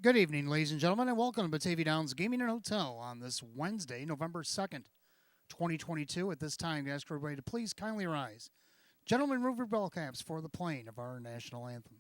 Good evening, ladies and gentlemen, and welcome to Batavia Downs Gaming and Hotel on this Wednesday, November 2nd, 2022. At this time, I ask everybody to please kindly rise. Gentlemen, remove your bell caps for the playing of our national anthem.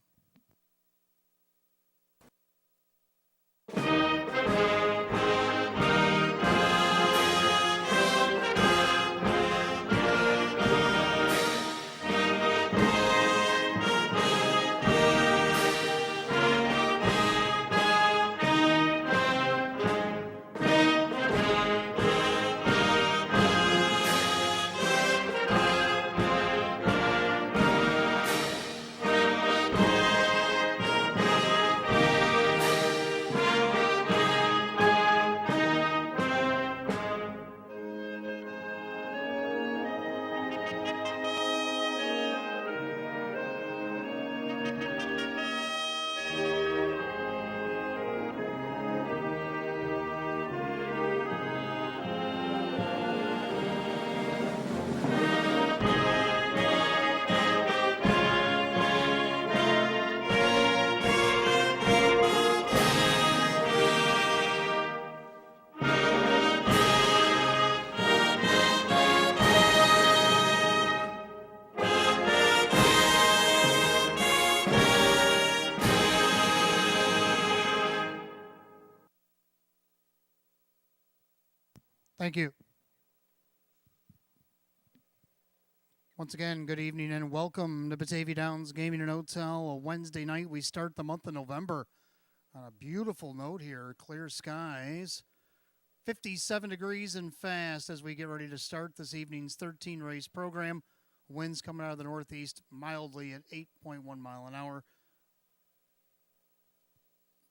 Thank you. Once again, good evening and welcome to Batavia Downs Gaming and Hotel. A Wednesday night, we start the month of November on a beautiful note here. Clear skies, 57 degrees and fast as we get ready to start this evening's 13 race program. Winds coming out of the northeast mildly at 8.1 mile an hour.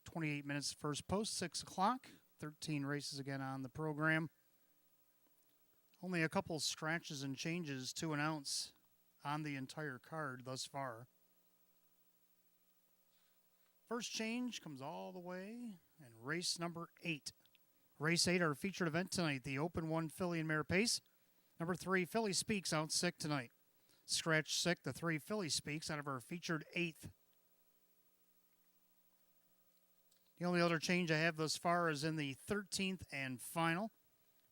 28 minutes first post, 6 o'clock. 13 races again on the program. Only a couple scratches and changes to announce on the entire card thus far. First change comes all the way in race number 8. Race 8, our featured event tonight, the Open 1 Filly and Mare Pace. Number 3, Filly Speaks out sick tonight. Scratch sick, the 3 Filly Speaks out of our featured 8th. The only other change I have thus far is in the 13th and final.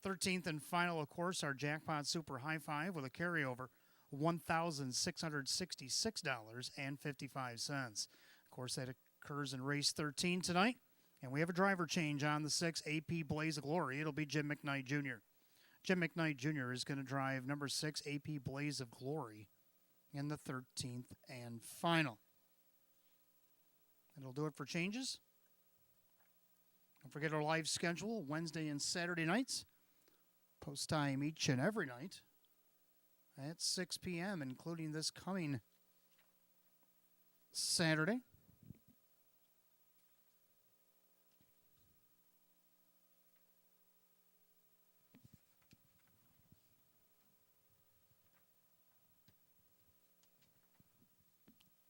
13th and final, of course, our Jackpot Super High Five with a carryover, $1,666.55. Of course, that occurs in race 13 tonight. And we have a driver change on the 6, AP Blaze of Glory. It'll be Jim McKnight Jr. Jim McKnight Jr. is going to drive number 6, AP Blaze of Glory, in the 13th and final. That'll do it for changes. Don't forget our live schedule, Wednesday and Saturday nights. Post time each and every night at 6 p.m., including this coming Saturday.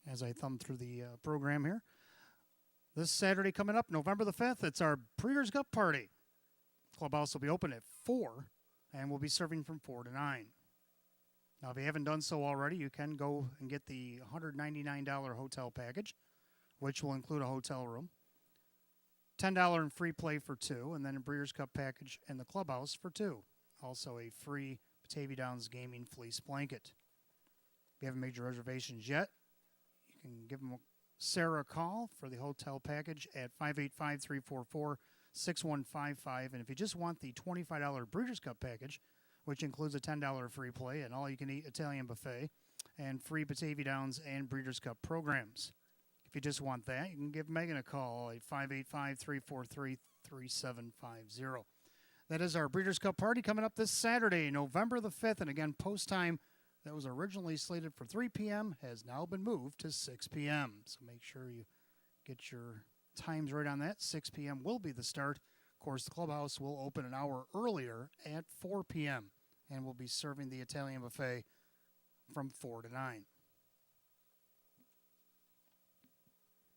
As I thumb through the program here. This Saturday coming up, November the 5th, it's our Breeders' Cup Party. Clubhouse will be open at 4, and we'll be serving from 4 to 9. Now, if you haven't done so already, you can go and get the $199 hotel package, which will include a hotel room, $10 in free play for 2, and then a Breeders' Cup package in the clubhouse for 2. Also a free Batavia Downs Gaming fleece blanket. If you haven't made your reservations yet, you can give Sarah a call for the hotel package at 585-344-6155. And if you just want the $25 Breeders' Cup package, which includes a $10 free play and all-you-can-eat Italian buffet and free Batavia Downs and Breeders' Cup programs. If you just want that, you can give Megan a call at 585-343-3750. That is our Breeders' Cup party coming up this Saturday, November the 5th. And again, post time that was originally slated for 3 p.m. has now been moved to 6 p.m. So make sure you get your times right on that. 6 p.m. will be the start. Of course, the clubhouse will open an hour earlier at 4 p.m. and we'll be serving the Italian buffet from 4 to 9.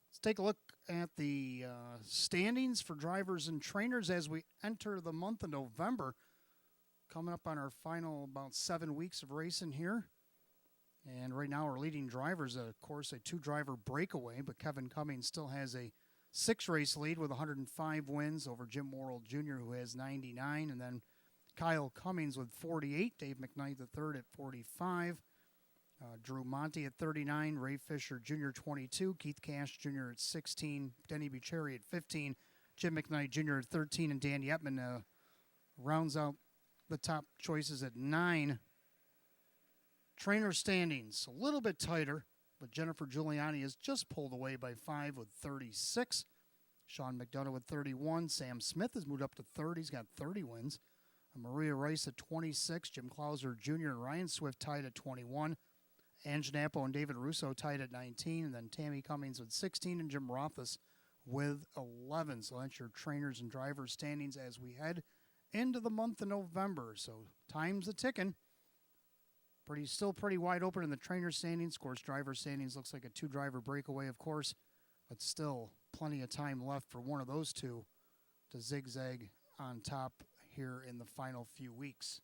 Let's take a look at the standings for drivers and trainers as we enter the month of November. Coming up on our final about 7 weeks of racing here. And right now our leading drivers, of course, a 2-driver breakaway, but Kevin Cummings still has a 6-race lead with 105 wins over Jim Morrill Jr., who has 99, and then Kyle Cummings with 48, Dave McKnight III at 45, Drew Monty at 39, Ray Fisher Jr. 22, Keith Cash Jr. at 16, Denny Bucherri at 15, Jim McKnight Jr. at 13, and Dan Yetman rounds out the top choices at 9. Trainer standings, a little bit tighter, but Jennifer Giuliani has just pulled away by 5 with 36. Sean McDonough with 31. Sam Smith has moved up to 30. He's got 30 wins. Maria Rice at 26. Jim Clauser Jr. and Ryan Swift tied at 21. Ange Nappo and David Russo tied at 19. And then Tammy Cummings with 16 and Jim Rothfuss with 11. So that's your trainers and drivers standings as we head into the month of November. So time's a ticking. Still pretty wide open in the trainer standings. Of course, driver standings looks like a 2-driver breakaway, of course, but still plenty of time left for one of those two to zigzag on top here in the final few weeks.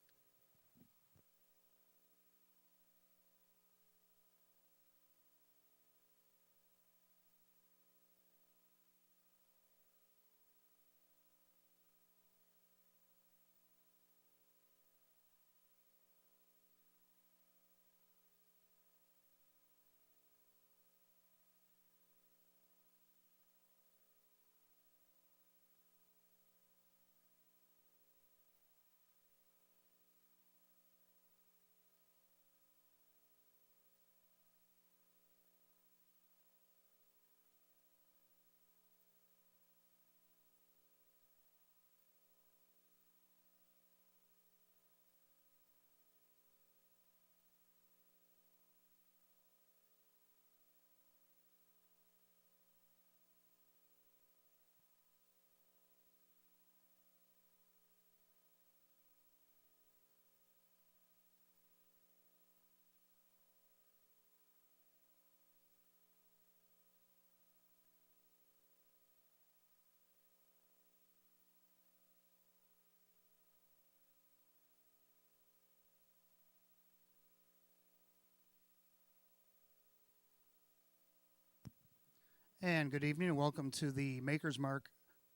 And good evening and welcome to the Maker's Mark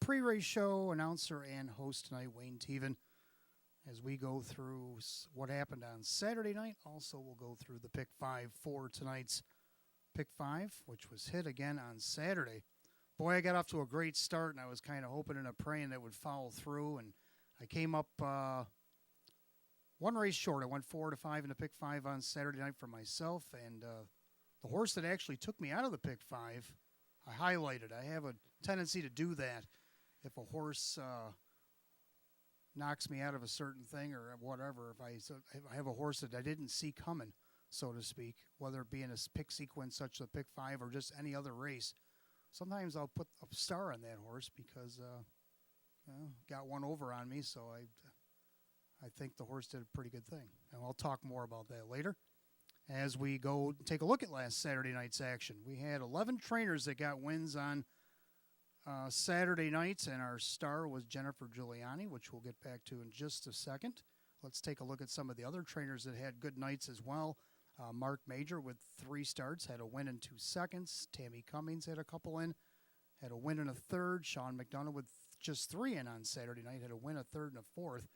pre-race show. Announcer and host tonight, Wayne Teven. As we go through what happened on Saturday night, also we'll go through the Pick 5 for tonight's Pick 5, which was hit again on Saturday. Boy, I got off to a great start, and I was kind of hoping and praying that it would follow through, and I came up one race short. I went 4-5 in the Pick 5 on Saturday night for myself, and the horse that actually took me out of the Pick 5, I highlighted. I have a tendency to do that. If a horse knocks me out of a certain thing or whatever, if I have a horse that I didn't see coming, so to speak, whether it be in a pick sequence such as a Pick 5 or just any other race, sometimes I'll put a star on that horse because got one over on me, so I think the horse did a pretty good thing. And I'll talk more about that later. As we go take a look at last Saturday night's action, we had 11 trainers that got wins on Saturday nights, and our star was Jennifer Giuliani, which we'll get back to in just a second. Let's take a look at some of the other trainers that had good nights as well. Mark Major with 3 starts, had a win in 2 seconds. Tammy Cummings had a couple in, had a win in a third. Sean McDonough with just 3 in on Saturday night, had a win, a third, and a fourth.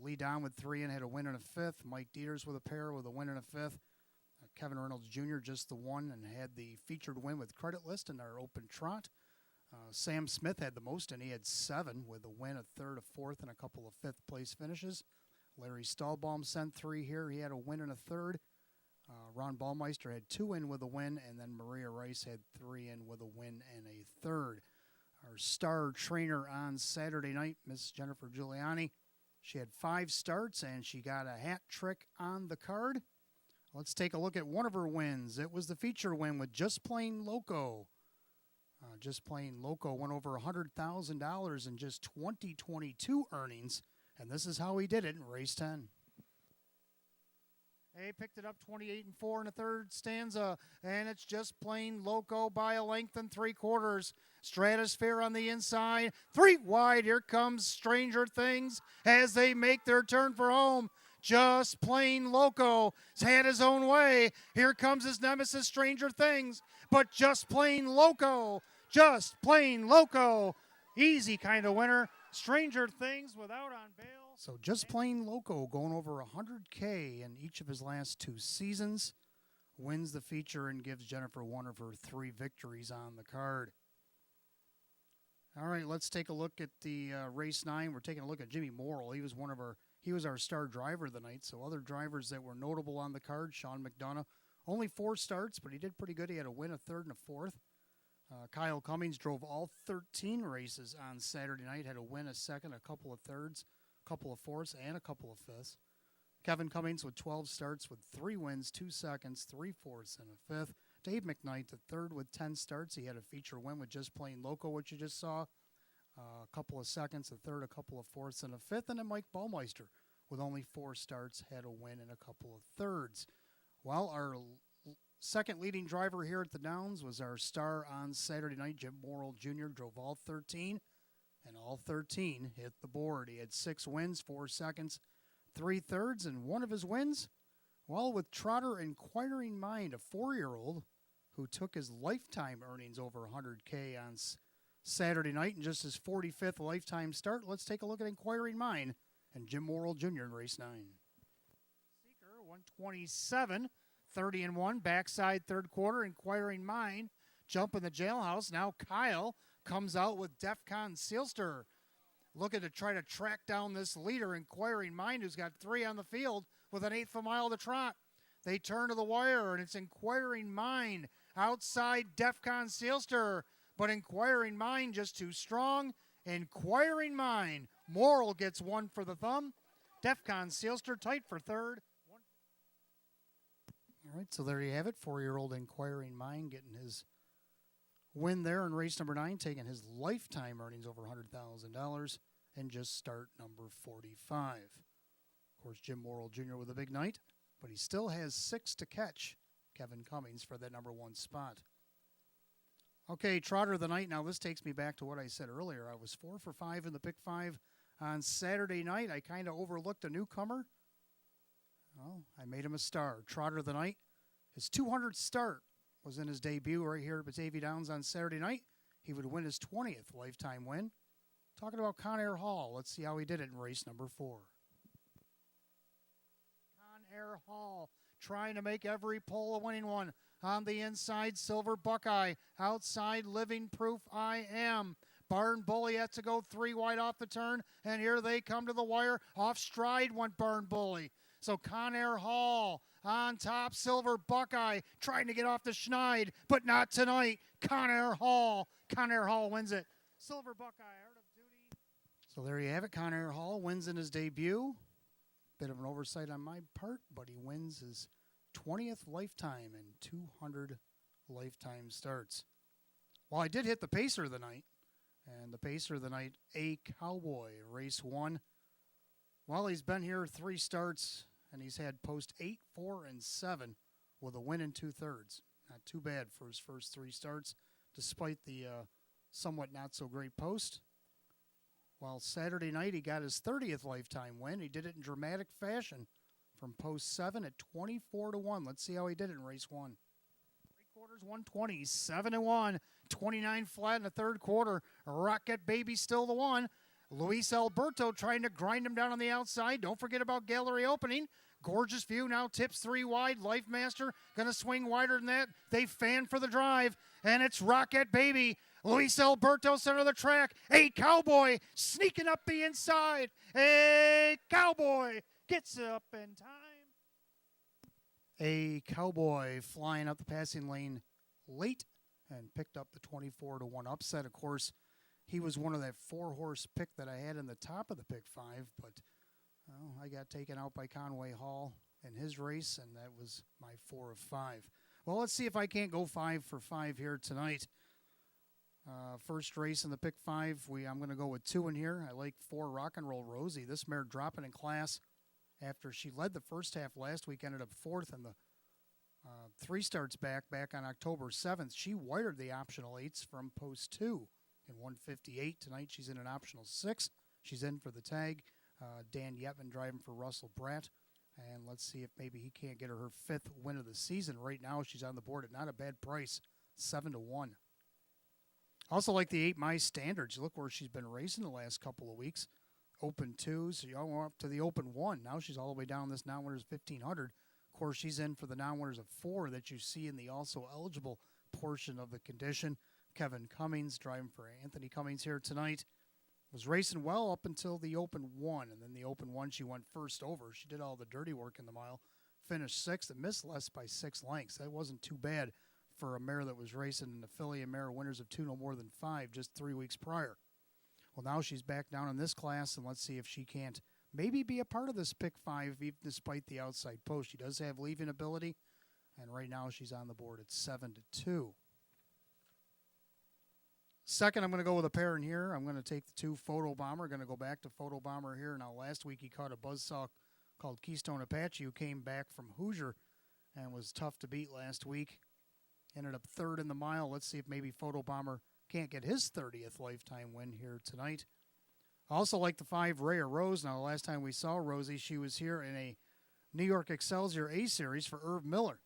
Lee Don with 3 in, had a win and a fifth. Mike Dieters with a pair with a win and a fifth. Kevin Reynolds Jr. just the one and had the featured win with Credit List in our open trot. Sam Smith had the most, and he had 7 with a win, a third, a fourth, and a couple of fifth-place finishes. Larry Stahlbaum sent 3 here. He had a win and a third. Ron Baumeister had 2 in with a win, and then Maria Rice had 3 in with a win and a third. Our star trainer on Saturday night, Miss Jennifer Giuliani, she had 5 starts, and she got a hat trick on the card. Let's take a look at one of her wins. It was the feature win with Just Plain Loco. Just Plain Loco went over $100,000 in just 2022 earnings, and this is how he did it in race 10. He picked it up 28 and 4 in the third stanza, and it's Just Plain Loco by a length and 3/4. Stratosphere on the inside, 3 wide. Here comes Stranger Things as they make their turn for home. Just Plain Loco has had his own way. Here comes his nemesis, Stranger Things, but Just Plain Loco Just Plain Loco. Easy kind of winner. Stranger Things without on bail. So Just Plain Loco going over 100K in each of his last 2 seasons. Wins the feature and gives Jennifer one of her 3 victories on the card. All right, let's take a look at the race 9. We're taking a look at Jimmy Morrill. He was our star driver of the night. So other drivers that were notable on the card: Sean McDonough, only 4 starts, but he did pretty good. He had a win, a third, and a fourth. Kyle Cummings drove all 13 races on Saturday night, had a win, a second, a couple of thirds, a couple of fourths, and a couple of fifths. Kevin Cummings with 12 starts with 3 wins, 2 seconds, 3 fourths, and a fifth. Dave McKnight, the third with 10 starts. He had a feature win with Just Plain Loco, which you just saw. A couple of seconds, a third, a couple of fourths, and a fifth. And then Mike Baumeister, with only 4 starts, had a win and a couple of thirds. While our second leading driver here at the Downs was our star on Saturday night, Jim Morrill Jr. Drove all 13, and all 13 hit the board. He had 6 wins, 4 seconds, 3 thirds, and one of his wins, well, with Trotter Inquiring Mind, a 4-year-old who took his lifetime earnings over 100K on Saturday night and just his 45th lifetime start. Let's take a look at Inquiring Mind and Jim Morrill Jr. in race 9. Seeker, 127. 30-1, backside third quarter. Inquiring Mind, jump in the jailhouse. Now Kyle comes out with DEFCON Sealster, looking to try to track down this leader, Inquiring Mind, who's got 3 on the field with an 1/8 of a mile to trot. They turn to the wire, and it's Inquiring Mind outside DEFCON Sealster, but Inquiring Mind just too strong. Inquiring Mind, Morrill gets 1 for the thumb. DEFCON Sealster tight for third. All right, so there you have it. 4-year-old Inquiring Mind getting his win there in race number 9, taking his lifetime earnings over $100,000 and just start number 45. Of course, Jim Morrill Jr. with a big night, but he still has 6 to catch Kevin Cummings for that number 1 spot. Okay, Trotter of the night. Now, this takes me back to what I said earlier. I was 4 for 5 in the pick 5 on Saturday night. I kind of overlooked a newcomer. Well, I made him a star. Trotter of the night. His 200th start was in his debut right here at Batavia Downs on Saturday night. He would win his 20th lifetime win. Talking about Conair Hall. Let's see how he did it in race number 4. Conair Hall trying to make every pole a winning one. On the inside, Silver Buckeye. Outside, Living Proof I Am. Barn Bully had to go 3 wide off the turn, and here they come to the wire. Off stride went Barn Bully. So Conair Hall on top, Silver Buckeye trying to get off the schneid, but not tonight. Conair Hall wins it. Silver Buckeye, Art of Duty. So there you have it. Conair Hall wins in his debut. Bit of an oversight on my part, but he wins his 20th lifetime and 200 lifetime starts. Well, I did hit the pacer of the night, and the pacer of the night, A Cowboy, race 1. Well, he's been here 3 starts, and he's had post 8, 4, and 7 with a win in 2 thirds. Not too bad for his first 3 starts, despite the somewhat not so great post. While Saturday night he got his 30th lifetime win. He did it in dramatic fashion from post 7 at 24-1. Let's see how he did it in race 1. 3 quarters, 120, 7-1, 29 flat in the third quarter. Rocket Baby still the one. Luis Alberto trying to grind him down on the outside. Don't forget about gallery opening. Gorgeous View now tips 3 wide. Life Master going to swing wider than that. They fan for the drive, and it's Rocket Baby. Luis Alberto center of the track. A Cowboy sneaking up the inside. A Cowboy gets up in time. A Cowboy flying up the passing lane late and picked up the 24-1 upset. Of course, he was one of that 4-horse pick that I had in the top of the pick 5, but I got taken out by Conway Hall in his race, and that was my 4 of 5. Well, let's see if I can't go 5 for 5 here tonight. First race in the pick 5, I'm going to go with 2 in here. I like 4 Rock and Roll Rosie. This mare dropping in class after she led the first half last week, ended up 4th in the 3 starts back on October 7th. She wired the optional 8s from post 2 in 158. Tonight she's in an optional 6. She's in for the tag. Dan Yetman driving for Russell Bratt. And let's see if maybe he can't get her 5th win of the season. Right now she's on the board at not a bad price, 7-1. Also like the 8 My Standards. Look where she's been racing the last couple of weeks. Open 2s, you know, up to the Open 1. Now she's all the way down this non-winners 1500. Of course, she's in for the non-winners of 4 that you see in the also eligible portion of the condition. Kevin Cummings driving for Anthony Cummings here tonight. Was racing well up until the Open 1, and then the Open 1 she went first over. She did all the dirty work in the mile, finished 6th and missed less by 6 lengths. That wasn't too bad for a mare that was racing in the filly and mare winners of 2 no more than 5 just 3 weeks prior. Well, now she's back down in this class, and let's see if she can't maybe be a part of this pick 5 even despite the outside post. She does have leaving ability, and right now she's on the board at 7-2. Second, I'm going to go with a pair in here. I'm going to take the 2 Photo Bomber. Going to go back to Photo Bomber here. Now, last week he caught a buzzsaw called Keystone Apache who came back from Hoosier and was tough to beat last week. Ended up 3rd in the mile. Let's see if maybe Photo Bomber can't get his 30th lifetime win here tonight. I also like the 5 Rhea Rose. Now, the last time we saw Rosie, she was here in a New York Excelsior A-Series for Irv Miller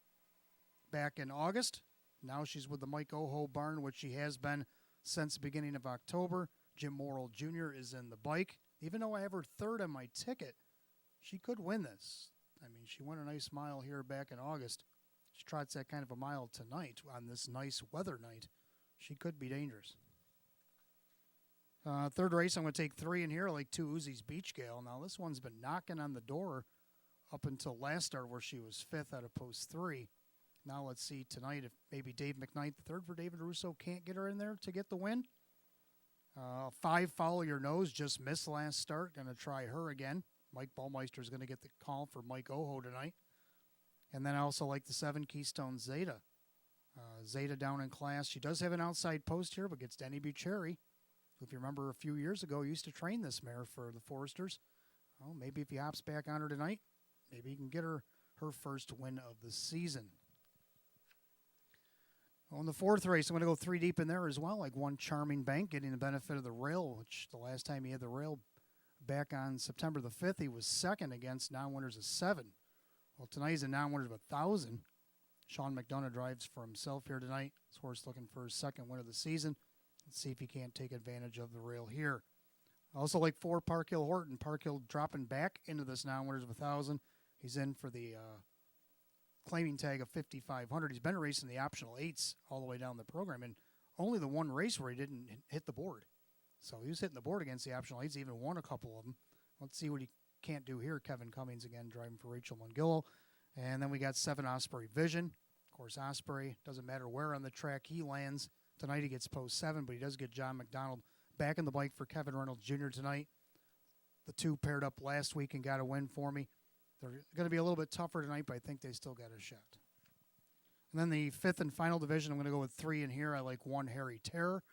back in August. Now she's with the Mike Oho barn, which she has been since the beginning of October. Jim Morrill Jr. is in the bike. Even though I have her 3rd on my ticket, she could win this. I mean, she won a nice mile here back in August. She trots that kind of a mile tonight on this nice weather night. She could be dangerous. Third race, I'm going to take 3 in here. I like 2 Uzi's Beach Gale. Now, this one's been knocking on the door up until last start where she was 5th out of post 3. Now let's see tonight if maybe Dave McKnight, the 3rd for David Russo, can't get her in there to get the win. 5 Follow Your Nose, just missed last start. Going to try her again. Mike Ballmeister is going to get the call for Mike Oho tonight. And then I also like the 7 Keystone Zeta. Zeta down in class. She does have an outside post here, but gets Denny Bucherry. If you remember a few years ago, used to train this mare for the Foresters. Well, maybe if he hops back on her tonight, maybe he can get her first win of the season. On the 4th race, I'm going to go 3 deep in there as well, like 1 Charming Bank, getting the benefit of the rail, which the last time he had the rail back on September the 5th, he was 2nd against non-winners of 7. Well, tonight he's a non-winners of 1,000. Sean McDonough drives for himself here tonight. This horse looking for his 2nd win of the season. Let's see if he can't take advantage of the rail here. I also like 4 Park Hill Horton. Park Hill dropping back into this non-winners of 1,000. He's in for the claiming tag of 5,500. He's been racing the optional 8s all the way down the program, and only the 1 race where he didn't hit the board. So he was hitting the board against the optional 8s, even won a couple of them. Let's see what he can't do here. Kevin Cummings again driving for Rachel Mungillo. And then we got 7 Osprey Vision. Of course, Osprey, doesn't matter where on the track he lands. Tonight he gets post 7, but he does get John McDonald back in the bike for Kevin Reynolds Jr. tonight. The 2 paired up last week and got a win for me. They're going to be a little bit tougher tonight, but I think they still got a shot. And then the 5th and final division, I'm going to go with 3 in here. I like 1 Harry Terror.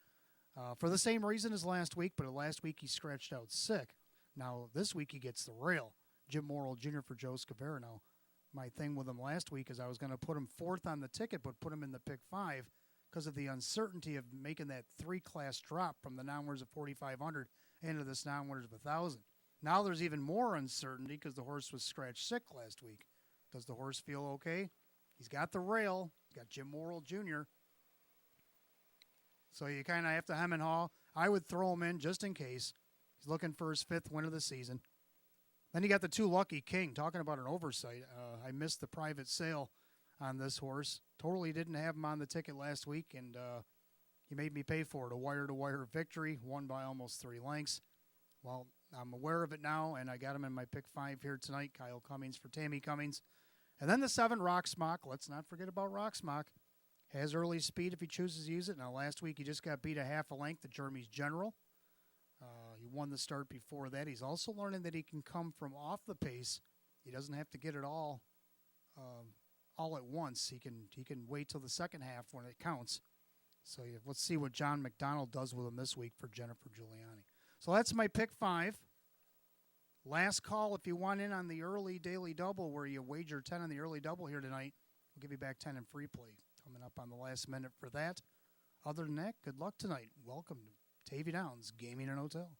For the same reason as last week, but last week he scratched out sick. Now this week he gets the rail. Jim Morrill Jr. for Joe Scavera. Now my thing with him last week is I was going to put him 4th on the ticket, but put him in the pick 5 because of the uncertainty of making that 3-class drop from the non-winners of 4,500 into this non-winners of 1,000. Now there's even more uncertainty because the horse was scratched sick last week. Does the horse feel okay? He's got the rail. He's got Jim Morrill Jr. So you kind of have to hem and haw. I would throw him in just in case. He's looking for his 5th win of the season. Then you got the 2 Lucky King. Talking about an oversight. I missed the private sale on this horse. Totally didn't have him on the ticket last week, and he made me pay for it. A wire-to-wire victory, won by almost 3 lengths. Well, I'm aware of it now, and I got him in my pick 5 here tonight. Kyle Cummings for Tammy Cummings. And then the 7 Rock Smock. Let's not forget about Rock Smock. Has early speed if he chooses to use it. Now, last week he just got beat a half a length at Jeremy's General. He won the start before that. He's also learning that he can come from off the pace. He doesn't have to get it all at once. He can wait till the second half when it counts. So let's see what John McDonald does with him this week for Jennifer Giuliani. So that's my pick 5. Last call if you want in on the early daily double where you wager 10 on the early double here tonight. We'll give you back 10 in free play. Coming up on the last minute for that. Other than that, good luck tonight. Welcome to Tavy Downs Gaming and Hotel.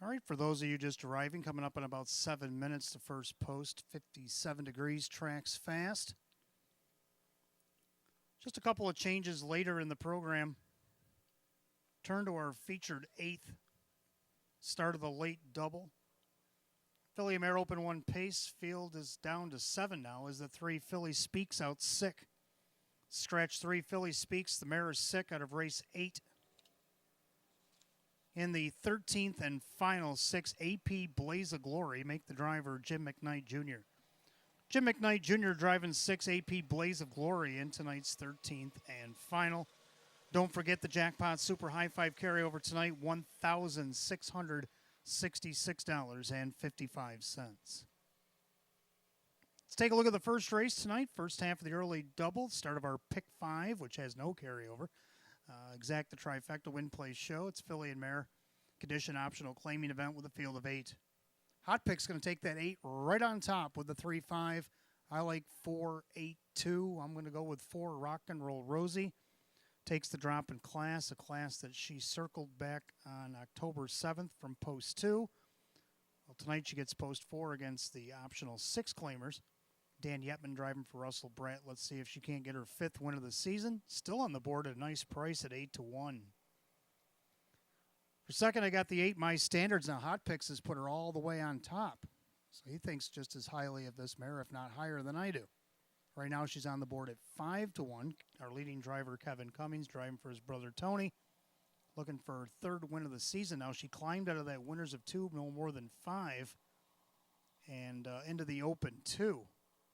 All right, for those of you just arriving, coming up in about 7 minutes to first post, 57 degrees, tracks fast. Just a couple of changes later in the program. Turn to our featured 8th, start of the late double. Philly Mare Open 1 pace. Field is down to 7 now as the 3 Philly Speaks out sick. Scratch 3 Philly Speaks. The mare is sick out of race 8. In the 13th and final 6, AP Blaze of Glory, make the driver Jim McKnight Jr. Jim McKnight Jr. driving 6, AP Blaze of Glory in tonight's 13th and final. Don't forget the Jackpot Super High Five carryover tonight, $1,666.55. Let's take a look at the first race tonight. First half of the early double, start of our Pick 5, which has no carryover. Exact the trifecta win play show. It's Philly and Mare condition optional claiming event with a field of 8. Hot Pick's going to take that 8 right on top with the 3-5. I like 4-8-2. I'm going to go with 4 Rock and Roll Rosie. Takes the drop in class, a class that she circled back on October 7th from post 2. Well, tonight she gets post 4 against the optional 6 claimers. Dan Yetman driving for Russell Brett. Let's see if she can't get her 5th win of the season. Still on the board at a nice price at 8-1. For second, I got the 8 My Standards. Now, Hot Picks has put her all the way on top. So he thinks just as highly of this mare, if not higher than I do. Right now, she's on the board at 5-1. Our leading driver, Kevin Cummings, driving for his brother Tony, looking for her 3rd win of the season. Now, she climbed out of that winners of 2, no more than 5, and into the Open 2.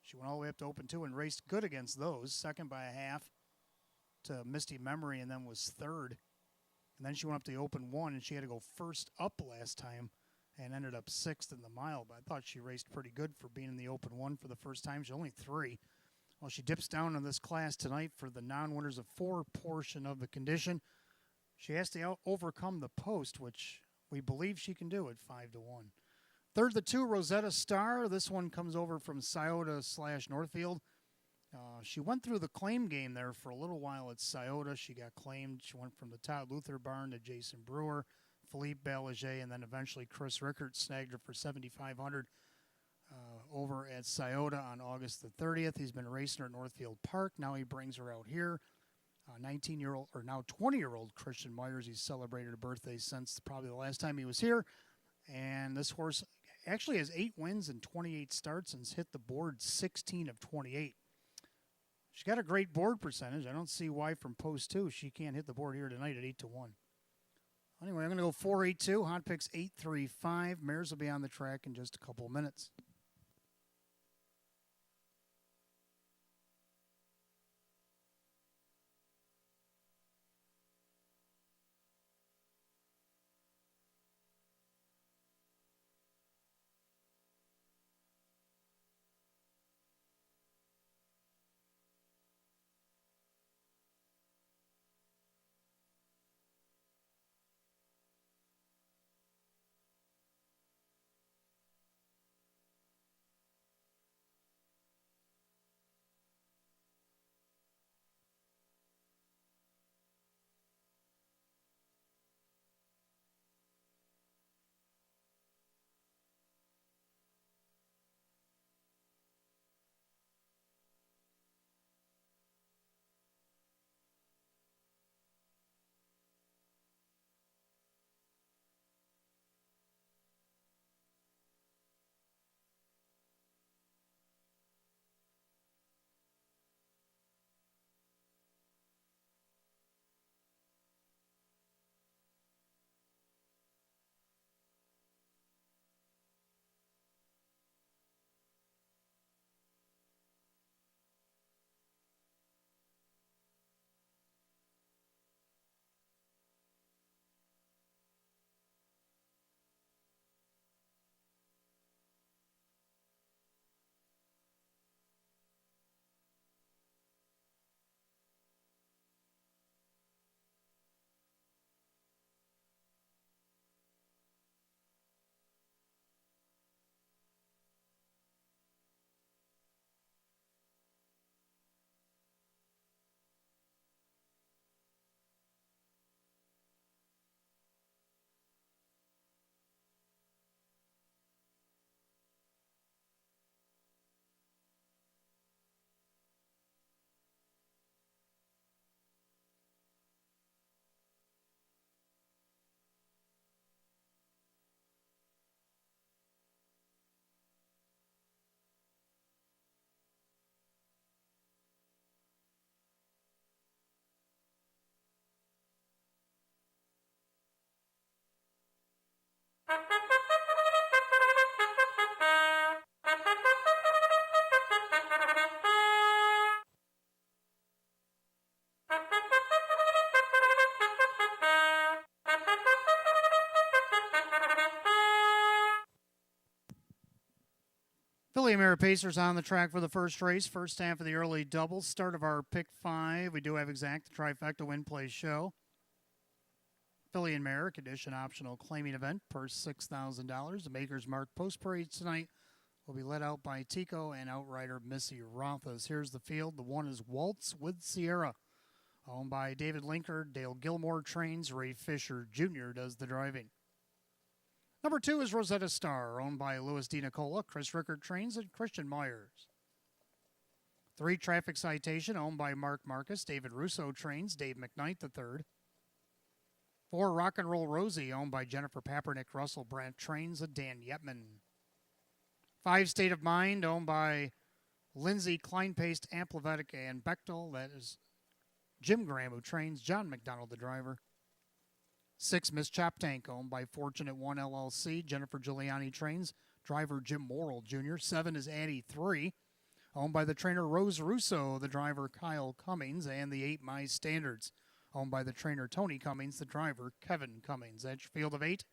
She went all the way up to Open 2 and raced good against those, second by a half to Misty Memory, and then was 3rd. And then she went up to the Open 1, and she had to go first up last time and ended up 6th in the mile. But I thought she raced pretty good for being in the Open 1 for the first time. She's only 3. Well, she dips down in this class tonight for the non-winners of 4 portion of the condition. She has to overcome the post, which we believe she can do at 5-1. Third, the 2, Rosetta Star. This one comes over from Scioto/Northfield. She went through the claim game there for a little while at Scioto. She got claimed. She went from the Todd Luther barn to Jason Brewer, Philippe Balaget, and then eventually Chris Rickert snagged her for $7,500 over at Scioto on August the 30th. He's been racing her at Northfield Park. Now he brings her out here. 19-year-old, or now 20-year-old Christian Myers. He's celebrated a birthday since probably the last time he was here. And this horse actually has 8 wins and 28 starts and has hit the board 16 of 28. She's got a great board percentage. I don't see why from post 2 she can't hit the board here tonight at 8-1. Anyway, I'm going to go 4-8-2. Hot Picks 8-3-5. Mares will be on the track in just a couple of minutes. Philly Mare Pacers on the track for the first race. First half of the early double. Start of our pick 5. We do have exact the trifecta win play show. Philly and Mare condition optional claiming event, purse $6,000. The Maker's Mark post parade tonight will be led out by Tico and outrider Missy Rothas. Here's the field. The 1 is Waltz with Sierra, owned by David Linker. Dale Gilmore trains. Ray Fisher Jr. does the driving. Number 2 is Rosetta Star, owned by Louis D. Nicola. Chris Rickard trains and Christian Myers. 3 Traffic Citation, owned by Mark Marcus. David Russo trains. Dave McKnight III. 4 Rock and Roll Rosie, owned by Jennifer Papernick. Russell Brandt trains and Dan Yetman. 5 State of Mind, owned by Lindsay Kleinpaste, Amplivetic, and Bechtel. That is Jim Graham, who trains. John McDonald, the driver. 6 Miss Chop Tank, owned by Fortunate One LLC. Jennifer Giuliani trains. Driver Jim Morrill Jr. 7 is Addie 3, owned by the trainer Rose Russo. The driver Kyle Cummings. And the 8 My Standards, owned by the trainer Tony Cummings. The driver Kevin Cummings. That's your field of 8.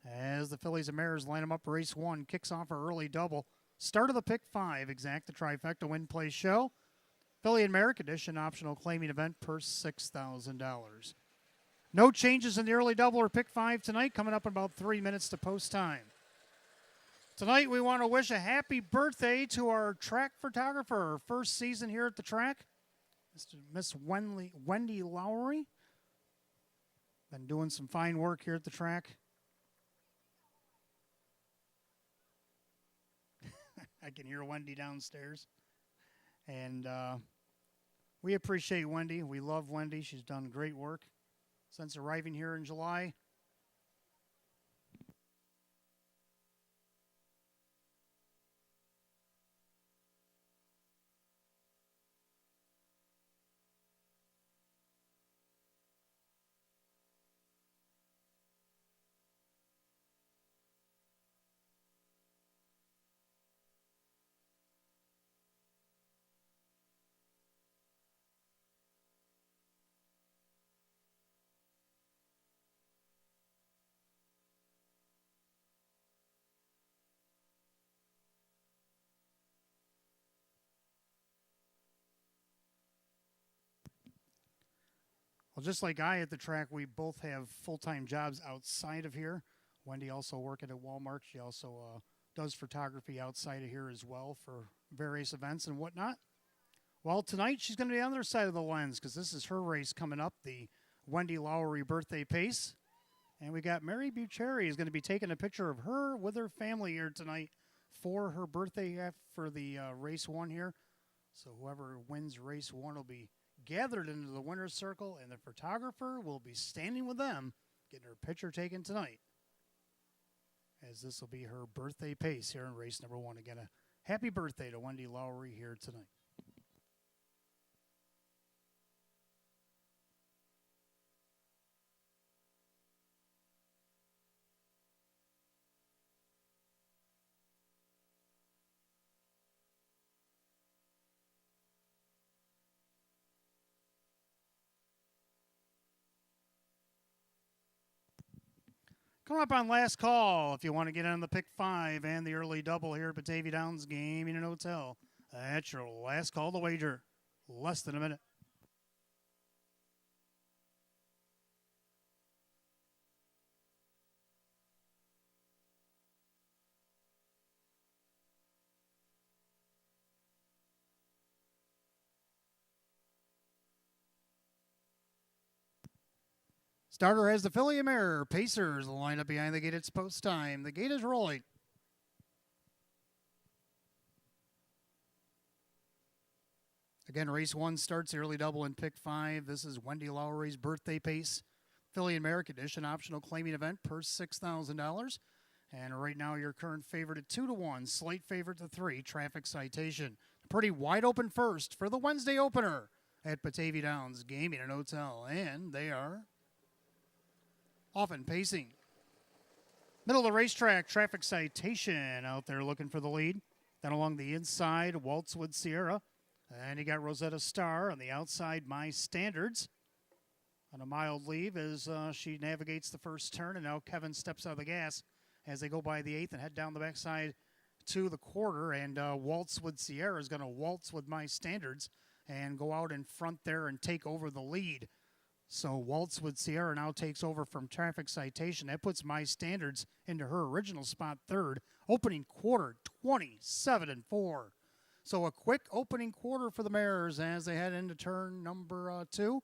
As the Phillies and Mares line them up, race 1 kicks off our early double. Start of the pick 5, exact the trifecta win play show. Philly and Mare condition optional claiming event, purse $6,000. No changes in the early double or pick 5 tonight, coming up in about 3 minutes to post time. Tonight we want to wish a happy birthday to our track photographer, first season here at the track, Miss Wendy Lowry. Been doing some fine work here at the track. I can hear Wendy downstairs. And we appreciate Wendy. We love Wendy. She's done great work since arriving here in July. Well, just like I at the track, we both have full-time jobs outside of here. Wendy also working at Walmart. She also does photography outside of here as well for various events and whatnot. Well, tonight she's going to be on the other side of the lens because this is her race coming up, the Wendy Lowry birthday pace. And we got Mary Bucheri is going to be taking a picture of her with her family here tonight for her birthday for the race 1 here. So whoever wins race 1 will be gathered into the winner's circle, and the photographer will be standing with them, getting her picture taken tonight, as this will be her birthday pace here in race number 1. Again, a happy birthday to Wendy Lowry here tonight. Come up on last call if you want to get on the pick 5 and the early double here at Batavia Downs Gaming and Hotel. That's your last call to wager. Less than a minute. Starter has the Philly and Mare Pacers line up behind the gate. It's post time. The gate is rolling. Again, race 1 starts the early double in pick 5. This is Wendy Lowry's birthday pace. Philly and Mare condition optional claiming event, purse $6,000. And right now your current favorite at 2-1, slight favorite to 3, Traffic Citation. Pretty wide open first for the Wednesday opener at Batavia Downs Gaming and Hotel. And they are off and pacing. Middle of the racetrack, Traffic Citation out there looking for the lead. Then along the inside, Waltzwood Sierra. And you got Rosetta Star on the outside, My Standards. On a mild leave as she navigates the first turn. And now Kevin steps out of the gas as they go by the 8th and head down the backside to the quarter. And Waltzwood Sierra is going to waltz with My Standards and go out in front there and take over the lead. So Waltzwood Sierra now takes over from Traffic Citation. That puts My Standards into her original spot third. Opening quarter, 27-4. So a quick opening quarter for the mares as they head into turn number 2.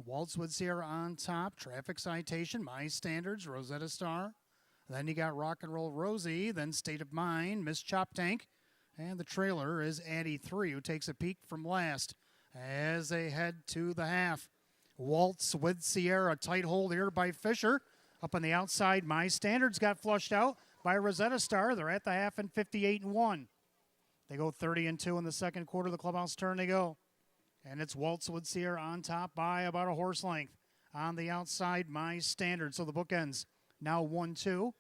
Waltzwood Sierra on top. Traffic Citation, My Standards, Rosetta Star. Then you got Rock and Roll Rosie. Then State of Mind, Miss Chop Tank. And the trailer is Addie 3, who takes a peek from last as they head to the half. Waltzwood Sierra, tight hold here by Fisher. Up on the outside, My Standards got flushed out by Rosetta Star. They're at the half and 58-1. They go 30-2 in the second quarter. The clubhouse turn they go. And it's Waltzwood Sierra on top by about a horse length. On the outside, My Standards. So the bookends now 1-2.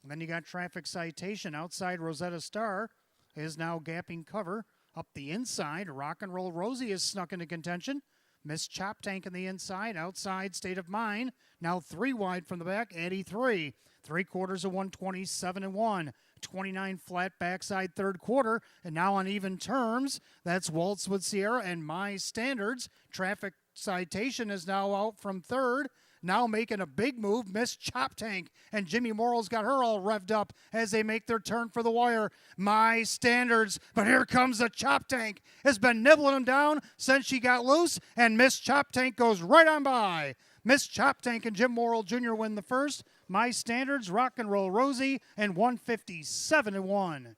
And then you got Traffic Citation outside. Rosetta Star is now gapping cover. Up the inside, Rock and Roll Rosie is snuck into contention. Miss Chop Tank on the inside, outside State of Mind. Now 3 wide from the back, Addie 3. 3/4 of 127-1. 29 flat backside third quarter. And now on even terms, that's Waltzwood Sierra and My Standards. Traffic Citation is now out from third. Now making a big move, Miss Chop Tank. And Jimmy Morrill's got her all revved up as they make their turn for the wire. My Standards, but here comes the Chop Tank. Has been nibbling them down since she got loose, and Miss Chop Tank goes right on by. Miss Chop Tank and Jim Morrill Jr. win the first. My Standards, Rock and Roll Rosie, and 157-1.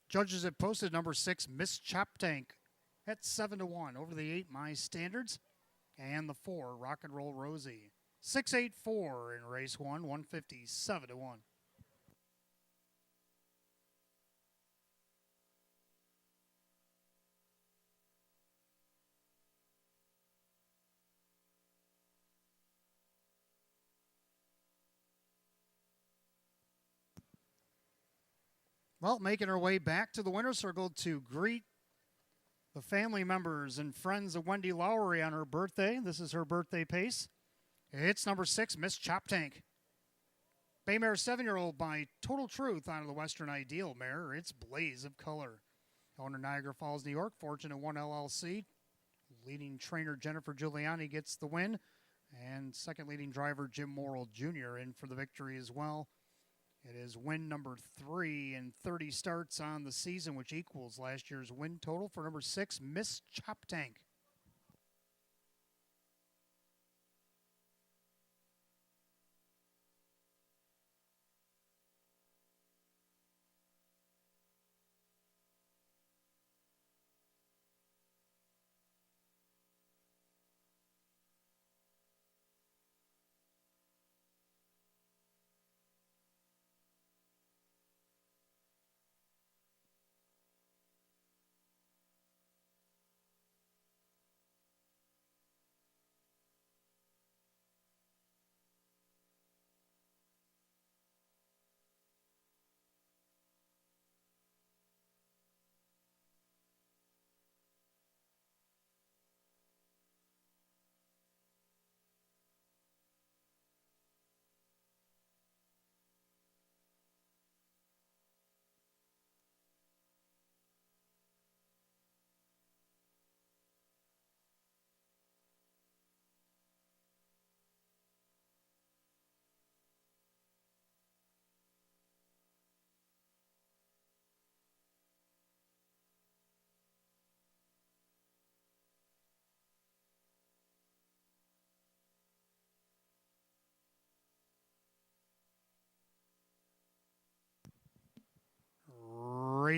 Judges have posted number 6, Miss Chop Tank, at 7-1. Over the 8, My Standards, and the 4, Rock and Roll Rosie. 6-8-4 in race 1, 157-1. Well, making her way back to the winner's circle to greet the family members and friends of Wendy Lowry on her birthday. This is her birthday pace. It's number 6, Miss Chop Tank. Baymare 7-year-old by Total Truth out of the Western Ideal mare. It's Blaze of Color. Owner Niagara Falls, New York. Fortunate One LLC. Leading trainer Jennifer Giuliani gets the win. And second leading driver Jim Morrill Jr. in for the victory as well. It is win number 3 and 30 starts on the season, which equals last year's win total for number 6, Miss Chop Tank.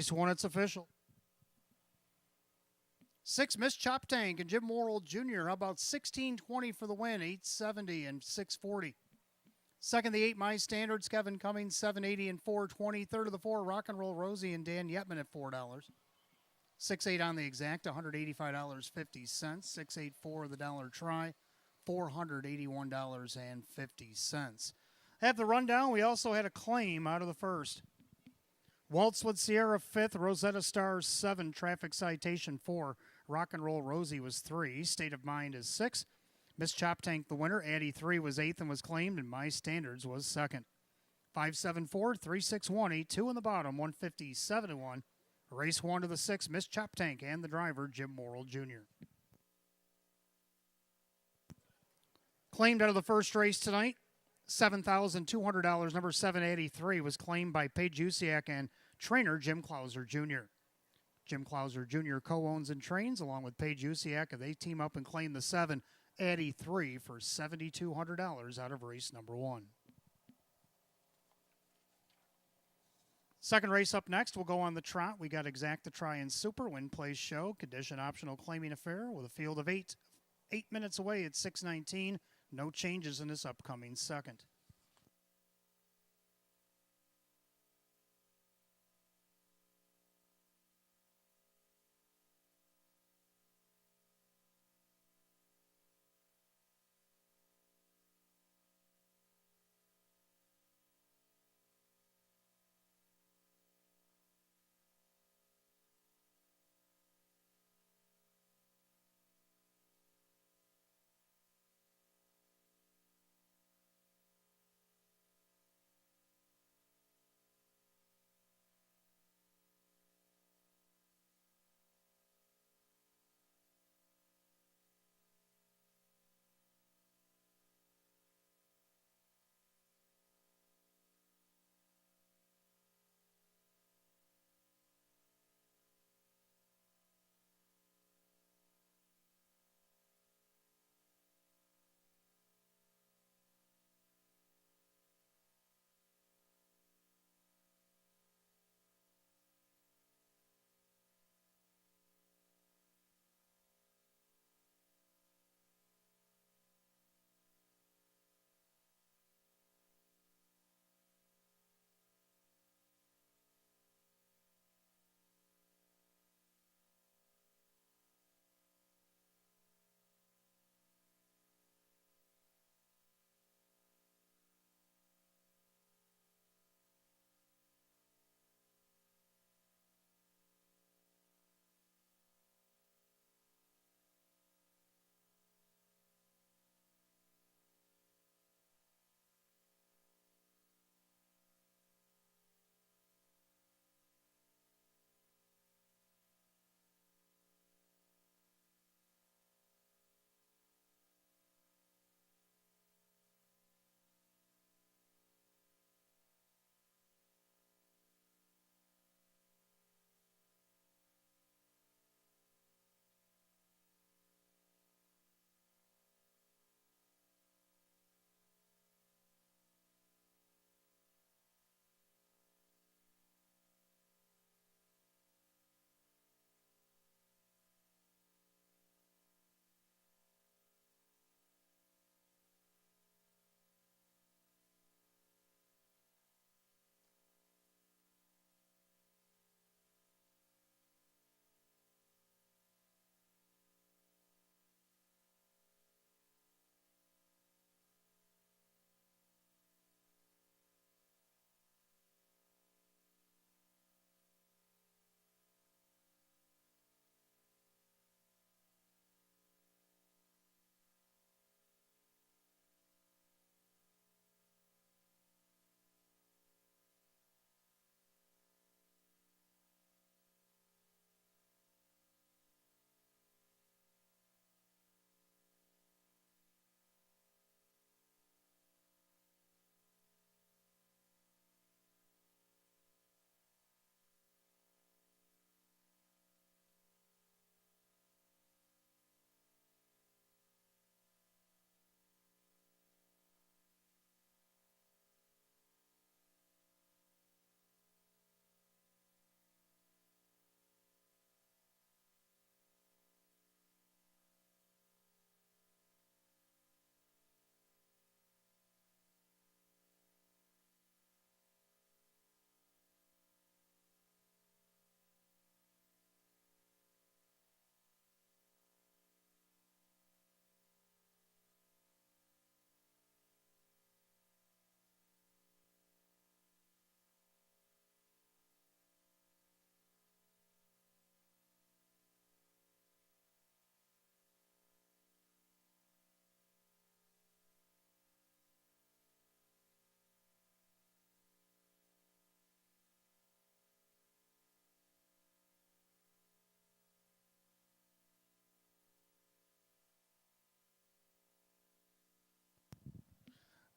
Race 1, it's official. 6, Miss Chop Tank and Jim Morrill Jr. How about 1620 for the win, 870 and 640. Second, the 8, My Standards, Kevin Cummings, 780 and 420. Third of the 4, Rock and Roll Rosie and Dan Yetman at $4. 6-8 on the exact, $185.50. 6-8-4 the dollar try, $481.50. Have the rundown. We also had a claim out of the first. Waltzwood Sierra 5th, Rosetta Stars 7, Traffic Citation 4, Rock and Roll Rosie was 3, State of Mind is 6. Miss Chop Tank the winner, Addie 3 was 8th and was claimed, and My Standards was 2nd. 5-7-4, 3-6-1, 8-2 in the bottom, 157-1. Race 1 to the 6, Miss Chop Tank and the driver, Jim Morrill Jr. Claimed out of the first race tonight, $7,200, number 783, was claimed by Paige Usiak and trainer Jim Clauser Jr. Jim Clauser Jr. co-owns and trains along with Paige Usiak, and they team up and claim the 783 for $7,200 out of race number 1. Second race up next, we'll go on the trot. We got Exacta Try and Super, Win Place Show, condition optional claiming affair with a field of 8 minutes away at 6:19. No changes in this upcoming second.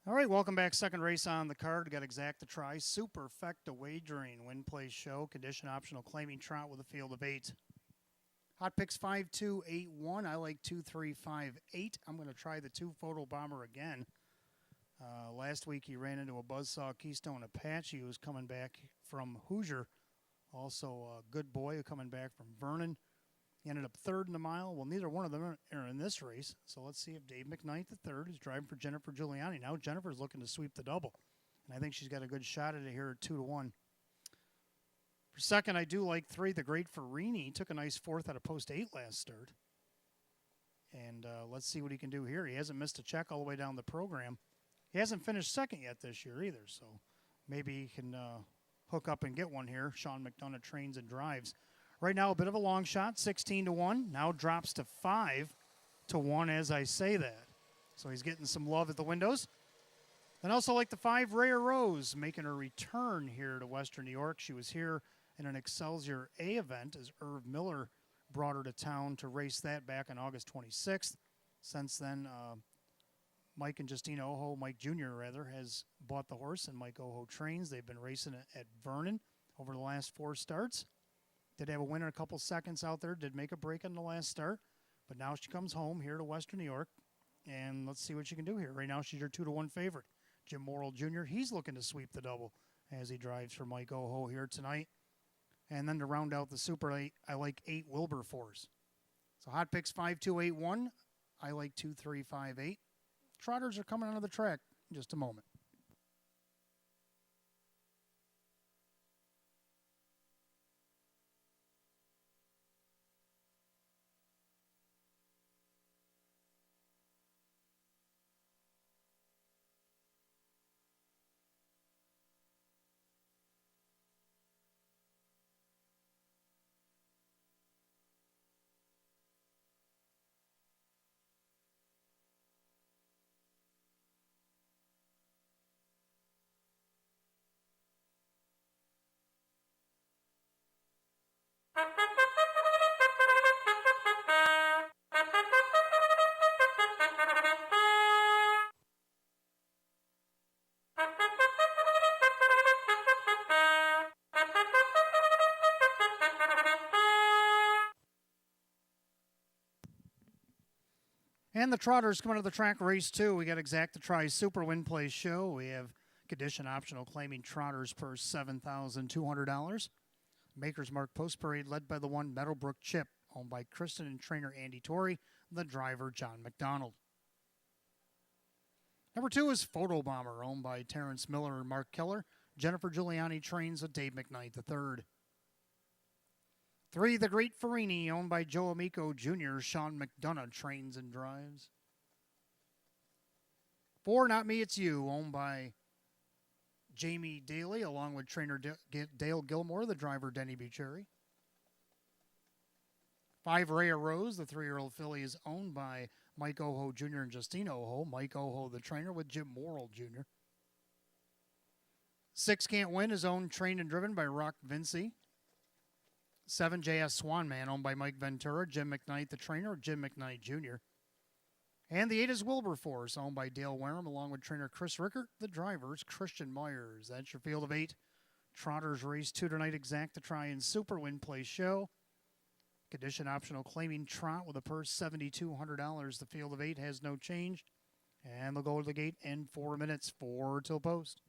All right, welcome back. Second race on the card. Got Exact to Try, Superfecta Wagering, Win Play Show, Condition Optional Claiming Trot with a field of 8. Hot picks 5281. I like 2358. I'm going to try the 2 Photo Bomber again. Last week he ran into a Buzzsaw Keystone Apache who was coming back from Hoosier. Also a good boy coming back from Vernon. He ended up third in the mile. Well, neither one of them are in this race. So let's see if Dave McKnight, the third, is driving for Jennifer Giuliani. Now Jennifer's looking to sweep the double. And I think she's got a good shot at it here at 2-1. For second, I do like 3, the Great Farini. He took a nice fourth out of post 8 last start. And let's see what he can do here. He hasn't missed a check all the way down the program. He hasn't finished second yet this year either, so maybe he can hook up and get one here. Sean McDonough trains and drives. Right now, a bit of a long shot, 16-1. Now drops to 5-1 as I say that. So he's getting some love at the windows. And also like the 5, Rhea Rose, making her return here to Western New York. She was here in an Excelsior A event as Irv Miller brought her to town to race that back on August 26th. Since then, Mike Jr. has bought the horse, and Mike Oho trains. They've been racing it at Vernon over the last 4 starts. Did have a winner a couple seconds out there, did make a break on the last start, but now she comes home here to Western New York, and let's see what she can do here. Right now, she's your 2-1 favorite. Jim Morrill Jr., he's looking to sweep the double as he drives for Mike Oho here tonight. And then to round out the Super 8, I like 8 Wilberforce. So hot picks 5281. I like 2358. Trotters are coming onto the track in just a moment. And the Trotters coming to the track race 2. We got Exact to Try Super Win Play Show. We have Condition Optional Claiming Trotters per $7,200. Maker's Mark Post Parade led by the 1 Meadowbrook Chip, owned by Kristen and trainer Andy Torrey, the driver John McDonald. Number 2 is Photo Bomber, owned by Terrence Miller and Mark Keller. Jennifer Giuliani trains with Dave McKnight III. 3, the Great Farini, owned by Joe Amico Jr. Sean McDonough trains and drives. 4, Not Me, It's You, owned by Jamie Daly, along with trainer Dale Gilmore, the driver Denny Bucheri. 5, Rhea Rose, the 3-year-old filly, is owned by Mike Oho Jr. and Justine Oho. Mike Oho, the trainer, with Jim Morrill Jr. 6, Can't Win, is owned, trained, and driven by Rock Vinci. 7, JS Swanman, owned by Mike Ventura, Jim McKnight, the trainer, Jim McKnight Jr. And the 8 is Wilberforce, owned by Dale Wareham, along with trainer Chris Rickert, the drivers, Christian Myers. That's your field of 8. Trotters race 2 tonight, Exact to Try and Super Win Play Show. Condition Optional Claiming Trot with a purse $7,200. The field of 8 has no change. And they'll go to the gate in 4 minutes, 4 till post.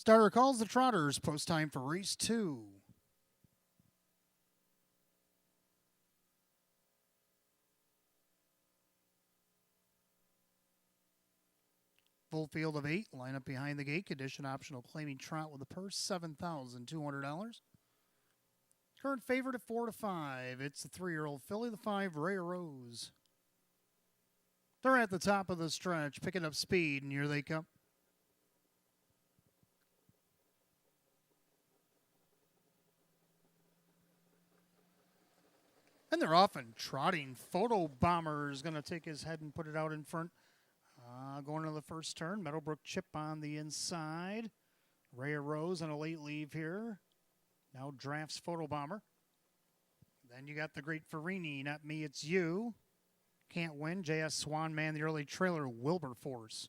Starter calls the Trotters. Post time for race 2. Full field of 8. Line up behind the gate. Condition optional claiming trot with a purse $7,200. Current favorite at 4 to 5. It's the 3-year-old filly, the 5 Rare Rose. They're at the top of the stretch, picking up speed, and here they come. And they're off and trotting. Photo Bomber is going to take his head and put it out in front. Going to the first turn. Meadowbrook Chip on the inside. Rare Rose on a late leave here. Now drafts Photo Bomber. Then you got the Great Farini. Not Me, It's You. Can't Win. J.S. Swan Man, the early trailer. Wilberforce.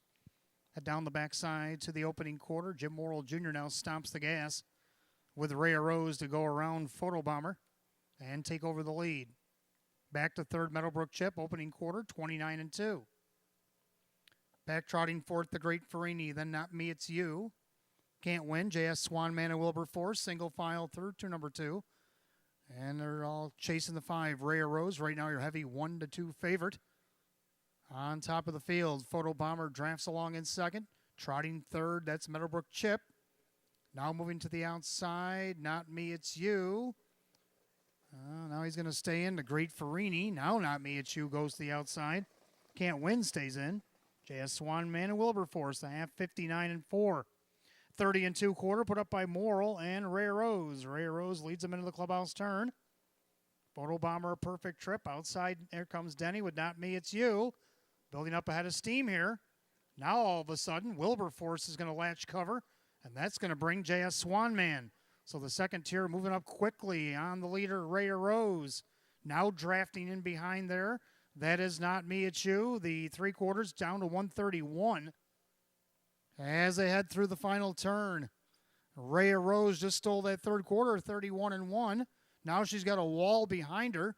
Head down the backside to the opening quarter. Jim Morrill Jr. now stomps the gas with Rare Rose to go around Photo Bomber and take over the lead. Back to third, Meadowbrook Chip, opening quarter, 29-2. Back trotting fourth, the Great Farini, then Not Me, It's You. Can't Win, J.S. Swan Man and Wilberforce, single file through to number 2. And they're all chasing the 5, Rare Rose. Right now, your heavy 1-2 favorite. On top of the field, Photo Bomber drafts along in second. Trotting third, that's Meadowbrook Chip. Now moving to the outside, Not Me, It's You. Now he's going to stay in. The Great Farini. Now Not Me, It's You goes to the outside. Can't Win stays in. J.S. Swan Man and Wilberforce, the half 59-4. 30-2 quarter put up by Morrill and Rare Rose. Rare Rose leads them into the clubhouse turn. Photo Bomber, a perfect trip. Outside, there comes Denny with Not Me, It's You. Building up ahead of steam here. Now all of a sudden, Wilberforce is going to latch cover, and that's going to bring J.S. Swan Man. So the second tier moving up quickly on the leader, Rare Rose. Now drafting in behind there. That is Not Me, It's You. The 3/4 down to 131. As they head through the final turn, Rare Rose just stole that third quarter, 31-1. Now she's got a wall behind her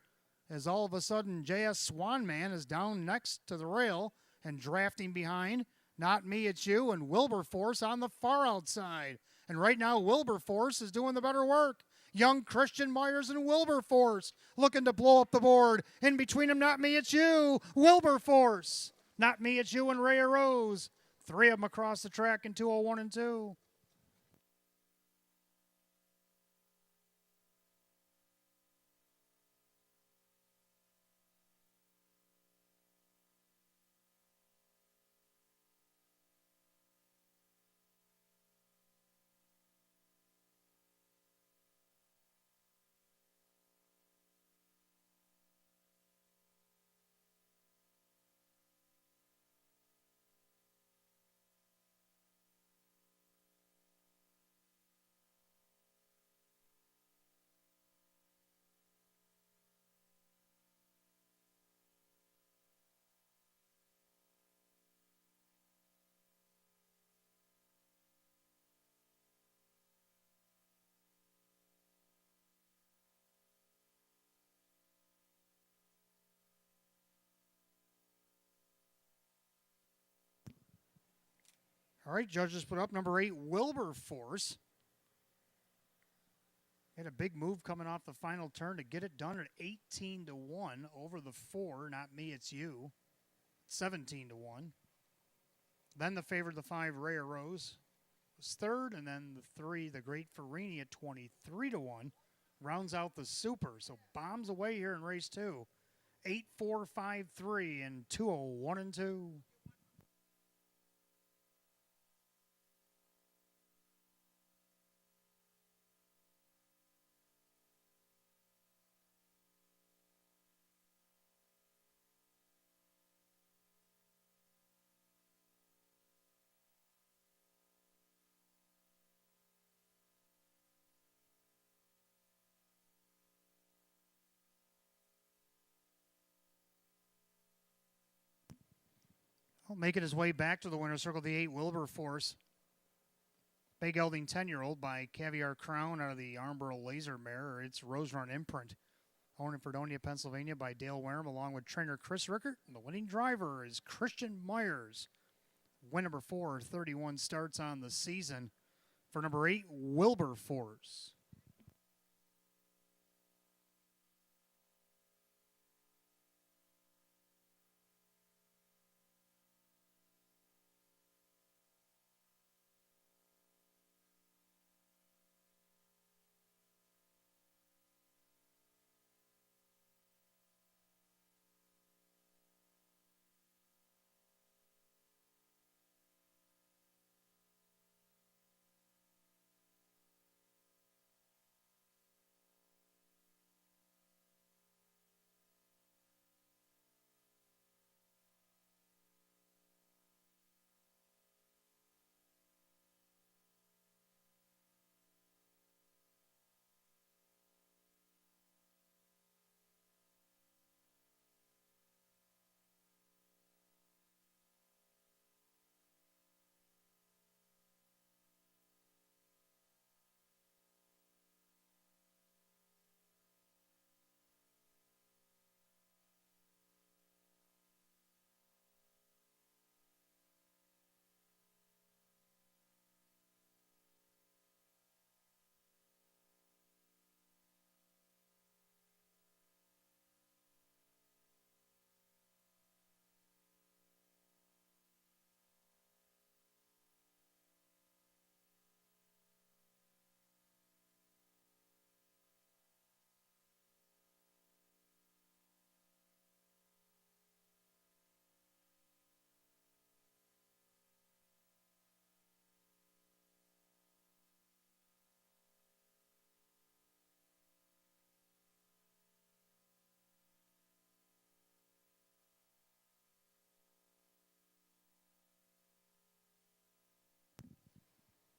as all of a sudden J.S. Swan Man is down next to the rail and drafting behind Not Me, It's You, and Wilberforce on the far outside. And right now, Wilberforce is doing the better work. Young Christian Myers and Wilberforce looking to blow up the board. In between them, Not Me, It's You, Wilberforce. Not Me, It's You, and Rare Rose. 3 of them across the track in 201 and 2. All right, judges put up number 8, Wilberforce. Had a big move coming off the final turn to get it done at 18-1 over the 4, Not Me, It's You. 17-1. Then the favorite, the 5, Rare Rose, was third, and then the 3, the Great Farini at 23-1, rounds out the super. So bombs away here in race 2. 8-4-5-3 and 201 and 2. Making his way back to the winner's circle, the 8, Wilberforce. Bay Gelding 10-year-old by Caviar Crown out of the Armborough Laser Mare. It's Rose Run Imprint. Owned in Fredonia, Pennsylvania by Dale Wareham along with trainer Chris Rickert. And the winning driver is Christian Myers. Win number 4, 31 starts on the season. for number 8, Wilberforce.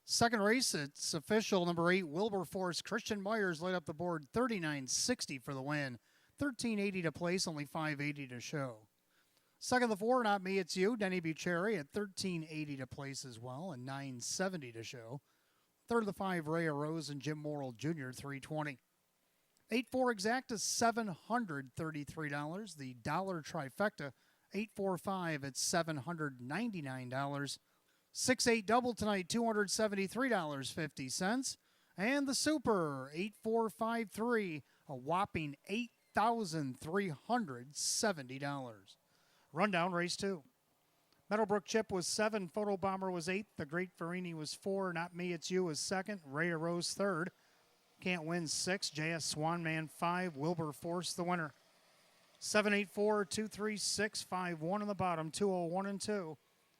Second race, it's official. Number 8, Wilberforce. Christian Myers laid up the board 39.60 for the win. 13.80 to place, only 5.80 to show. Second of the 4, Not Me, It's You. Denny Bucherri at 13.80 to place as well, and 9.70 to show. Third of the 5, Ray Rose and Jim Morrill Jr., 3.20. 8-4 exacta, $733. The dollar trifecta, 8-4-5 at $799. 6-8 double tonight, $273.50. And the Super, 8-4-5-3, a whopping $8,370. Rundown, race 2. Meadowbrook Chip was 7, Photo Bomber was 8, The Great Farini was 4, Not Me, It's You was 2nd, Ray Rose 3rd, Can't Win 6, JS Swanman 5, Wilberforce the winner. 7-8-4, 2-3-6, 5-1 on the bottom, 2-0-1 and 2.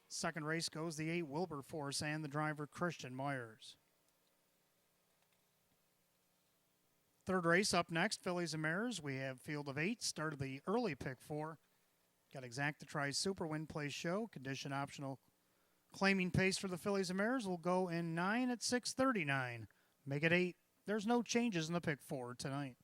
Second race goes the 8, Wilberforce, and the driver, Christian Myers. Third race up next, Fillies and Mares. We have field of 8, started the early pick 4. Got Exacta Tries Super Win Play Show, condition optional. Claiming pace for the Fillies and Mares will go in 9 at 6:39. Make it 8. There's no changes in the pick 4 tonight.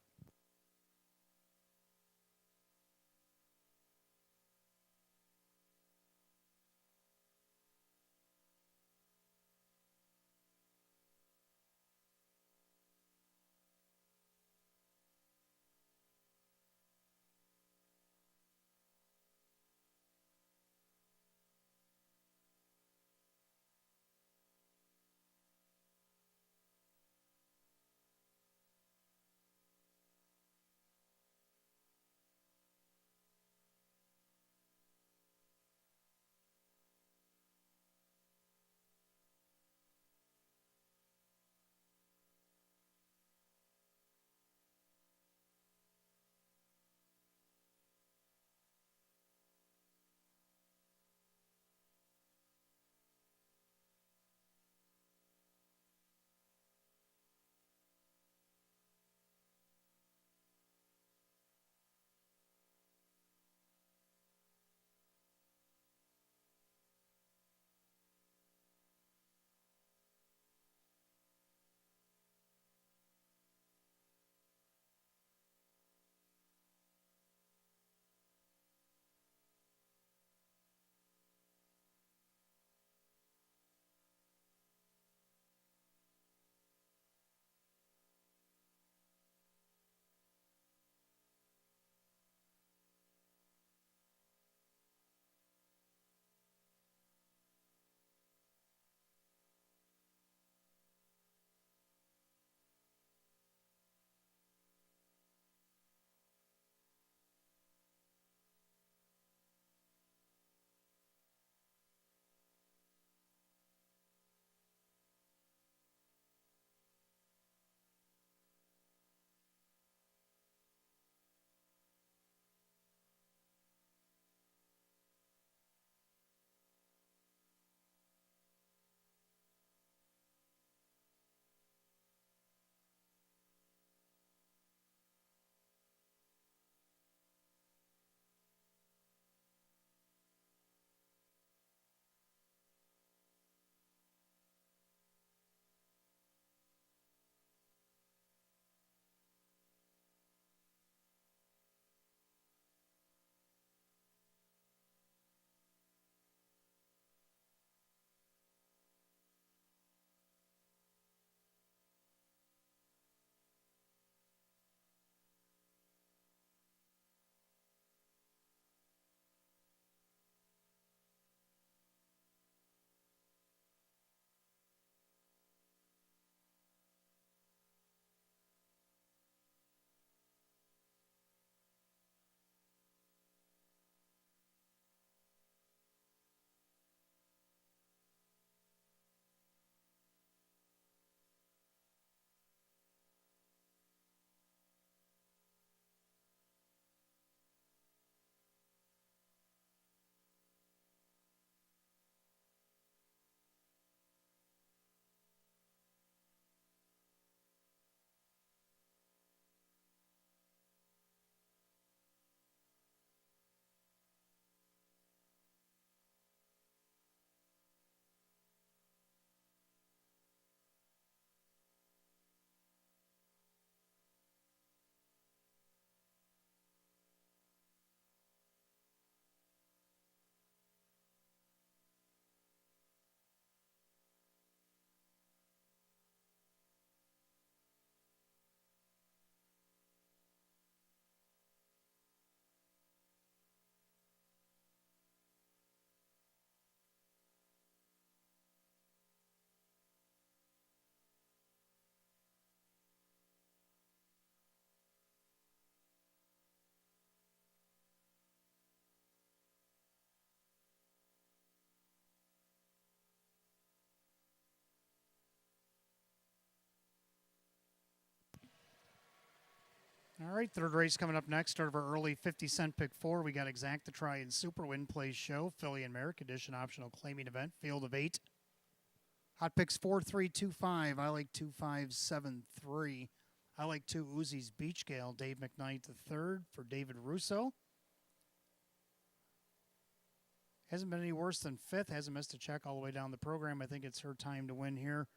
All right, third race coming up next. Start of our early 50-cent pick four. We got Exact to Try and Super Win Play Show, Filly and Mare, condition optional claiming event, field of 8. Hot picks 4-3-2-5. I like 2-5-7-3. I like 2 Uzi's Beach Gale. Dave McKnight the third for David Russo. Hasn't been any worse than 5th. Hasn't missed a check all the way down the program. I think it's her time to win here.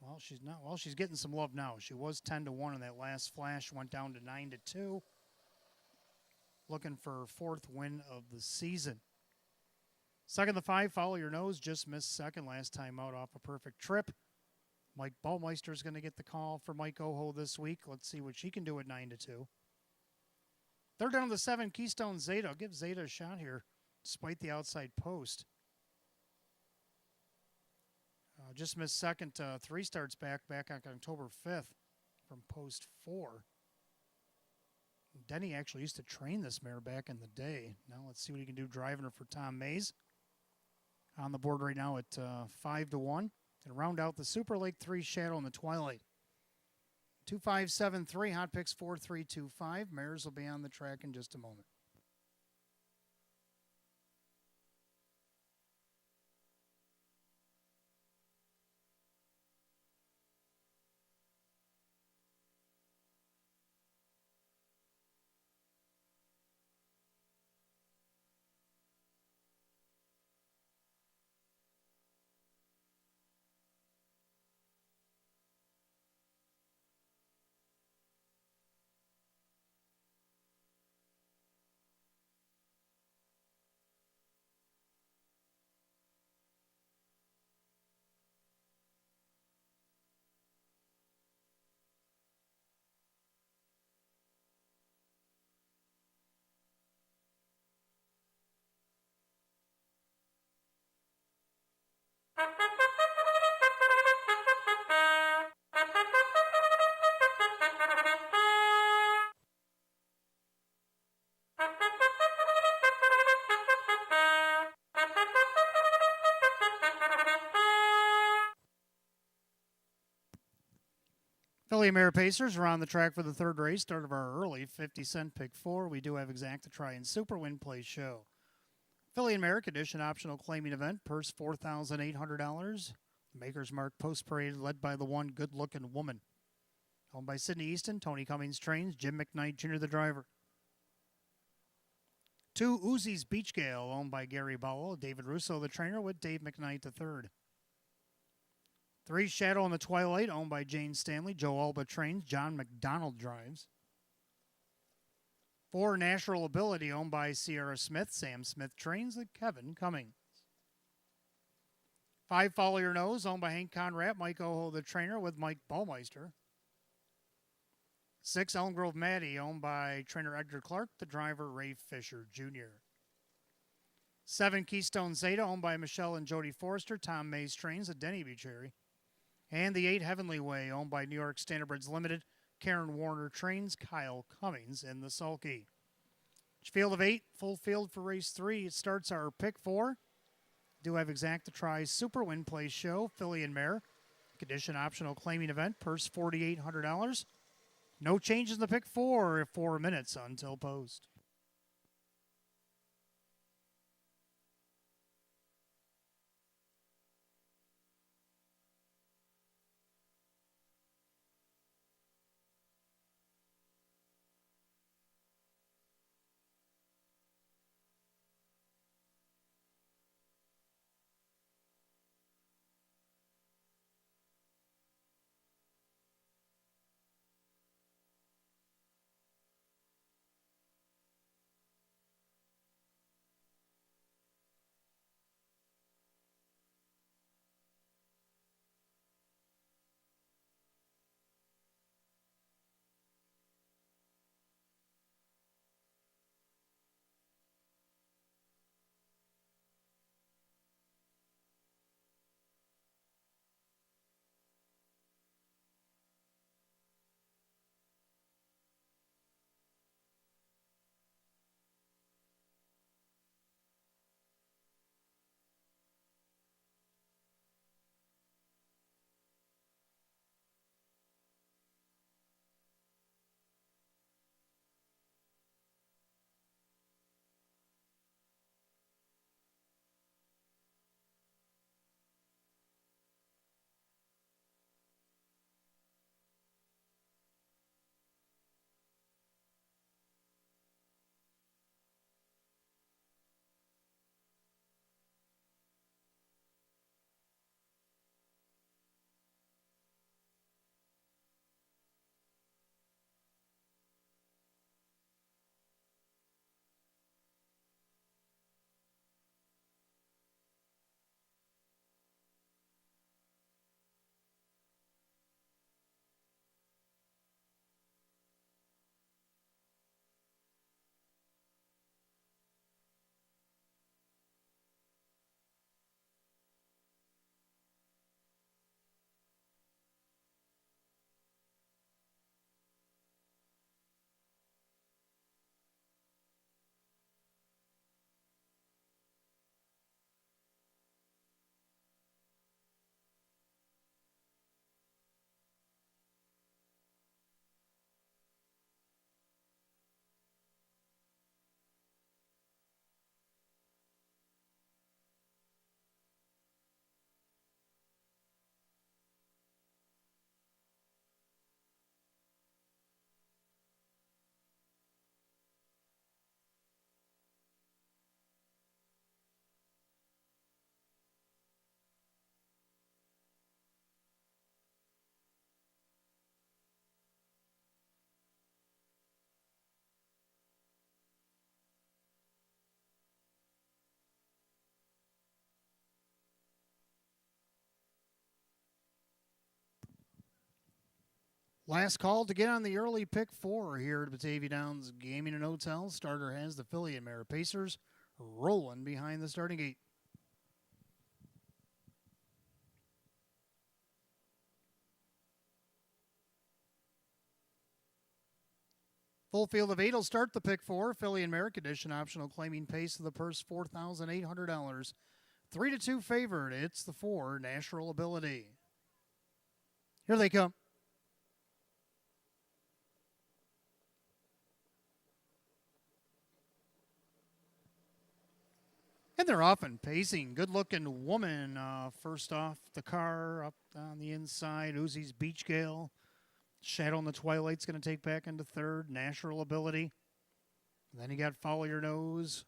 Well, she's not. Well, she's getting some love now. She was 10-1 in that last flash. Went down to 9-2. Looking for her 4th win of the season. Second, the 5. Follow Your Nose. Just missed second last time out off a perfect trip. Mike Ballmeister is going to get the call for Mike Oho this week. Let's see what she can do at 9-2. Third down to the 7. Keystone Zeta. I'll give Zeta a shot here, despite the outside post. Just missed second 3 starts back on October 5th from post 4. Denny actually used to train this mare back in the day. Now let's see what he can do driving her for Tom Mays. On the board right now at 5-1. And round out the Super Lake 3 Shadow in the Twilight. 2-5-7-3, hot picks 4-3-2-5. Mares will be on the track in just a moment. Filly and Mare Pacers are on the track for the third race. Start of our early 50-cent pick 4. We do have Exact to Try and Super Win Play Show. Filly and Mare condition optional claiming event. Purse $4,800. Maker's Mark Post Parade led by the 1 Good Looking Woman. Owned by Sydney Easton. Tony Cummings trains. Jim McKnight Jr. the driver. 2 Uzi's Beach Gale owned by Gary Bowell. David Russo the trainer with Dave McKnight the third. 3 Shadow in the Twilight, owned by Jane Stanley. Joe Alba trains. John McDonald drives. 4 Natural Ability, owned by Sierra Smith. Sam Smith trains. Kevin Cummings. 5 Follow Your Nose, owned by Hank Conrad. Mike Oho the trainer with Mike Ballmeister. 6 Elm Grove Maddie, owned by trainer Edgar Clark. The driver Ray Fisher Jr. 7 Keystone Zeta, owned by Michelle and Jody Forrester. Tom Mays trains at Denny Bucherry. And the 8 Heavenly Way, owned by New York Standardbreds Limited. Karen Warner trains. Kyle Cummings in the sulky. Field of 8, full field for race 3. It starts our pick 4. Do have Exact to Try Super Win Play Show, Filly and Mare. Condition optional claiming event, purse $4,800. No changes in the pick 4 minutes until post. Last call to get on the early pick 4 here at Batavia Downs Gaming and Hotel. Starter has the filly and mare Pacers rolling behind the starting gate. Full field of 8 will start the pick 4. Filly and mare condition optional, claiming pace of the purse $4,800. 3-2 favored. It's the 4, Natural Ability. Here they come. And they're often pacing. Good-looking woman first off the car, up on the inside. Uzi's Beach Gale. Shadow in the Twilight's going to take back into third. Natural Ability. And then you got Follow Your Nose,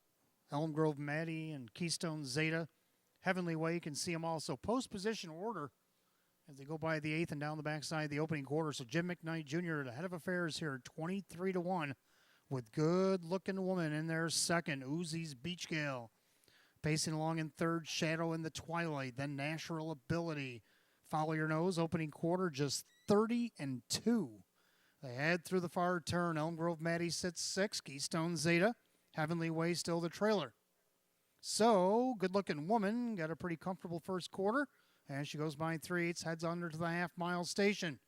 Elm Grove Maddie, and Keystone Zeta. Heavenly Way, you can see them all. So post-position order as they go by the 8th and down the backside of the opening quarter. So Jim McKnight Jr. at the head of affairs here, 23-1, with Good-Looking Woman in there second. Uzi's Beach Gale. Pacing along in third, Shadow in the Twilight, then Natural Ability. Follow Your Nose, opening quarter, just 30-2. They head through the far turn. Elm Grove Maddie sits 6. Keystone Zeta. Heavenly Way still the trailer. So, Good-Looking Woman got a pretty comfortable first quarter. As she goes by 3/8, heads under to the half-mile station.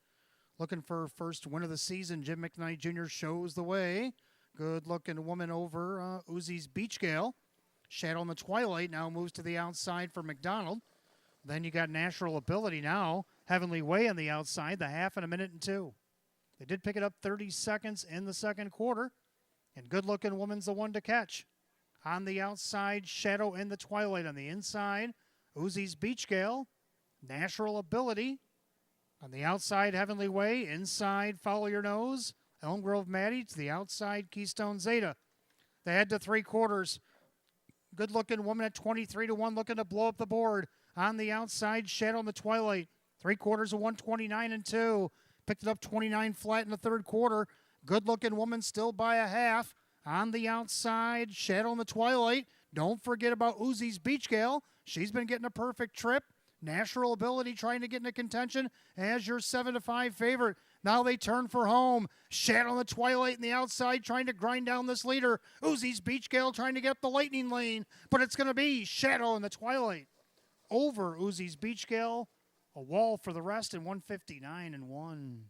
Looking for her first win of the season, Jim McKnight Jr. shows the way. Good-Looking Woman over Uzi's Beach Gale. Shadow in the Twilight now moves to the outside for McDonald. Then you got Natural Ability now. Heavenly Way on the outside, the half in 1:02. They did pick it up 30 seconds in the second quarter. And Good-Looking Woman's the one to catch. On the outside, Shadow in the Twilight. On the inside, Uzi's Beach Gale. Natural Ability. On the outside, Heavenly Way. Inside, Follow Your Nose. Elm Grove Maddie to the outside, Keystone Zeta. They head to 3 quarters. Good-Looking Woman at 23-1, looking to blow up the board. On the outside, Shadow in the Twilight. 3 quarters of 129-2. Picked it up 29 flat in the third quarter. Good-Looking Woman still by a half. On the outside, Shadow in the Twilight. Don't forget about Uzi's Beach Gale. She's been getting a perfect trip. Natural Ability trying to get into contention as your 7-5 favorite. Now they turn for home. Shadow in the Twilight in the outside trying to grind down this leader. Uzi's Beach Gale trying to get up the lightning lane. But it's going to be Shadow in the Twilight over Uzi's Beach Gale. A wall for the rest in 159-1.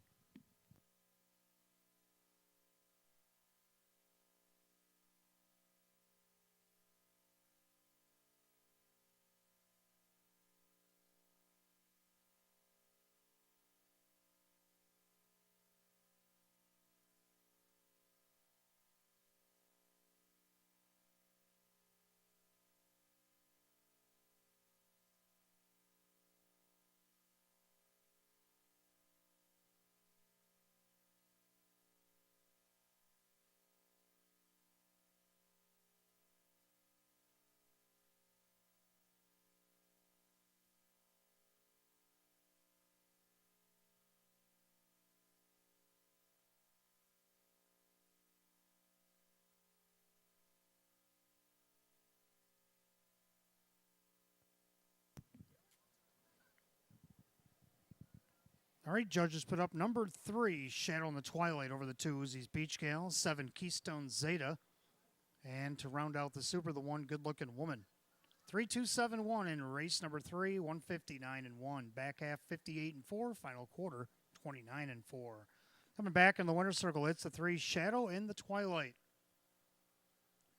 All right, judges put up number 3, Shadow in the Twilight over the 2, Uzi's Beach Gale. 7, Keystone Zeta. And to round out the super, the 1, Good-Looking Woman. 3-2-7-1 in race number 3, 159-1. Back half 58-4, final quarter 29-4. Coming back in the winner's circle, it's the 3, Shadow in the Twilight.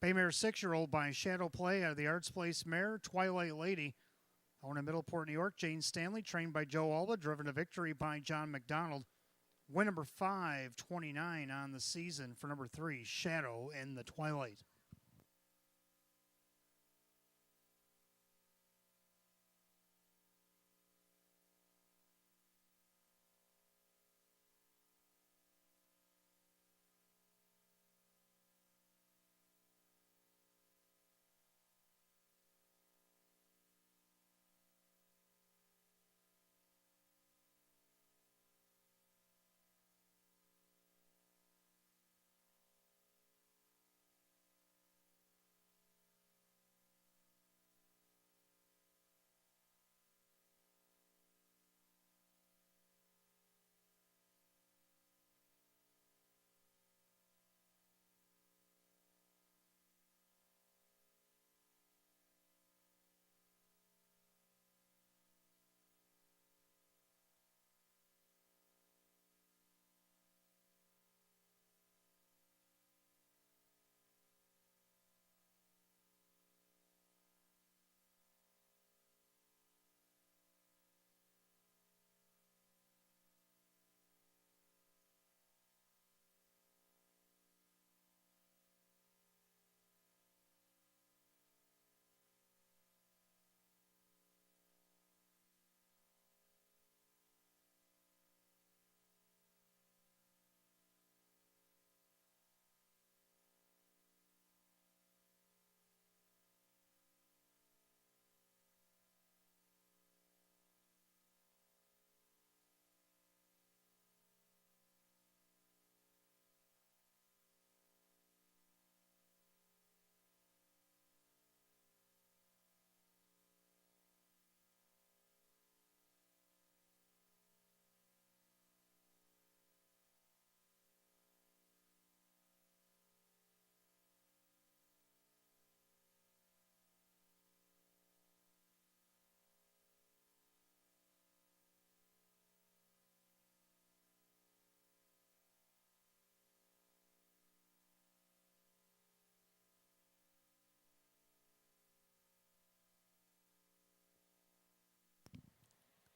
Baymare 6-year-old by Shadow Play out of the Arts Place mare, Twilight Lady. Owned in Middleport, New York, Jane Stanley, trained by Joe Alba, driven to victory by John McDonald. Win number 529 on the season for number 3, Shadow in the Twilight.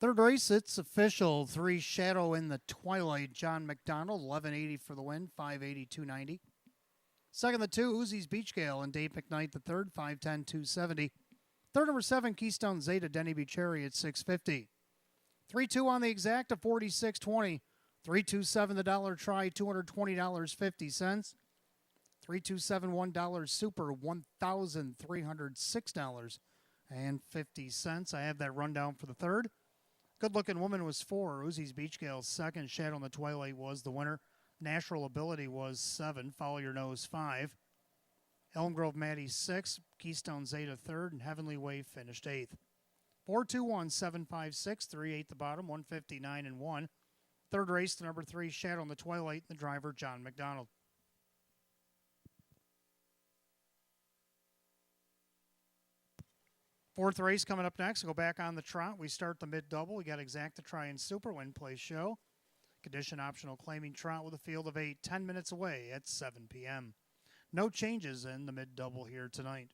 Third race, it's official. 3 Shadow in the Twilight. John McDonald, 1180 for the win, 580, 290. Second, the 2, Uzi's Beach Gale and Dave McKnight, the third, 510, 270. Third, number 7, Keystone Zeta, Denny Becherry at 650. 3-2 on the exact of 46.20. 327 the dollar try, $220.50. 327 $1 super, $1,306.50. I have that rundown for the third. Good Looking Woman was 4. Uzi's Beach Gale second. Shadow in the Twilight was the winner. Natural Ability was 7. Follow Your Nose 5. Elm Grove Maddie 6. Keystone Zeta third. And Heavenly Wave finished 8th. 4-2-1, 7-5-6, 3-8 the bottom, 159 and 1. Third race, the number 3 Shadow in the Twilight. The driver, John McDonald. Fourth race coming up next. We'll go back on the trot. We start the mid-double. We got Exacta Try and Super Win Play Show. Condition optional claiming trot with a field of 8, 10 minutes away at 7 p.m. No changes in the mid-double here tonight.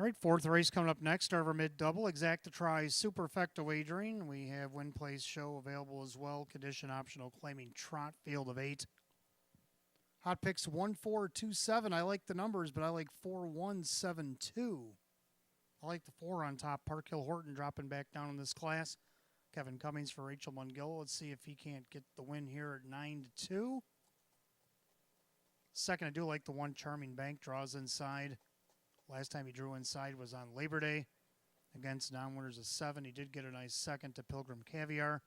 All right, fourth race coming up next, our mid-double, Exacta Tri Superfecta Wagering. We have Win Place Show available as well, condition optional, claiming trot, field of 8. Hot picks 1427. I like the numbers, but I like 4172. I like the 4 on top. Park Hill Horton dropping back down in this class. Kevin Cummings for Rachel Mungill. Let's see if he can't get the win here at 9-2. Second, I do like the 1 Charming Bank, draws inside. Last time he drew inside was on Labor Day against non-winners of 7. He did get a nice second to Pilgrim Caviar.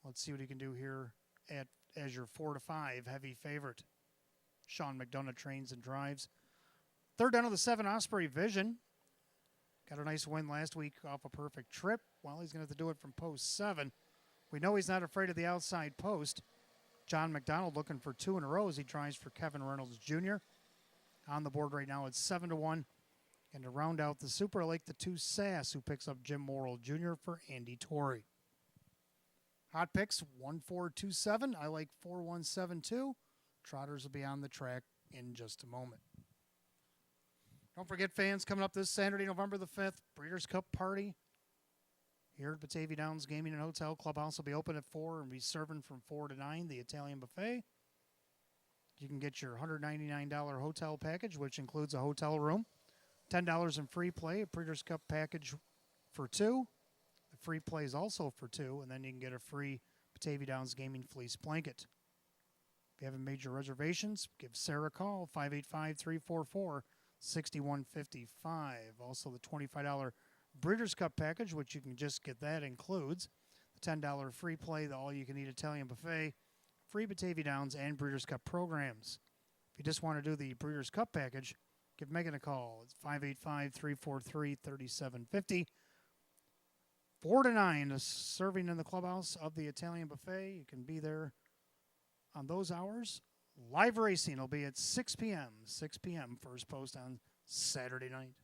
Let's see what he can do here as your 4-5 heavy favorite. Sean McDonough trains and drives. Third down of the 7, Osprey Vision. Got a nice win last week off a perfect trip. Well, he's going to have to do it from post 7. We know he's not afraid of the outside post. John McDonald looking for 2 in a row as he tries for Kevin Reynolds Jr. On the board right now, it's 7-1. And to round out the Super, I like the 2 Sass, who picks up Jim Morrill Jr. for Andy Torrey. Hot picks 1427. I like 4172. Trotters will be on the track in just a moment. Don't forget, fans, coming up this Saturday, November the 5th, Breeders' Cup Party here at Batavia Downs Gaming and Hotel. Clubhouse will be open at 4 and be serving from 4 to 9, the Italian buffet. You can get your $199 hotel package, which includes a hotel room. $10 in free play, a Breeders' Cup package for 2. The free play is also for 2, and then you can get a free Batavia Downs Gaming Fleece blanket. If you haven't made your reservations, give Sarah a call, 585-344-6155. Also, the $25 Breeders' Cup package, which you can just get that, includes the $10 free play, the all-you-can-eat Italian buffet, free Batavia Downs and Breeders' Cup programs. If you just want to do the Breeders' Cup package, give Megan a call. It's 585-343-3750. 4 to 9, serving in the clubhouse of the Italian buffet. You can be there on those hours. Live racing will be at 6 p.m. 6 p.m. first post on Saturday night.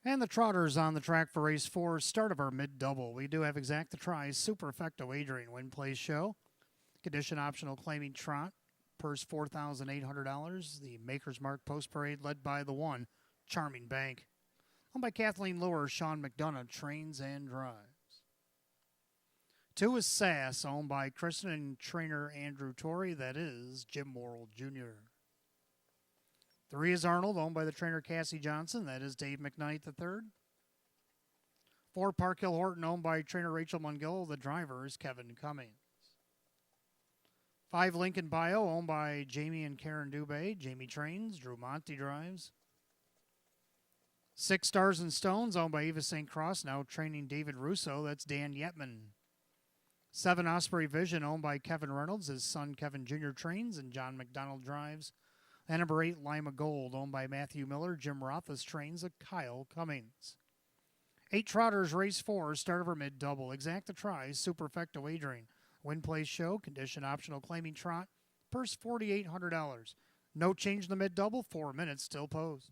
And the Trotters on the track for race 4, start of our mid-double. We do have Exacta Tri Superfecta Wagering Win Place Show. Condition optional, claiming trot. Purse $4,800. The Maker's Mark Post Parade led by the 1 Charming Bank. Owned by Kathleen Lure, Sean McDonough trains and drives. 2 is Sass, owned by Kristen and trainer Andrew Torrey. That is Jim Morrill Jr. 3 is Arnold, owned by the trainer Cassie Johnson. That is Dave McKnight III. 4, Park Hill Horton, owned by trainer Rachel Mungill. The driver is Kevin Cummings. 5, Lincoln Bio, owned by Jamie and Karen Dubé. Jamie trains, Drew Monty drives. Six Stars and Stones, owned by Eva St. Cross, now training David Russo. That's Dan Yetman. 7 Osprey Vision, owned by Kevin Reynolds. His son Kevin Jr. trains and John McDonald drives. And number 8, Lima Gold, owned by Matthew Miller. Jim Rothfuss trains a Kyle Cummings. 8 Trotters, race 4, start over mid-double. Exacta tries, superfecta wagering. Win, place, show, condition optional, claiming trot. Purse $4,800. No change in the mid-double, 4 minutes still posed.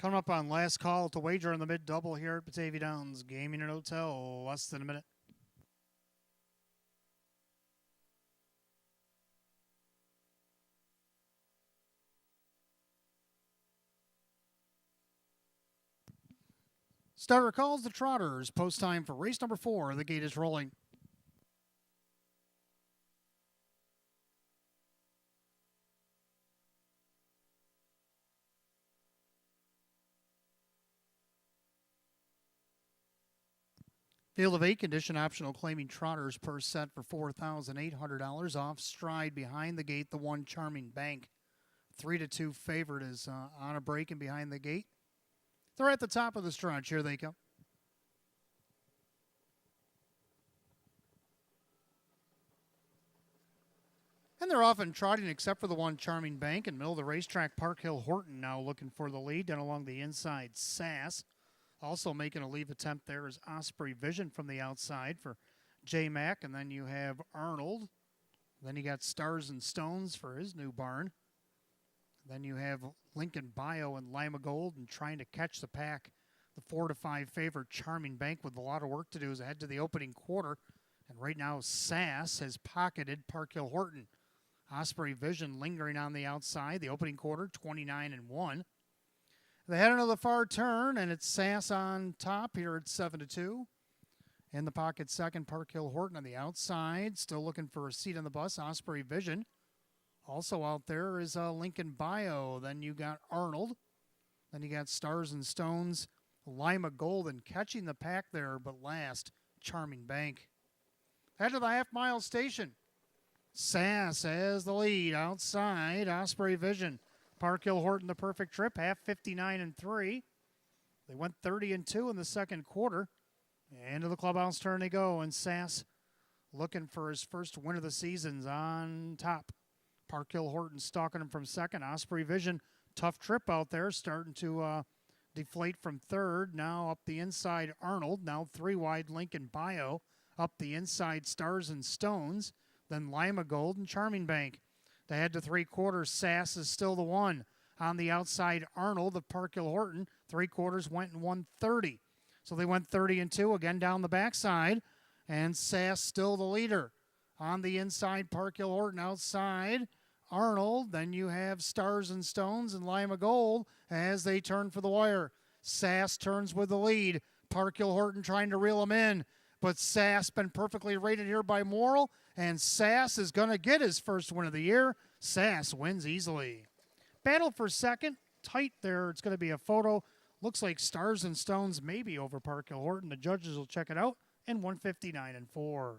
Coming up on last call to wager on the mid-double here at Batavia Downs Gaming and Hotel. Less than a minute. Starter calls the Trotters. Post time for race number 4. The gate is rolling. Field of 8 condition optional claiming trotters per set for $4,800. Off stride behind the gate, the one Charming Bank. 3-2 favorite is on a break and behind the gate. They're at the top of the stretch. Here they come. And they're off and trotting except for the one Charming Bank. In middle of the racetrack, Park Hill Horton now looking for the lead. Down along the inside, Sass. Also making a leave attempt there is Osprey Vision from the outside for J-Mac. And then you have Arnold. Then you got Stars and Stones for his new barn. Then you have Lincoln Bio and Lima Gold and trying to catch the pack. The 4-5 favorite Charming Bank with a lot of work to do is ahead to the opening quarter. And right now Sass has pocketed Park Hill Horton. Osprey Vision lingering on the outside. The opening quarter, 29-1. They head into the far turn, and it's Sass on top here at 7-2. In the pocket second, Park Hill Horton on the outside. Still looking for a seat on the bus, Osprey Vision. Also out there is Lincoln Bio. Then you got Arnold. Then you got Stars and Stones, Lima Gold, and catching the pack there, but last, Charming Bank. Head to the half-mile station. Sass has the lead outside, Osprey Vision. Park Hill Horton the perfect trip, half 59-3. They went 30-2 in the second quarter. Into the clubhouse turn they go, and Sass looking for his first win of the season's on top. Park Hill Horton stalking him from second. Osprey Vision, tough trip out there, starting to deflate from third. Now up the inside, Arnold. Now three wide, Lincoln Bio. Up the inside, Stars and Stones. Then Lima Gold and Charming Bank. To head to three quarters, Sass is still the one. On the outside, Arnold of Park Hill Horton. Three quarters went in 130. So they went 30-2 again down the backside. And Sass still the leader. On the inside, Park Hill Horton outside. Arnold. Then you have Stars and Stones and Lima Gold as they turn for the wire. Sass turns with the lead. Park Hill Horton trying to reel him in. But Sass been perfectly rated here by Morrill. And Sass is going to get his first win of the year. Sass wins easily. Battle for second. Tight there. It's going to be a photo. Looks like Stars and Stones maybe over Park Hill Horton. The judges will check it out. And 159-4.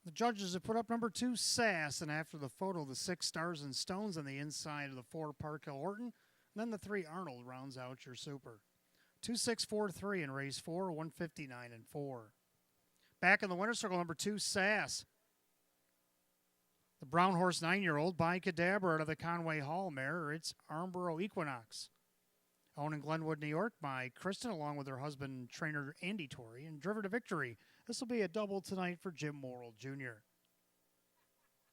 The judges have put up number 2, Sass, and after the photo, the 6 Stars and Stones on the inside of the 4, Park Hill Horton, and then the 3, Arnold, rounds out your super. 2-6-4-3 in race 4, 159-4. Back in the winner's circle, number 2, Sass. The brown horse 9-year-old by Cadabra out of the Conway Hall mare. It's Armborough Equinox. Owned in Glenwood, New York by Kristen, along with her husband, trainer Andy Torrey, and driven to victory. This will be a double tonight for Jim Morrill Jr.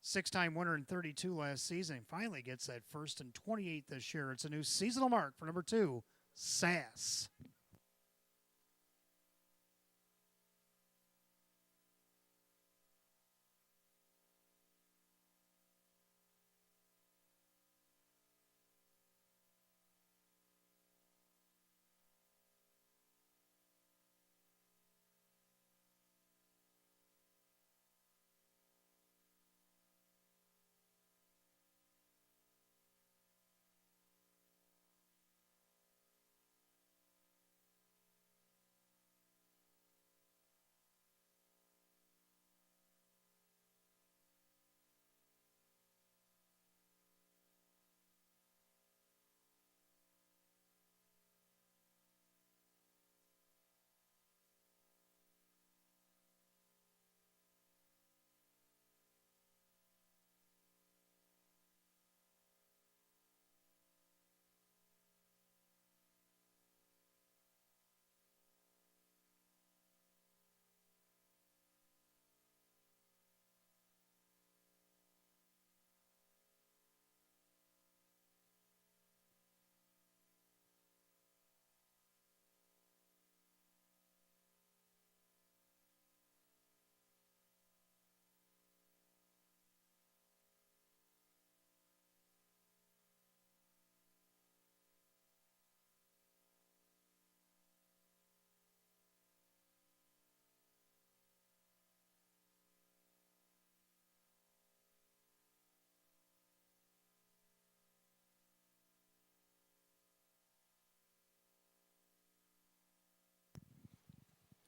6-time winner in 32 last season. Finally gets that first in 28 this year. It's a new seasonal mark for number 2, Sass.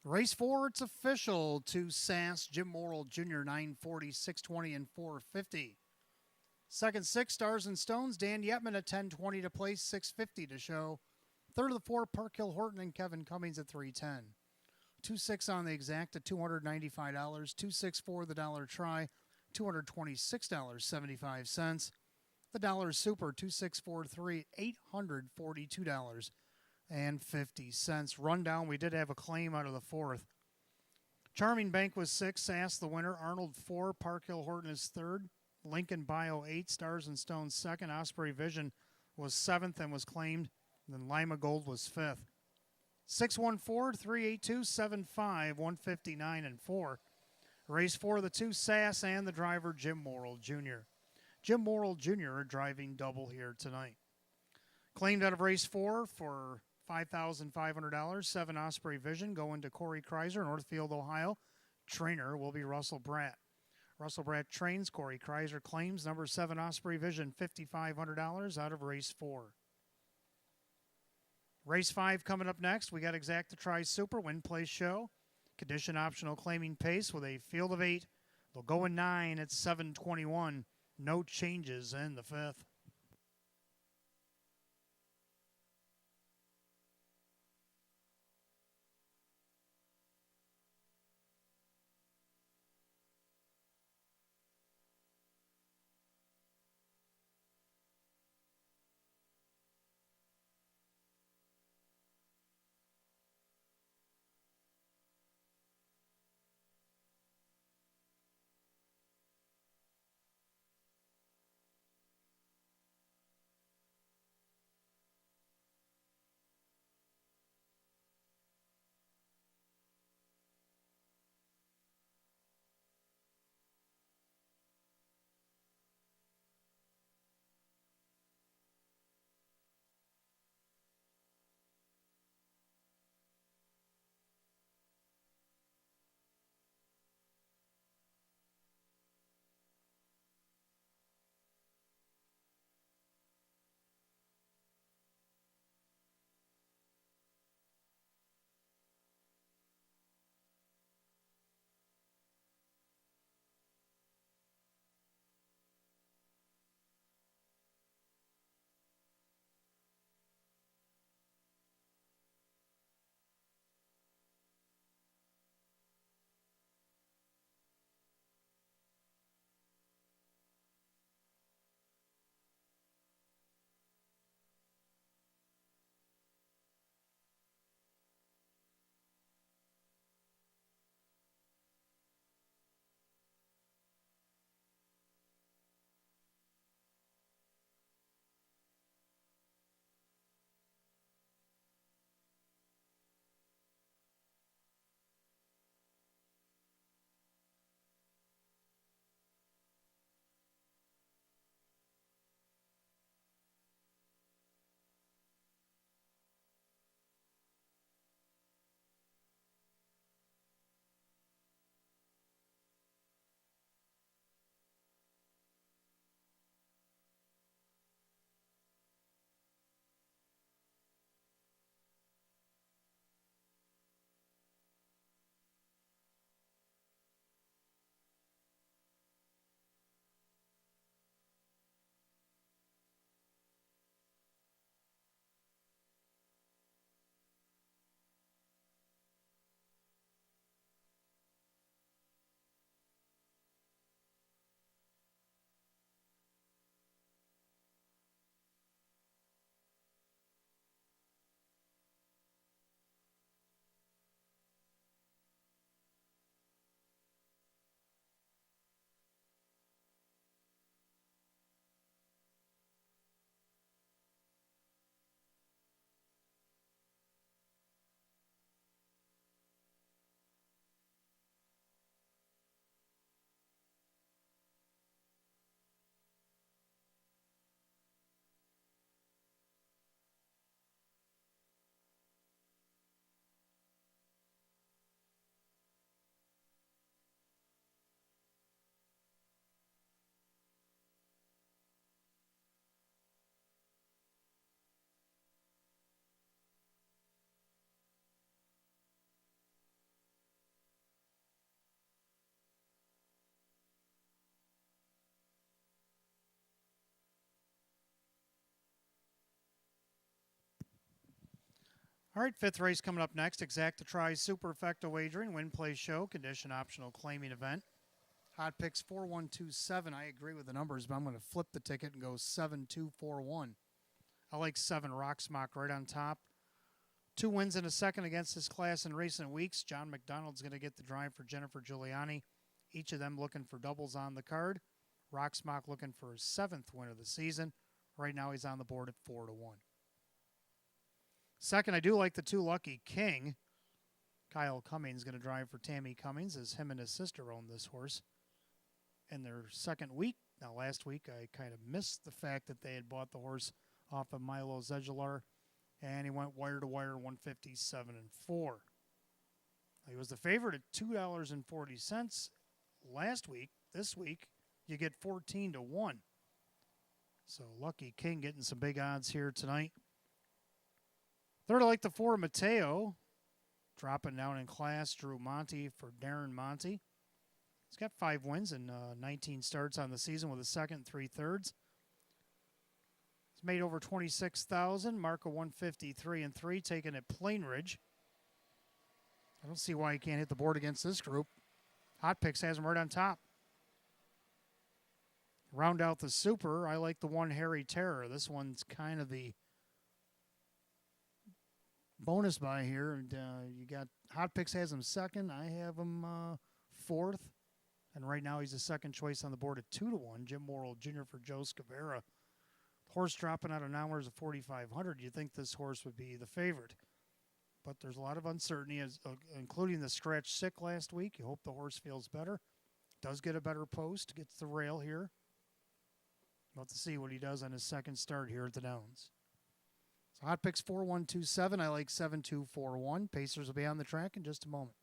Race 4, it's official. 2 Sass, Jim Morrill Jr., 940, 620, and 450. Second 6, Stars and Stones, Dan Yetman at 1020 to place, 650 to show. Third of the 4, Park Hill Horton and Kevin Cummings at 310. 2-6 on the exact at $295. 2-6 the dollar try, $226.75. The dollar super 2643, $842.50. Rundown, we did have a claim out of the 4th. Charming Bank was 6, Sass the winner. Arnold 4, Park Hill Horton is 3rd. Lincoln Bio 8, Stars and Stones 2nd. Osprey Vision was 7th and was claimed. And then Lima Gold was 5th. 614-382-75, 159 and 4. Race 4, the 2 Sass and the driver Jim Morrill Jr. Jim Morrill Jr. driving double here tonight. Claimed out of race 4 for $5,500. 7 Osprey Vision going to Corey Kreiser, Northfield, Ohio. Trainer will be Russell Bratt. Russell Bratt trains. Corey Kreiser claims number 7 Osprey Vision, $5,500 out of race 4. Race 5 coming up next. We got Exacta Tri Super Win Place Show. Condition optional claiming pace with a field of 8. They'll go in 9 at 7:21. No changes in the 5th. All right, fifth race coming up next. Exacta Tries Superfecta Wagering, Win Play Show, condition optional claiming event. Hot picks 4127. I agree with the numbers, but I'm going to flip the ticket and go 7241. I like 7 Rocksmock right on top. 2 wins in a second against this class in recent weeks. John McDonald's going to get the drive for Jennifer Giuliani. Each of them looking for doubles on the card. Rocksmock looking for his 7th win of the season. Right now he's on the board at 4-1. Second, I do like the 2 Lucky King. Kyle Cummings going to drive for Tammy Cummings as him and his sister own this horse in their second week. Now, last week I kind of missed the fact that they had bought the horse off of Milo Zedular, and he went wire to wire 157-4. He was the favorite at $2.40 last week. This week you get 14-1. So Lucky King getting some big odds here tonight. Third, I like the 4 Mateo. Dropping down in class, Drew Monty for Darren Monty. He's got 5 wins and 19 starts on the season with a second and 3/3. He's made over 26,000. Marca 153-3, taking it Plainridge. I don't see why he can't hit the board against this group. Hot Picks has him right on top. Round out the super, I like the 1 Harry Terror. This one's kind of the bonus buy here. And you got Hot Picks has him second. I have him fourth. And right now he's the second choice on the board at 2-1. Jim Morrill Jr. for Joe Scavera. Horse dropping out of hours of 4,500. You'd think this horse would be the favorite. But there's a lot of uncertainty, including the scratch sick last week. You hope the horse feels better. Does get a better post. Gets the rail here. We'll have to see what he does on his second start here at the Downs. So Hot Picks 4127. I like 7241. Pacers will be on the track in just a moment.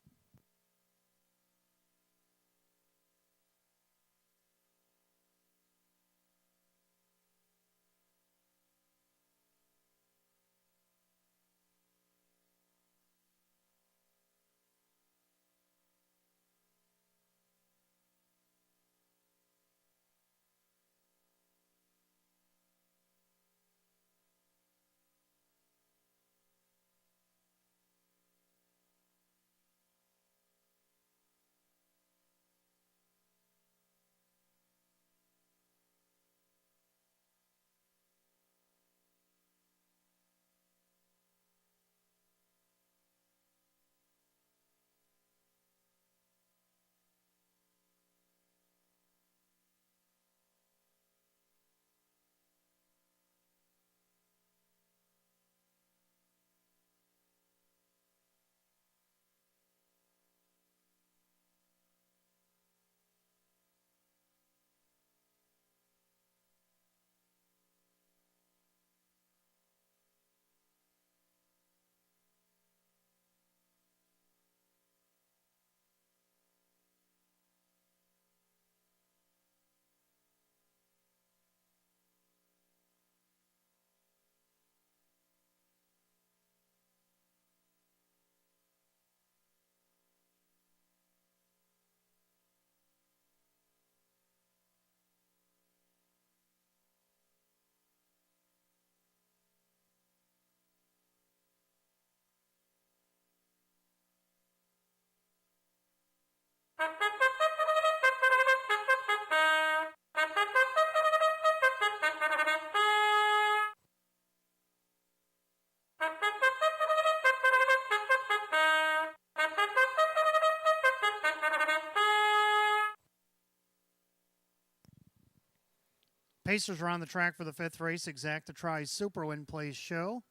Pacers are on the track for the 5th race. Exacta Tries Super Win Plays Show.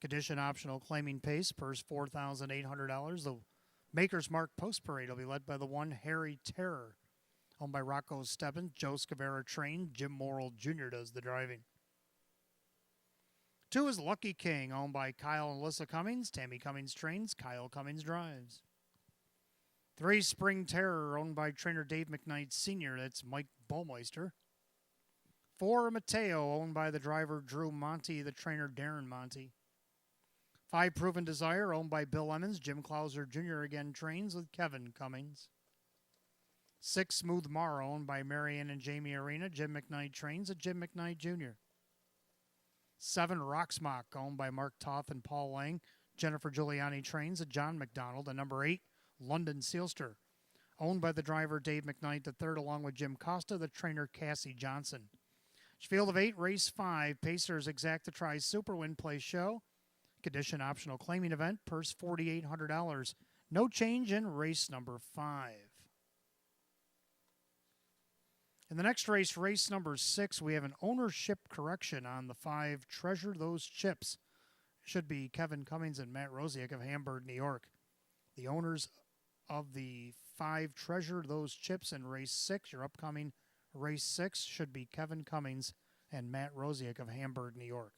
Condition optional claiming pace. Purse $4,800. The Maker's Mark Post Parade will be led by the 1 Harry Terror. Owned by Rocco Stebbins. Joe Scavera trained. Jim Morrill Jr. does the driving. 2 is Lucky King. Owned by Kyle and Alyssa Cummings. Tammy Cummings trains. Kyle Cummings drives. 3 Spring Terror. Owned by trainer Dave McKnight Sr. That's Mike Baumeister. 4 Mateo, owned by the driver Drew Monty, the trainer Darren Monty. 5 Proven Desire, owned by Bill Emmons. Jim Clauser Jr. again trains with Kevin Cummings. 6 Smooth Mar, owned by Marianne and Jamie Arena. Jim McKnight trains with Jim McKnight Jr. 7 Rocksmock, owned by Mark Toth and Paul Lang. Jennifer Giuliani trains a John McDonald, and number 8, London Sealster. Owned by the driver Dave McKnight III, along with Jim Costa, the trainer Cassie Johnson. Field of 8, race 5, Pacers Exacta Super Win Play Show. Condition optional claiming event, purse $4,800. No change in race number 5. In the next race, race number 6, we have an ownership correction on the 5 Treasure Those Chips. Should be Kevin Cummings and Matt Rosiak of Hamburg, New York. The owners of the 5 Treasure Those Chips in race 6, your upcoming race 6, should be Kevin Cummings and Matt Rosiak of Hamburg, New York.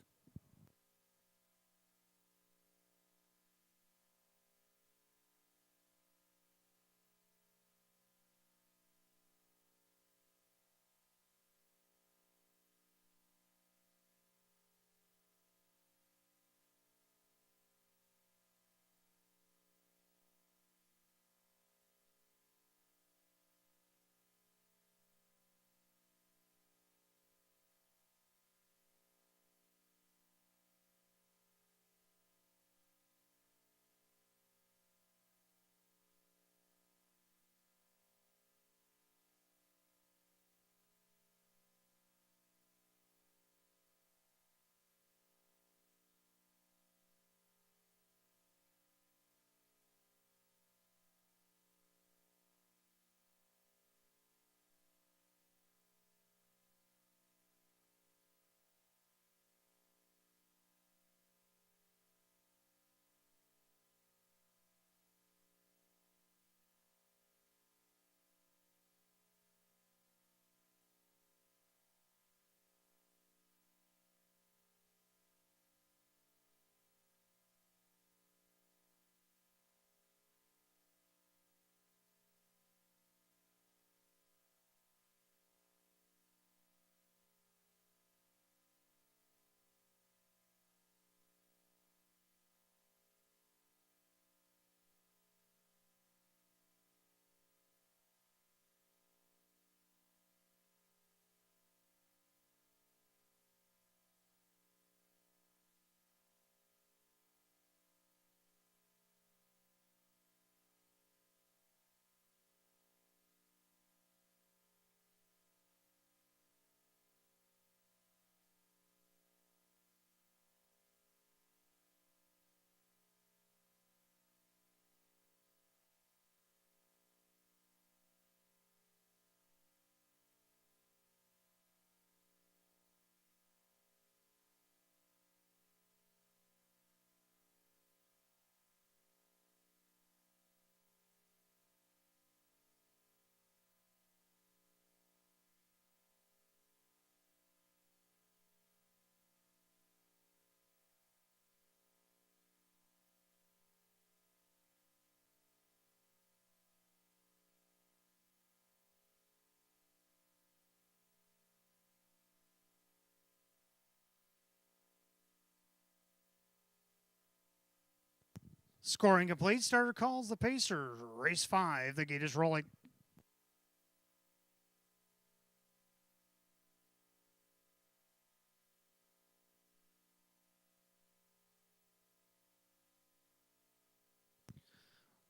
Scoring complete. Starter calls the Pacers. Race 5. The gate is rolling.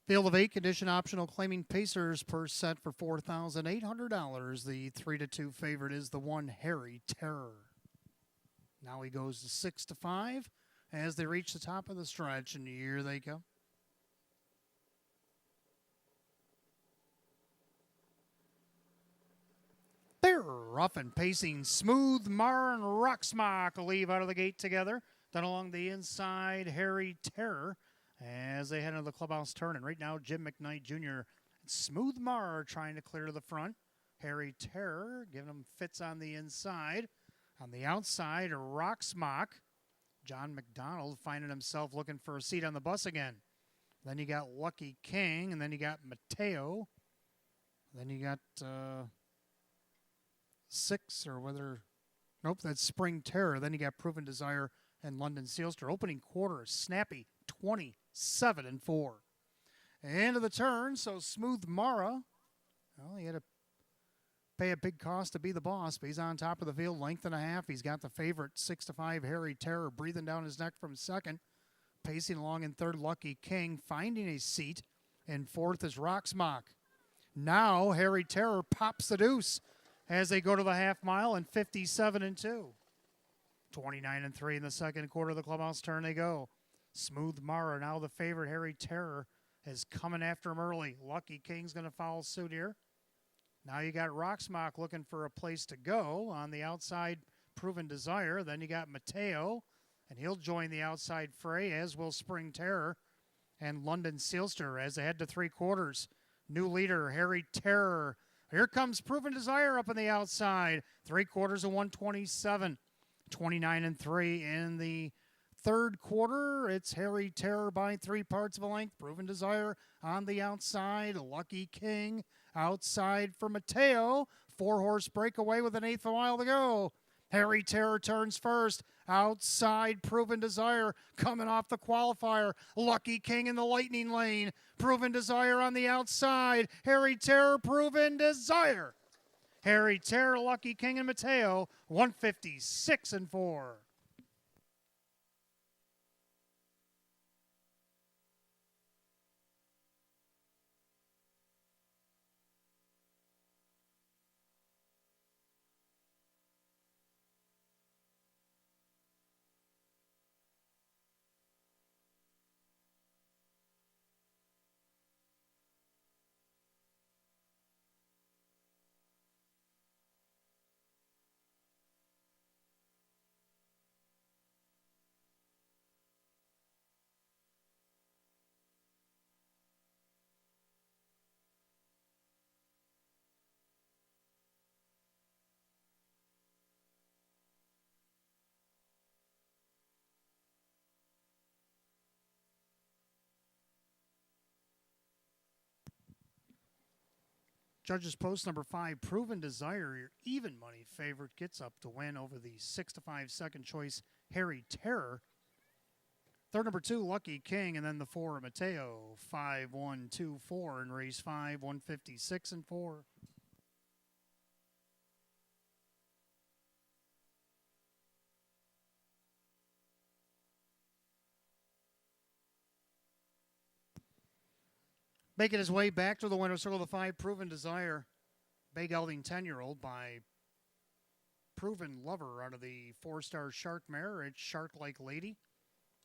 Field of 8, condition optional, claiming Pacers per set for $4,800. The 3-2 favorite is the 1 Harry Terror. Now he goes to 6-5 as they reach the top of the stretch, and here they come. They're rough and pacing. Smooth Mar and Rocksmock leave out of the gate together. Then along the inside, Harry Terror as they head into the clubhouse turn. And right now, Jim McKnight Jr. and Smooth Mar trying to clear to the front. Harry Terror giving him fits on the inside. On the outside, Rocksmock. John McDonald finding himself looking for a seat on the bus again. Then you got Lucky King, and then you got Mateo. Then you got 6, or whether, nope, that's Spring Terror. Then you got Proven Desire and London Sealster. Opening quarter, snappy 27-4. End of the turn, so Smooth Mara, well, he had to pay a big cost to be the boss, but he's on top of the field, length and a half. He's got the favorite, 6-5, Harry Terror, breathing down his neck from second. Pacing along in third, Lucky King. Finding a seat in fourth is Rocksmock. Now Harry Terror pops the deuce as they go to the half mile and 57-2. 29-3 in the second quarter of the clubhouse turn they go. Smooth Mara, now the favorite. Harry Terror is coming after him early. Lucky King's going to follow suit here. Now you got Rocksmock looking for a place to go. On the outside, Proven Desire. Then you got Mateo, and he'll join the outside fray, as will Spring Terror and London Sealster as they head to three quarters. New leader, Harry Terror. Here comes Proven Desire up on the outside. Three quarters of 127. 29-3 in the third quarter. It's Harry Terror by 3 parts of a length. Proven Desire on the outside. Lucky King outside for Mateo. 4-horse breakaway with an eighth of a mile to go. Harry Terror turns first. Outside, Proven Desire coming off the qualifier. Lucky King in the lightning lane. Proven Desire on the outside. Harry Terror, Proven Desire. Harry Terror, Lucky King, and Mateo, 156-4. Judges post number 5, Proven Desire, your even money favorite, gets up to win over the 6-5 second choice, Harry Terror. Third, number 2, Lucky King, and then the 4, Mateo. 5-1-2-4 in race 5, 156-4. Making his way back to the winner's circle, the 5, Proven Desire. Bay Gelding 10-year-old by Proven Lover out of the 4-star Shark Mare. It's Shark Like Lady.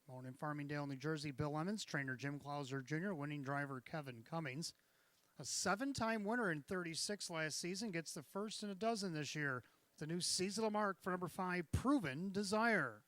Born in Farmingdale, New Jersey, Bill Emmons. Trainer Jim Clauser Jr. Winning driver Kevin Cummings. A 7-time winner in 36 last season. Gets the first in a dozen this year. The new seasonal mark for number 5, Proven Desire.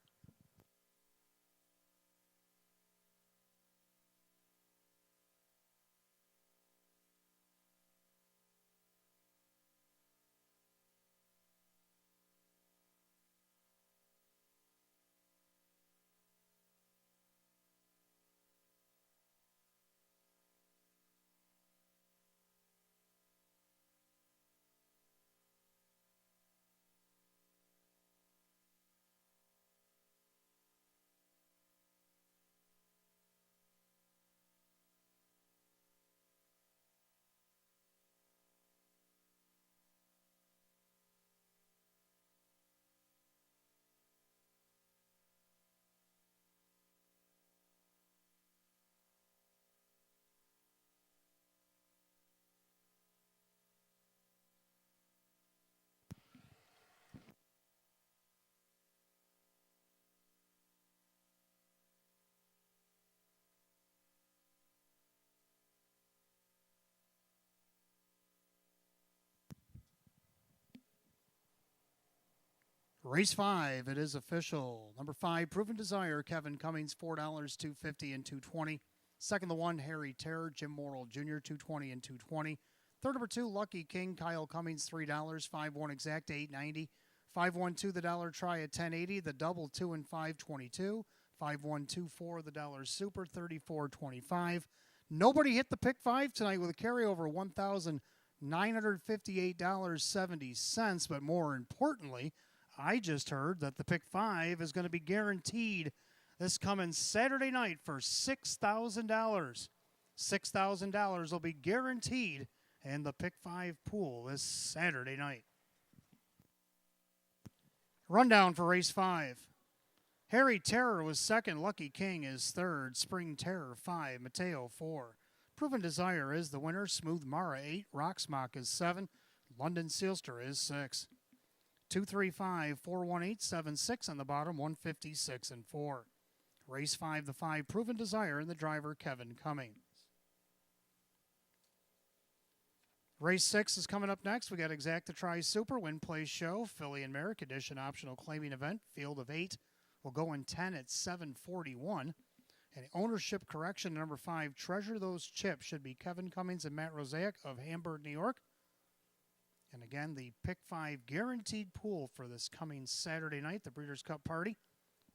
Race 5, it is official. Number 5, Proven Desire, Kevin Cummings, $4, $250 and $220. Second, the 1, Harry Terror, Jim Morrill Jr., $220 and $220. Third, number 2, Lucky King, Kyle Cummings, $3, 5-1 exact, $8.90. 5-1-2, the dollar try at $10.80. The double 2 and 5.22. 5-1-2-4, the dollar super, $34.25. Nobody hit the pick 5 tonight with a carryover $1,958.70. But more importantly, I just heard that the pick 5 is going to be guaranteed this coming Saturday night for $6,000. $6,000 will be guaranteed in the pick 5 pool this Saturday night. Rundown for race 5. Harry Terror was second. Lucky King is third. Spring Terror 5. Mateo 4. Proven Desire is the winner. Smooth Mara 8. Rocksmock is 7. London Sealster is 6. 235 418 76 on the bottom. 156 and 4. Race 5, the 5. Proven Desire and the driver Kevin Cummings. Race 6 is coming up next. We got Exacta Tri Super, Win Play Show, Philly and Merrick Edition optional claiming event. Field of 8 will go in 10 at 741. And ownership correction number 5, Treasure Those Chips, should be Kevin Cummings and Matt Rosaic of Hamburg, New York. And again, the Pick 5 guaranteed pool for this coming Saturday night, the Breeders' Cup Party,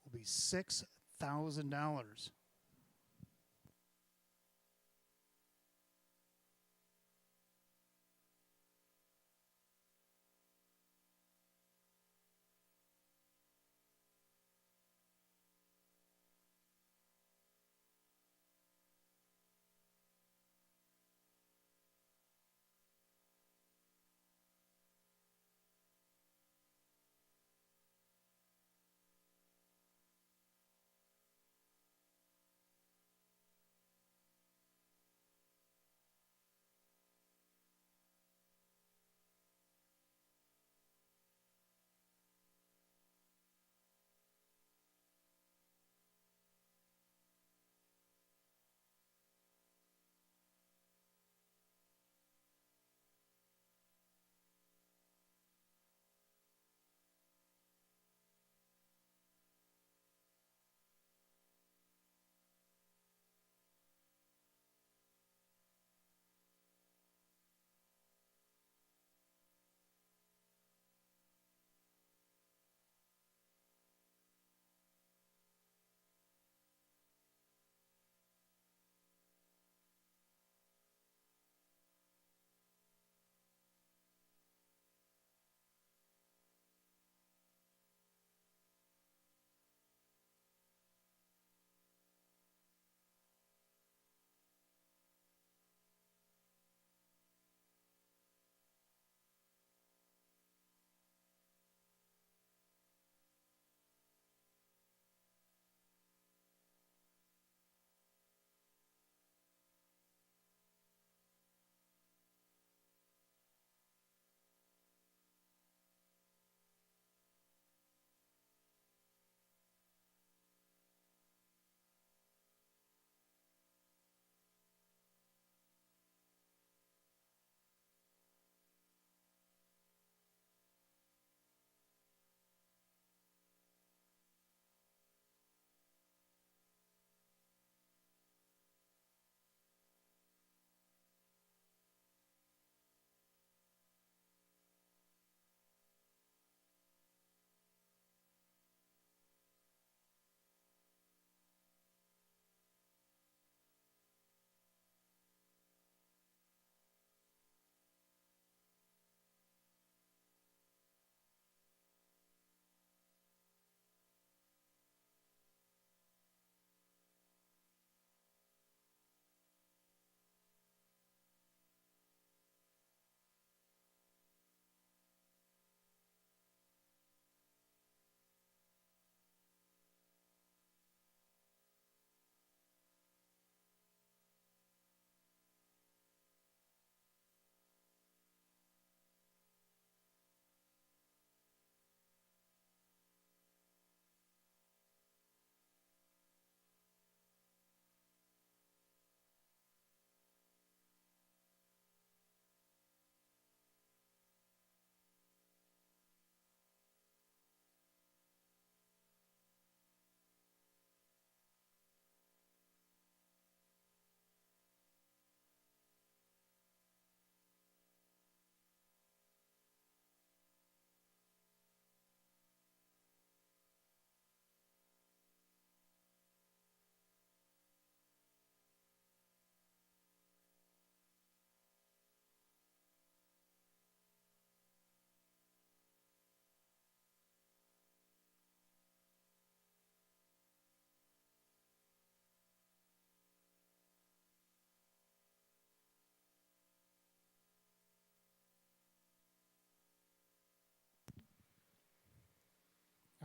will be $6,000.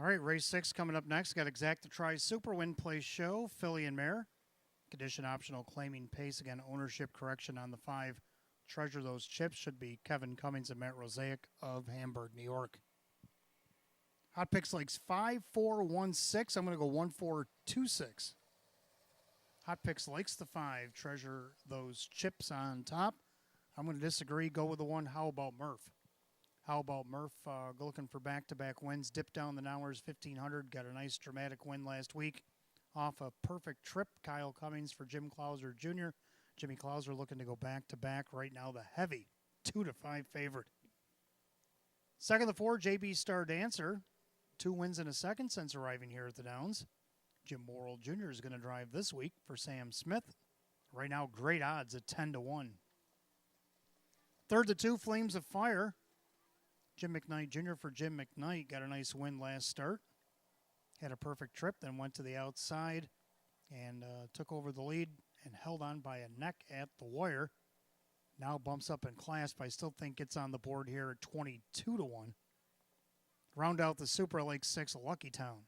All right, race 6 coming up next. Got Exact to Try Super Win Place Show, Filly and Mare. Condition optional, claiming pace. Again, ownership correction on the 5. Treasure Those Chips should be Kevin Cummings and Matt Rosaic of Hamburg, New York. Hot picks likes 5-4-1-6. I'm going to go 1-4-2-6. Hot picks likes the 5. Treasure Those Chips on top. I'm going to disagree. Go with the 1. How About Murph? How About Murph? Looking for back-to-back wins. Dipped down the Nowers 1,500. Got a nice dramatic win last week off a perfect trip. Kyle Cummings for Jim Clauser Jr. Jimmy Clauser looking to go back-to-back. Right now, the heavy 2-5 favorite. Second, the 4, JB Star Dancer. 2 wins in a second since arriving here at the Downs. Jim Morrill Jr. is going to drive this week for Sam Smith. Right now, great odds at 10-1. Third, the 2, Flames of Fire. Jim McKnight Jr. for Jim McKnight. Got a nice win last start. Had a perfect trip, then went to the outside and took over the lead and held on by a neck at the wire. Now bumps up in class, but I still think it's on the board here at 22-1. Round out the Super Lake 6, Lucky Town.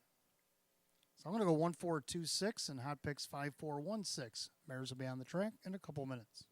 So I'm going to go 1-4-2-6 and hot picks 5-4-1-6. Mares will be on the track in a couple minutes.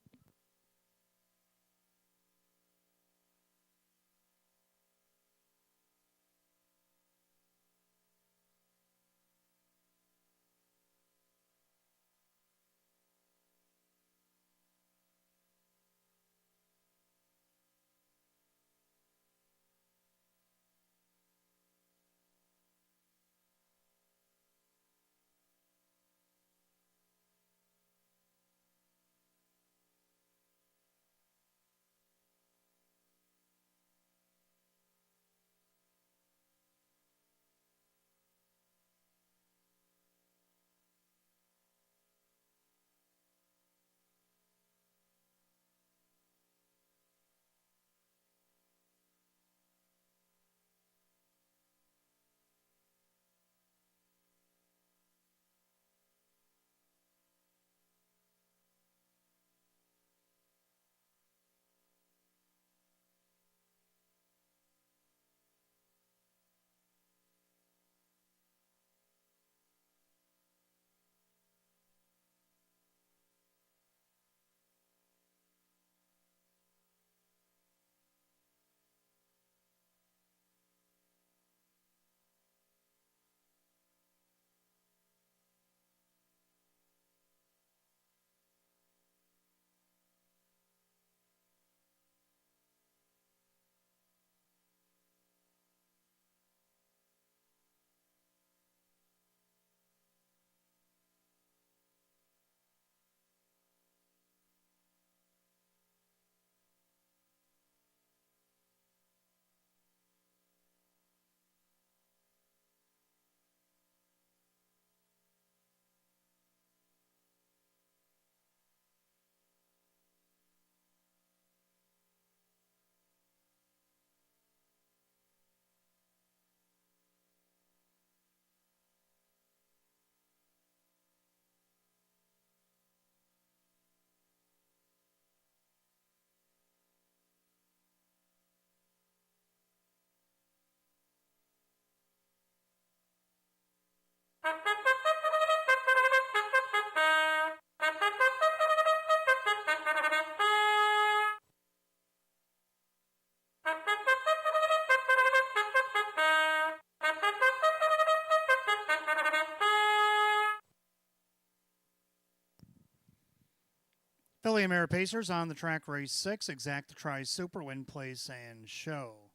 Filly and Mare Pacers on the track, race 6. Exact to Try Super Win Place and Show.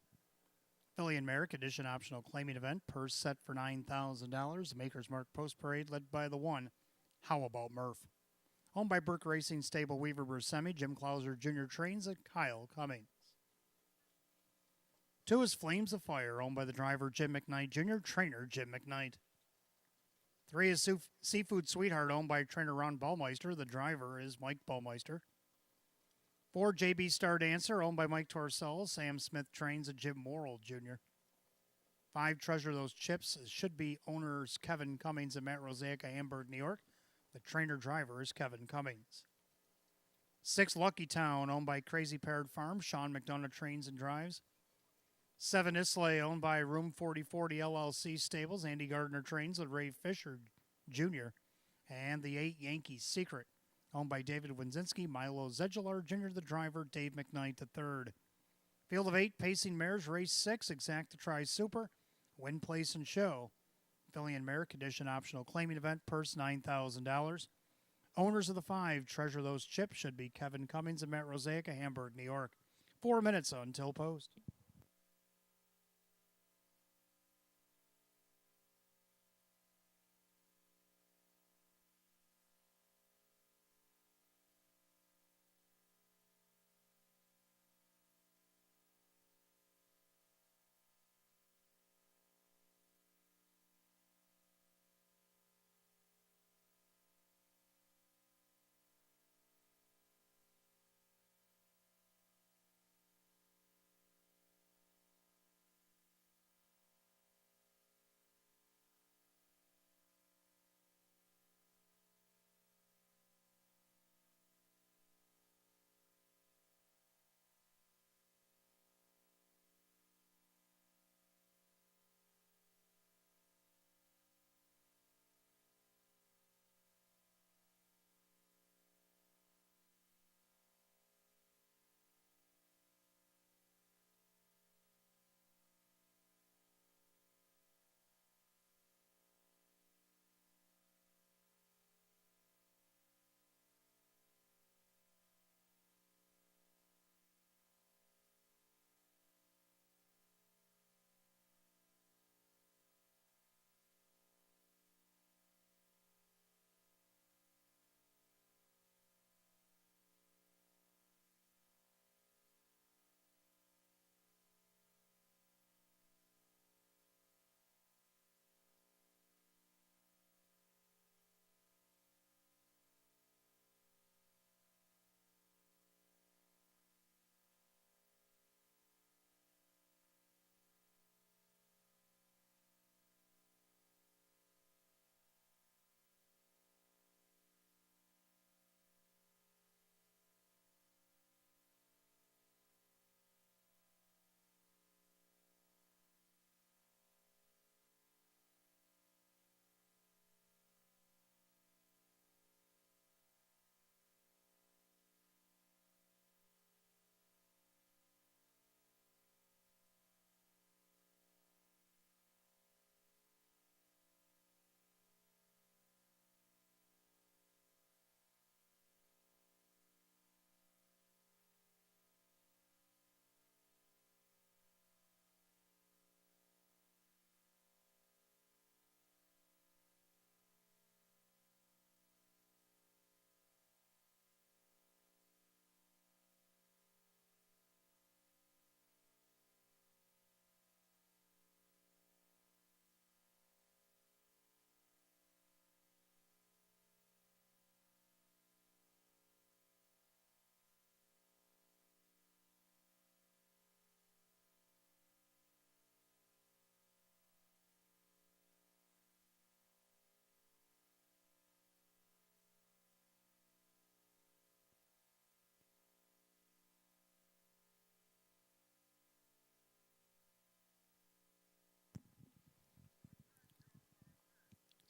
Filly and Mare condition optional claiming event. Purse set for $9,000. Maker's Mark Post Parade led by the 1. How About Murph? Owned by Burke Racing Stable Weaver Buscemi. Jim Clauser Jr. trains at Kyle Cummings. 2 is Flames of Fire, owned by the driver Jim McKnight Jr., trainer Jim McKnight. 3 is Seafood Sweetheart, owned by trainer Ron Baumeister. The driver is Mike Baumeister. 4, JB Star Dancer, owned by Mike Torcell. Sam Smith trains at Jim Morrill Jr. 5, Treasure Those Chips. It should be owners Kevin Cummings and Matt Rosaic of Hamburg, New York. The trainer driver is Kevin Cummings. 6, Lucky Town, owned by Crazy Parrot Farm. Sean McDonough trains and drives. 7 Islay, owned by Room 4040 LLC Stables. Andy Gardner trains with Ray Fisher Jr. And the 8 Yankees Secret, owned by David Winzinski, Milo Zedular Jr., the driver, Dave McKnight, the third. Field of 8 Pacing Mares, race 6, Exacta Tri Super, Win, Place, and Show. Filly and Mare, condition optional claiming event, purse $9,000. Owners of the 5, Treasure Those Chips, should be Kevin Cummings and Matt Rosaic of Hamburg, New York. 4 minutes until post.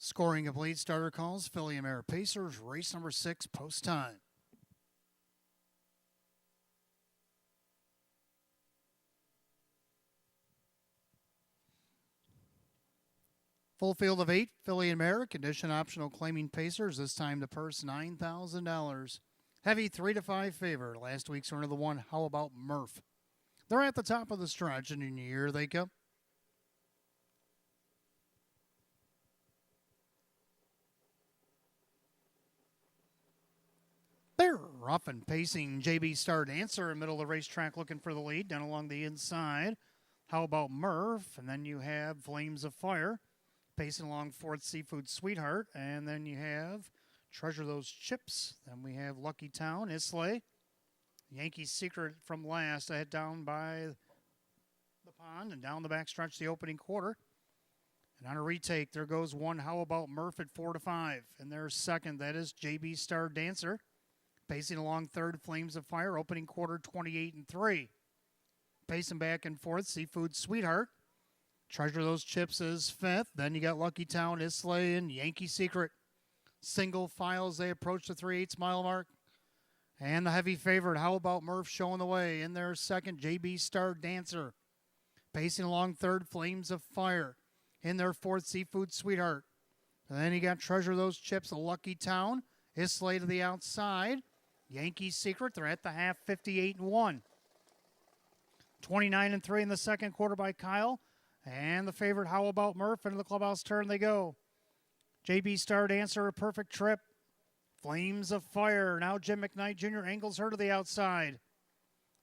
Scoring complete. Starter calls. Filly and Mare Pacers. Race number 6. Post time. Full field of 8. Filly and Mare. Condition optional claiming Pacers. This time the purse $9,000. Heavy 3 to 5 favor. Last week's winner of the 1. How about Murph? They're at the top of the stretch, and in here they come. They're rough and pacing. JB Star Dancer in the middle of the racetrack looking for the lead. Down along the inside. How about Murph? And then you have Flames of Fire pacing along 4th Seafood Sweetheart. And then you have Treasure Those Chips. Then we have Lucky Town, Islay. Yankee Secret from last. I head down by the pond and down the backstretch the opening quarter. And on a retake, there goes 1. How about Murph at 4 to 5? And there's second. That is JB Star Dancer. Pacing along 3rd, Flames of Fire, opening quarter 28 and 3. pacing back and forth. Seafood Sweetheart. Treasure Those Chips is fifth. Then you got Lucky Town, Islay, and Yankee Secret. Single file as they approach the 3/8 mile mark. And the heavy favorite, How About Murph, showing the way. In their second, JB Star Dancer. Pacing along third, Flames of Fire. In their fourth, Seafood Sweetheart. And then you got Treasure Those Chips, Lucky Town. Islay to the outside. Yankee Secret, they're at the half, 58-1. 29-3 in the second quarter by Kyle. And the favorite, How About Murph, into the clubhouse turn they go. JB Star Dancer, A Perfect Trip. Flames of Fire. Now Jim McKnight Jr. angles her to the outside.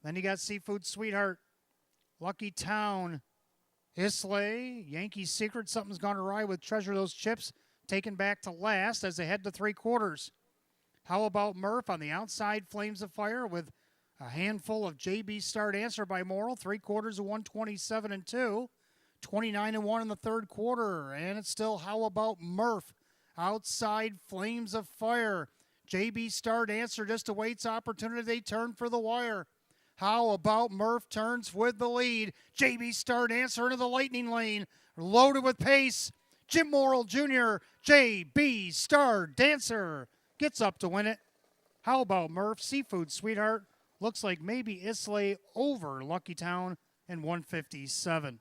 Then you got Seafood Sweetheart. Lucky Town. Islay. Yankee Secret. Something's gone awry with Treasure Those Chips. Taken back to last as they head to three quarters. How About Murph on the outside. Flames of Fire with a handful of JB Star Dancer by Morrill. 3 quarters of 127-2. 29-1 in the third quarter. And it's still How About Murph. Outside, Flames of Fire. JB Star Dancer just awaits opportunity. They turn for the wire. How About Murph turns with the lead. JB Star Dancer into the lightning lane. Loaded with pace. Jim Morrill Jr. JB Star Dancer gets up to win it. How About Murph? Seafood Sweetheart. Looks like maybe Islay over Lucky Town in 157.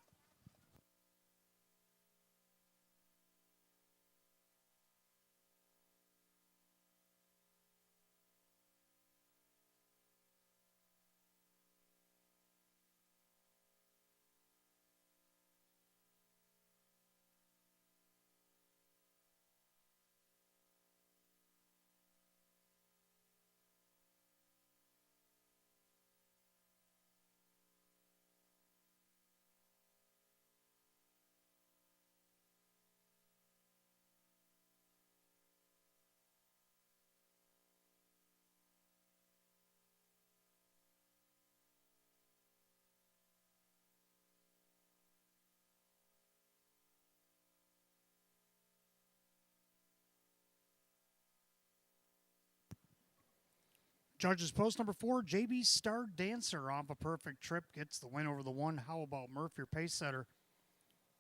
Judges post number 4, JB Star Dancer off A Perfect Trip gets the win over the 1. How About Murph, your pace setter?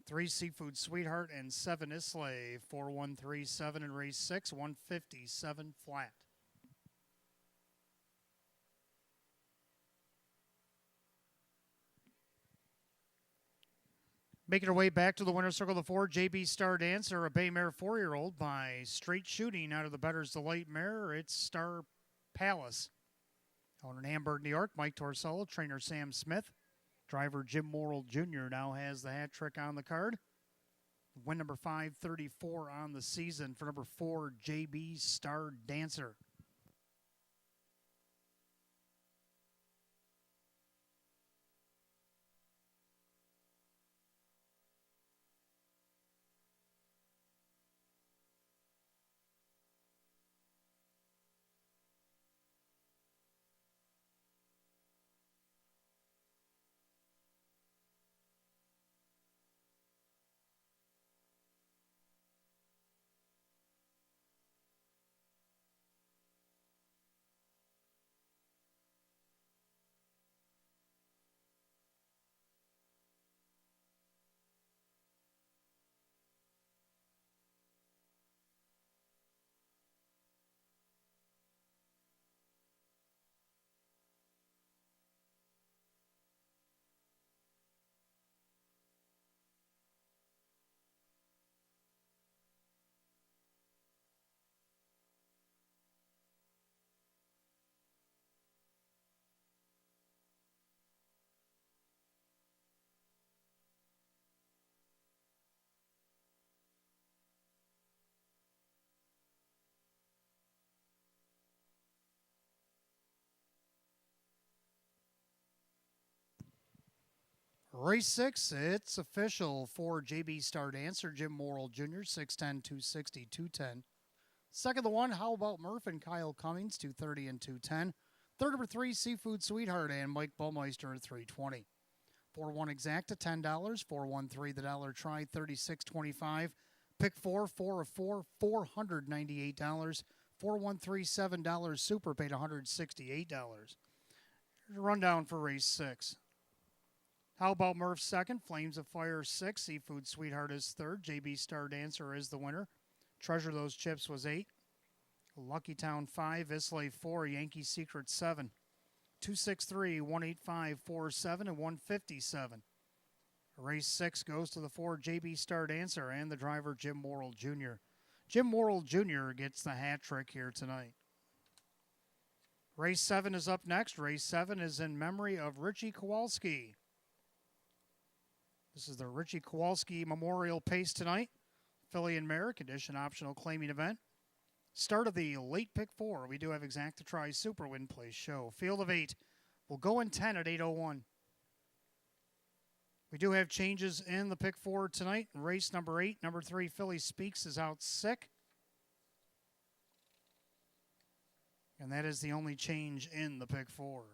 3, Seafood Sweetheart, and 7, Islay. 4-1-3-7 in race 6, 157 flat. Making her way back to the winner's circle, the 4, JB Star Dancer, a bay mare 4-year-old by straight shooting out of the Better's Delight mare. It's Star Palace. Owner in Hamburg, New York, Mike Torsello, trainer Sam Smith. Driver Jim Morrill Jr. now has the hat trick on the card. Win number 534 on the season for number 4, JB Star Dancer. Race 6, it's official for JB Star Dancer, Jim Morrill Jr., 6'10", 260, 210. Second, the 1, How About Murph and Kyle Cummings, 230 and 210. Third, number 3, Seafood Sweetheart and Mike Baumeister at 320. 4-1 exact at $10. 4-1-3 the dollar try, $36.25. Pick 4, 4 of 4, $498. 4-1-3 $7 super paid $168. Here's a rundown for race 6. How About Murph second, Flames of Fire 6, Seafood Sweetheart is third, JB Star Dancer is the winner. Treasure Those Chips was 8. Lucky Town 5, Islay 4, Yankee Secret 7. 263, 185, 47, and 157. Race 6 goes to the 4, JB Star Dancer, and the driver, Jim Morrill Jr. Jim Morrill Jr. gets the hat trick here tonight. Race 7 is up next. Race 7 is in memory of Richie Kowalski. This is the Richie Kowalski Memorial Pace tonight. Filly and Mare, condition optional claiming event. Start of the late pick 4. We do have exact to try Super Win Place show. Field of 8 will go in 10 at 8:01. We do have changes in the pick 4 tonight. Race number 8, number 3, Philly Speaks is out sick. And that is the only change in the pick 4.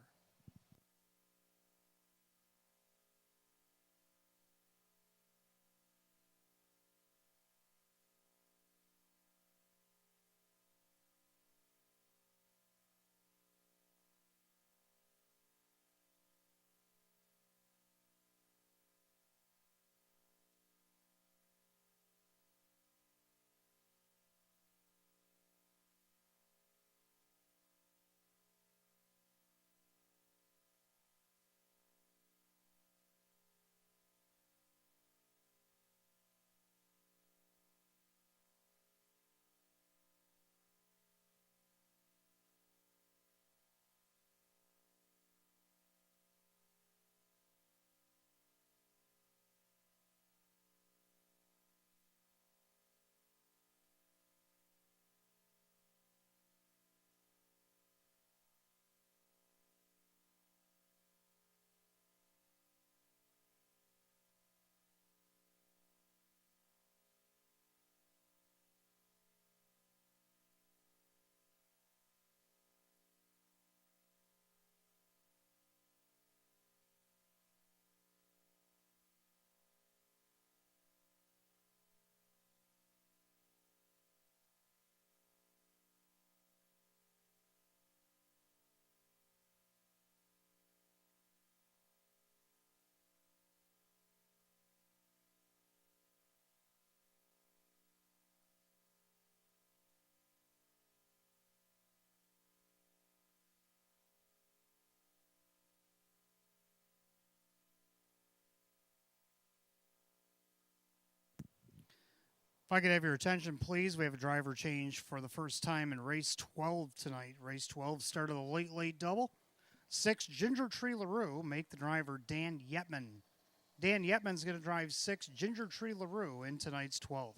If I could have your attention, please. We have a driver change for the first time in race 12 tonight. Race 12 start of the late double. 6, Ginger Tree LaRue, make the driver Dan Yetman. Dan Yetman's going to drive 6, Ginger Tree LaRue in tonight's 12.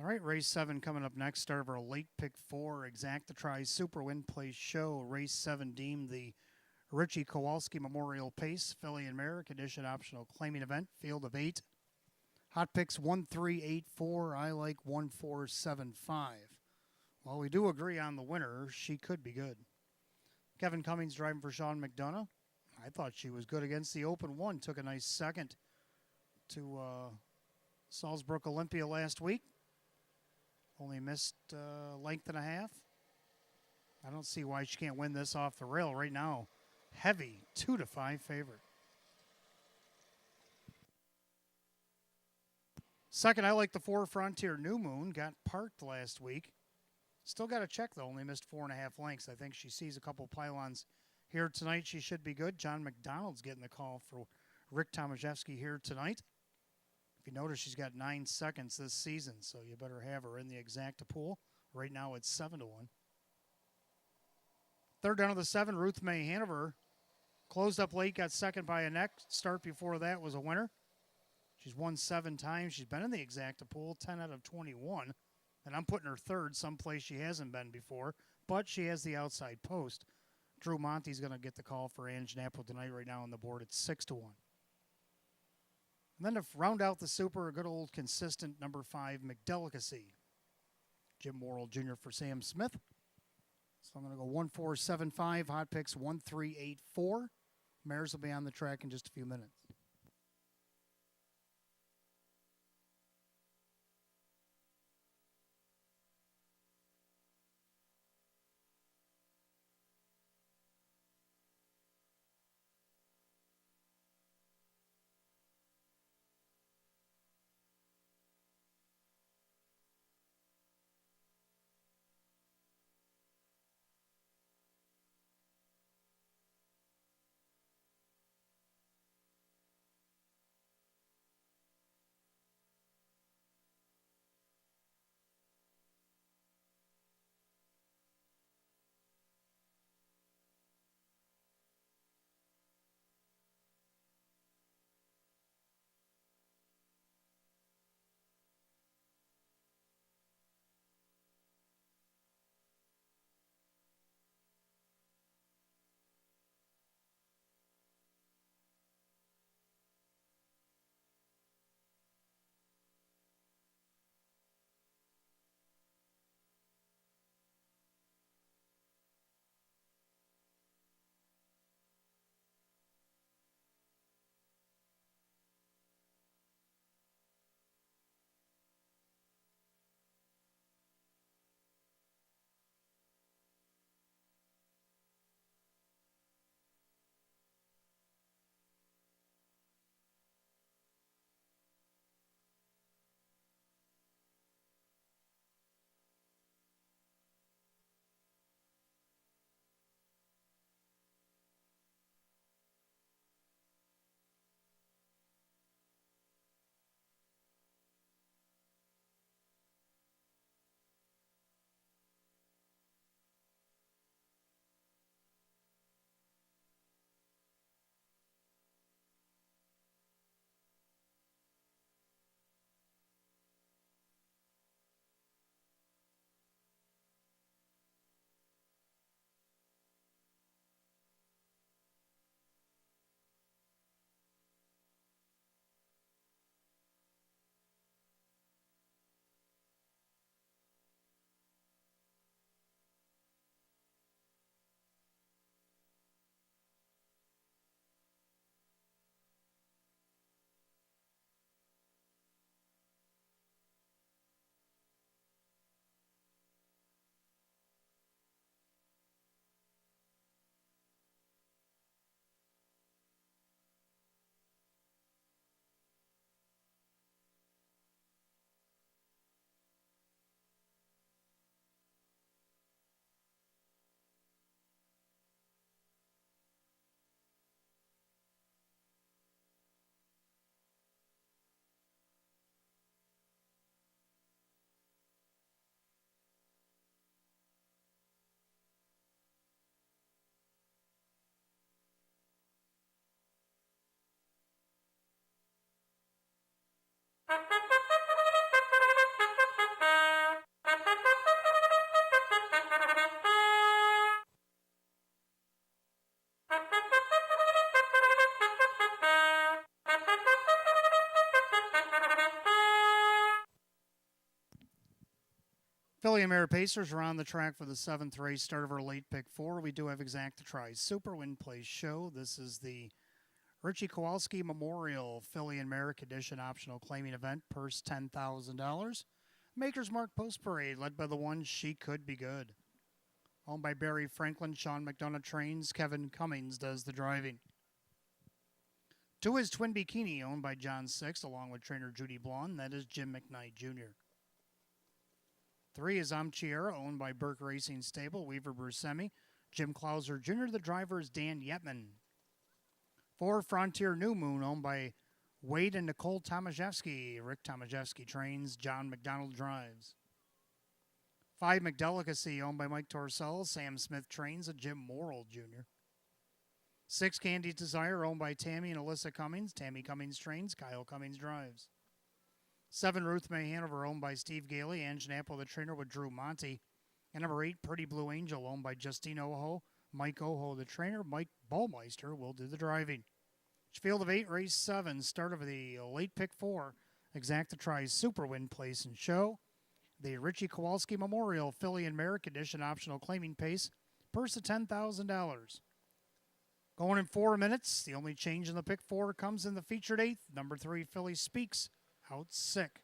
All right, race 7 coming up next. Start of our late pick 4, exact to try Super Win Place show. Race 7 deemed the Richie Kowalski Memorial Pace, Filly and Mare, condition optional claiming event. Field of 8. Hot picks 1384. I like 1475. Well, we do agree on the winner. She could be good. Kevin Cummings driving for Sean McDonough. I thought she was good against the open one. Took a nice second to Salzburg Olympia last week. Only missed length and a half. I don't see why she can't win this off the rail right now. Heavy 2-5 favorite. Second, I like the 4 Frontier New Moon. Got parked last week. Still got to check, though. Only missed 4.5 lengths. I think she sees a couple pylons here tonight. She should be good. John McDonald's getting the call for Rick Tomaszewski here tonight. If you notice, she's got 9 seconds this season, so you better have her in the exacta pool. Right now, it's 7-1. Third down of the 7, Ruth May Hanover. Closed up late, got second by a neck. Start before that was a winner. She's won 7 times. She's been in the exacta pool, 10 out of 21. And I'm putting her third, someplace she hasn't been before. But she has the outside post. Drew Monte's going to get the call for Ange Napo tonight right now on the board. It's 6-1. And then to round out the super, a good old consistent number 5, McDelicacy. Jim Worrell Jr. for Sam Smith. So I'm going to go 1475, hot picks 1384. Mares will be on the track in just a few minutes. Philly and Mare Pacers are on the track for the 7th race, start of our late pick 4. We do have exacta tries. Super Win Place Show. This is the Richie Kowalski Memorial Philly and Merrick Edition optional claiming event. Purse $10,000. Maker's Mark Post Parade, led by the one She Could Be Good. Owned by Barry Franklin, Sean McDonough trains, Kevin Cummings does the driving. 2 is Twin Bikini, owned by John Six, along with trainer Judy Blonde. That is Jim McKnight Jr. 3 is Amchiera, owned by Burke Racing Stable, Weaver Buscemi, Jim Clauser Jr. The driver is Dan Yetman. 4, Frontier New Moon, owned by Wade and Nicole Tomaszewski. Rick Tomaszewski trains, John McDonald drives. 5, McDelicacy, owned by Mike Torcell. Sam Smith trains, and Jim Morrill Jr. 6, Candy's Desire, owned by Tammy and Alyssa Cummings. Tammy Cummings trains, Kyle Cummings drives. 7, Ruth May Hanover, owned by Steve Gailey. Ann Schnapple, the trainer, with Drew Monty. And number 8, Pretty Blue Angel, owned by Justine Oho. Mike Oho, the trainer. Mike Ballmeister will do the driving. Field of 8, race 7, start of the late pick 4. Exacta tries Super Win Place and Show. The Richie Kowalski Memorial Philly and Merrick Edition optional claiming pace. Purse of $10,000. Going in 4 minutes. The only change in the pick 4 comes in the featured 8th. Number 3, Philly Speaks, out sick.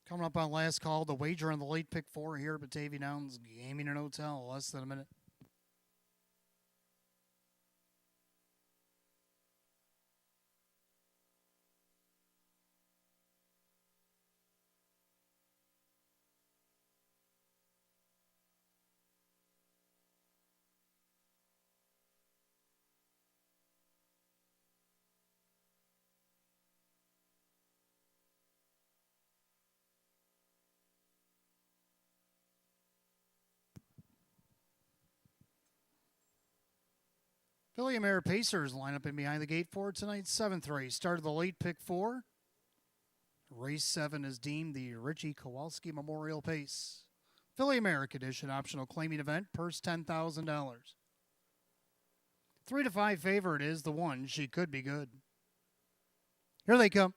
Coming up on last call, the wager on the late pick 4 here at Batavia Downs Gaming and Hotel. Less than a minute. Philly and Mare Pacers line up in behind the gate for tonight's 7th race. Start of the late pick 4. Race 7 is deemed the Richie Kowalski Memorial Pace. Philly America Edition optional claiming event, purse $10,000. 3 to 5 favorite is the 1. She Could Be Good. Here they come.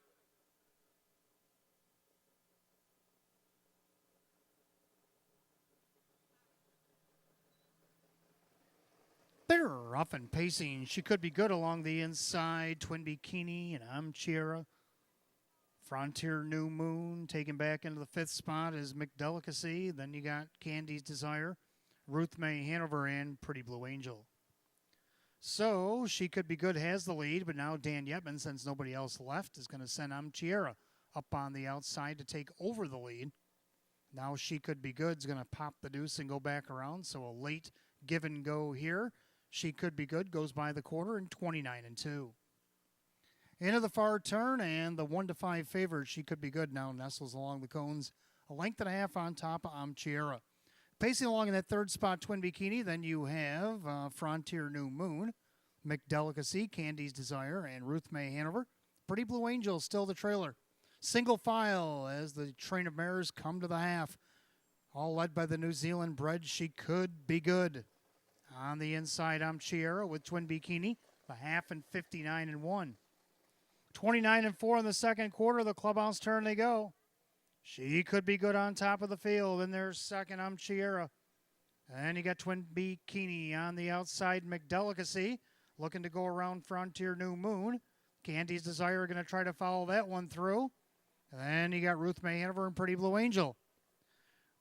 They're rough and pacing. She Could Be Good along the inside. Twin Bikini and Amchira. Frontier New Moon taken back into the 5th spot is McDelicacy. Then you got Candy's Desire, Ruth May Hanover, and Pretty Blue Angel. So She Could Be Good has the lead, but now Dan Yetman, since nobody else left, is going to send Amchira up on the outside to take over the lead. Now She Could Be Good is going to pop the deuce and go back around. So a late give and go here. She Could Be Good goes by the quarter in 29-2. Into the far turn, and the 1-5 favorite, She Could Be Good, now nestles along the cones. A length and a half on top of Amchiera. Pacing along in that third spot, Twin Bikini, then you have Frontier New Moon, McDelicacy, Candy's Desire, and Ruth May Hanover. Pretty Blue Angel still the trailer. Single file as the train of mares come to the half. All led by the New Zealand bred She Could Be Good. On the inside, Amchiera with Twin Bikini, the half and 59-1. 29-4 in the second quarter. The clubhouse turn they go. She Could Be Good on top of the field. And there's second, Amchiera. And you got Twin Bikini on the outside, McDelicacy looking to go around Frontier New Moon. Candy's Desire going to try to follow that one through. And you got Ruth May Hanover and Pretty Blue Angel.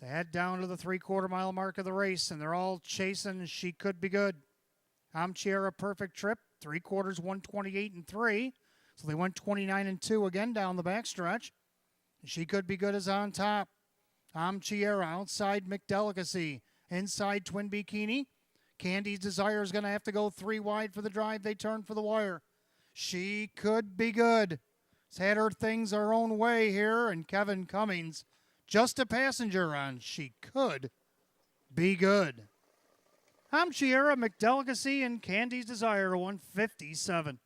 They head down to the 3/4 mile mark of the race, and they're all chasing She Could Be Good. Amchiera perfect trip, 3/4, 128-3. So they went 29-2 again down the backstretch. She Could Be Good is on top. Amchiera outside McDelicacy. Inside Twin Bikini. Candy's Desire is going to have to go 3 wide for the drive. They turn for the wire. She Could Be Good. Has had her things her own way here, and Kevin Cummings just a passenger on She Could Be Good. Amchiera, McDelicacy, and Candy's Desire, 157.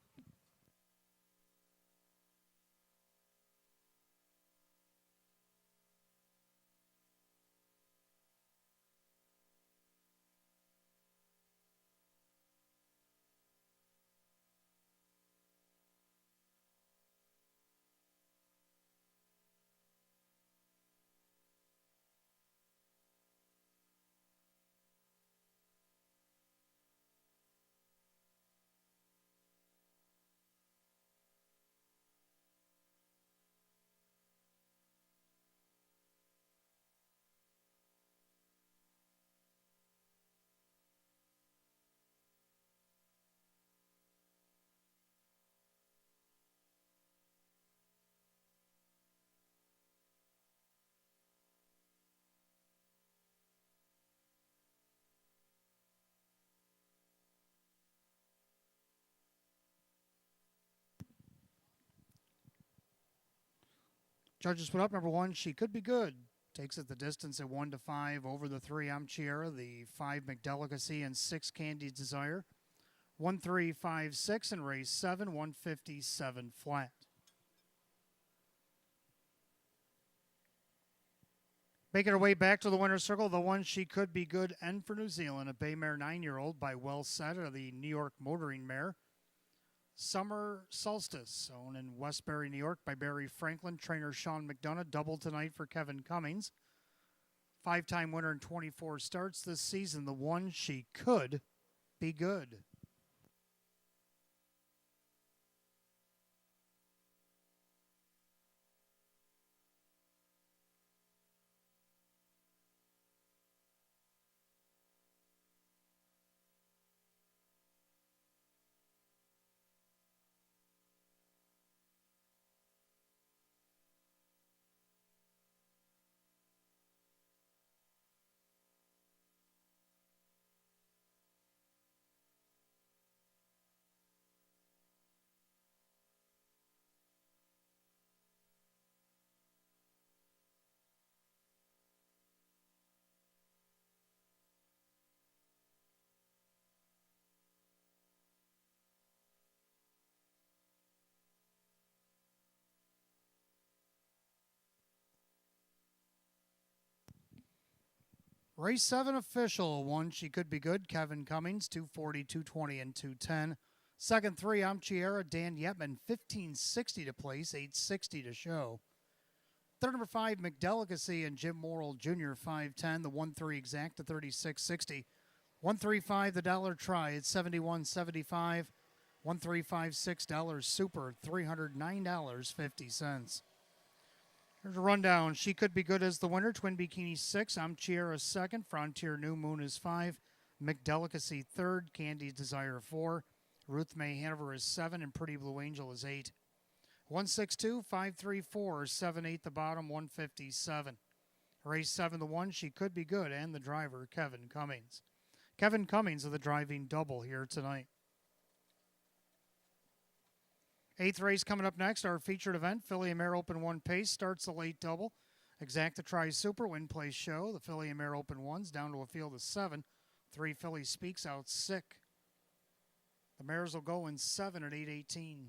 Judges put up number 1, She Could Be Good. Takes it the distance at 1-5 over the 3 Amchiera, the 5 McDelicacy, and 6 Candy's Desire. 1-3-5-6 in race 7, 157 flat. Making her way back to the winner's circle, the 1 She Could Be Good, and for New Zealand, a bay mare 9-year-old by Well Set of the New York motoring mare. Summer Solstice, owned in Westbury, New York by Barry Franklin. Trainer Sean McDonough, double tonight for Kevin Cummings. 5-time winner in 24 starts this season. The 1 She Could Be Good. Race 7 official, 1 She Could Be Good, Kevin Cummings, 240, 220, and 210. Second 3, Amchiera, Dan Yetman, 1560 to place, 860 to show. Third number 5, McDelicacy and Jim Morrill Jr., 510. The 1-3 exact to 3660. 135 the dollar try at 71.75. 1356 dollars super, $309.50. Here's a rundown. She Could Be Good as the winner. Twin Bikini 6. Amchiera second. Frontier New Moon is 5. McDelicacy third. Candy's Desire 4. Ruth May Hanover is 7. And Pretty Blue Angel is 8. 162, 534, 78 the bottom, 157. Race 7 to 1, She Could Be Good, and the driver, Kevin Cummings. Kevin Cummings of the driving double here tonight. 8th race coming up next, our featured event, Filly and Mare Open 1 Pace, starts the late double. Exacta Tri Super, Win Place Show. The Filly and Mare Open 1s down to a field of 7. 3 Filly Speaks out sick. The mares will go in 7 at 8:18.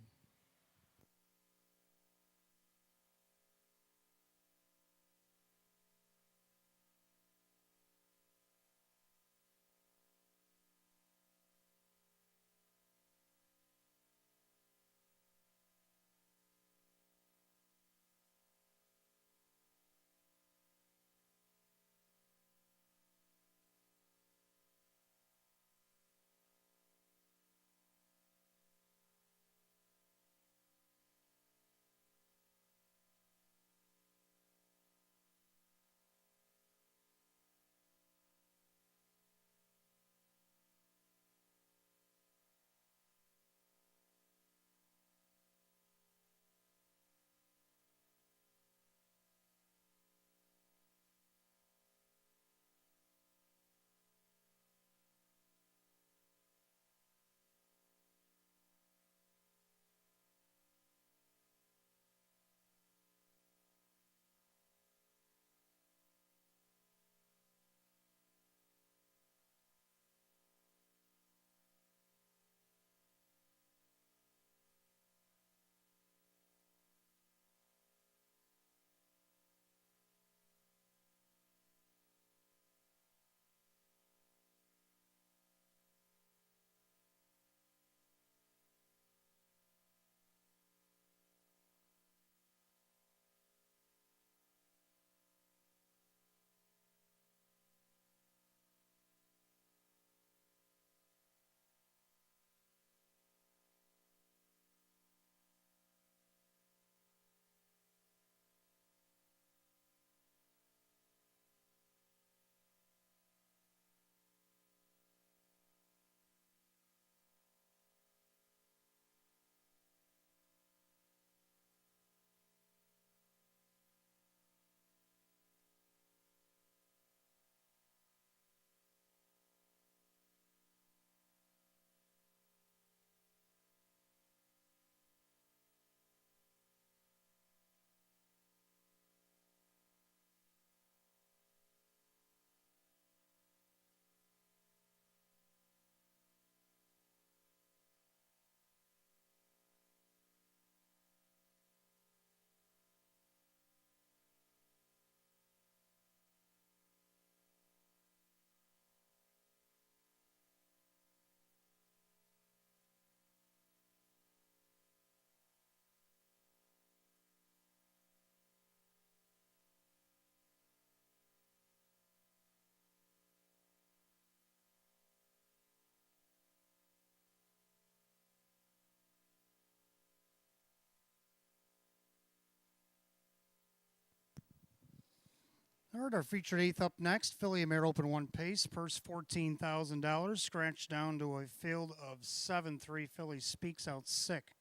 All right, our featured 8th up next, Filly and Mare Open 1 Pace, purse $14,000, scratched down to a field of 7. 3 Filly Speaks out sick.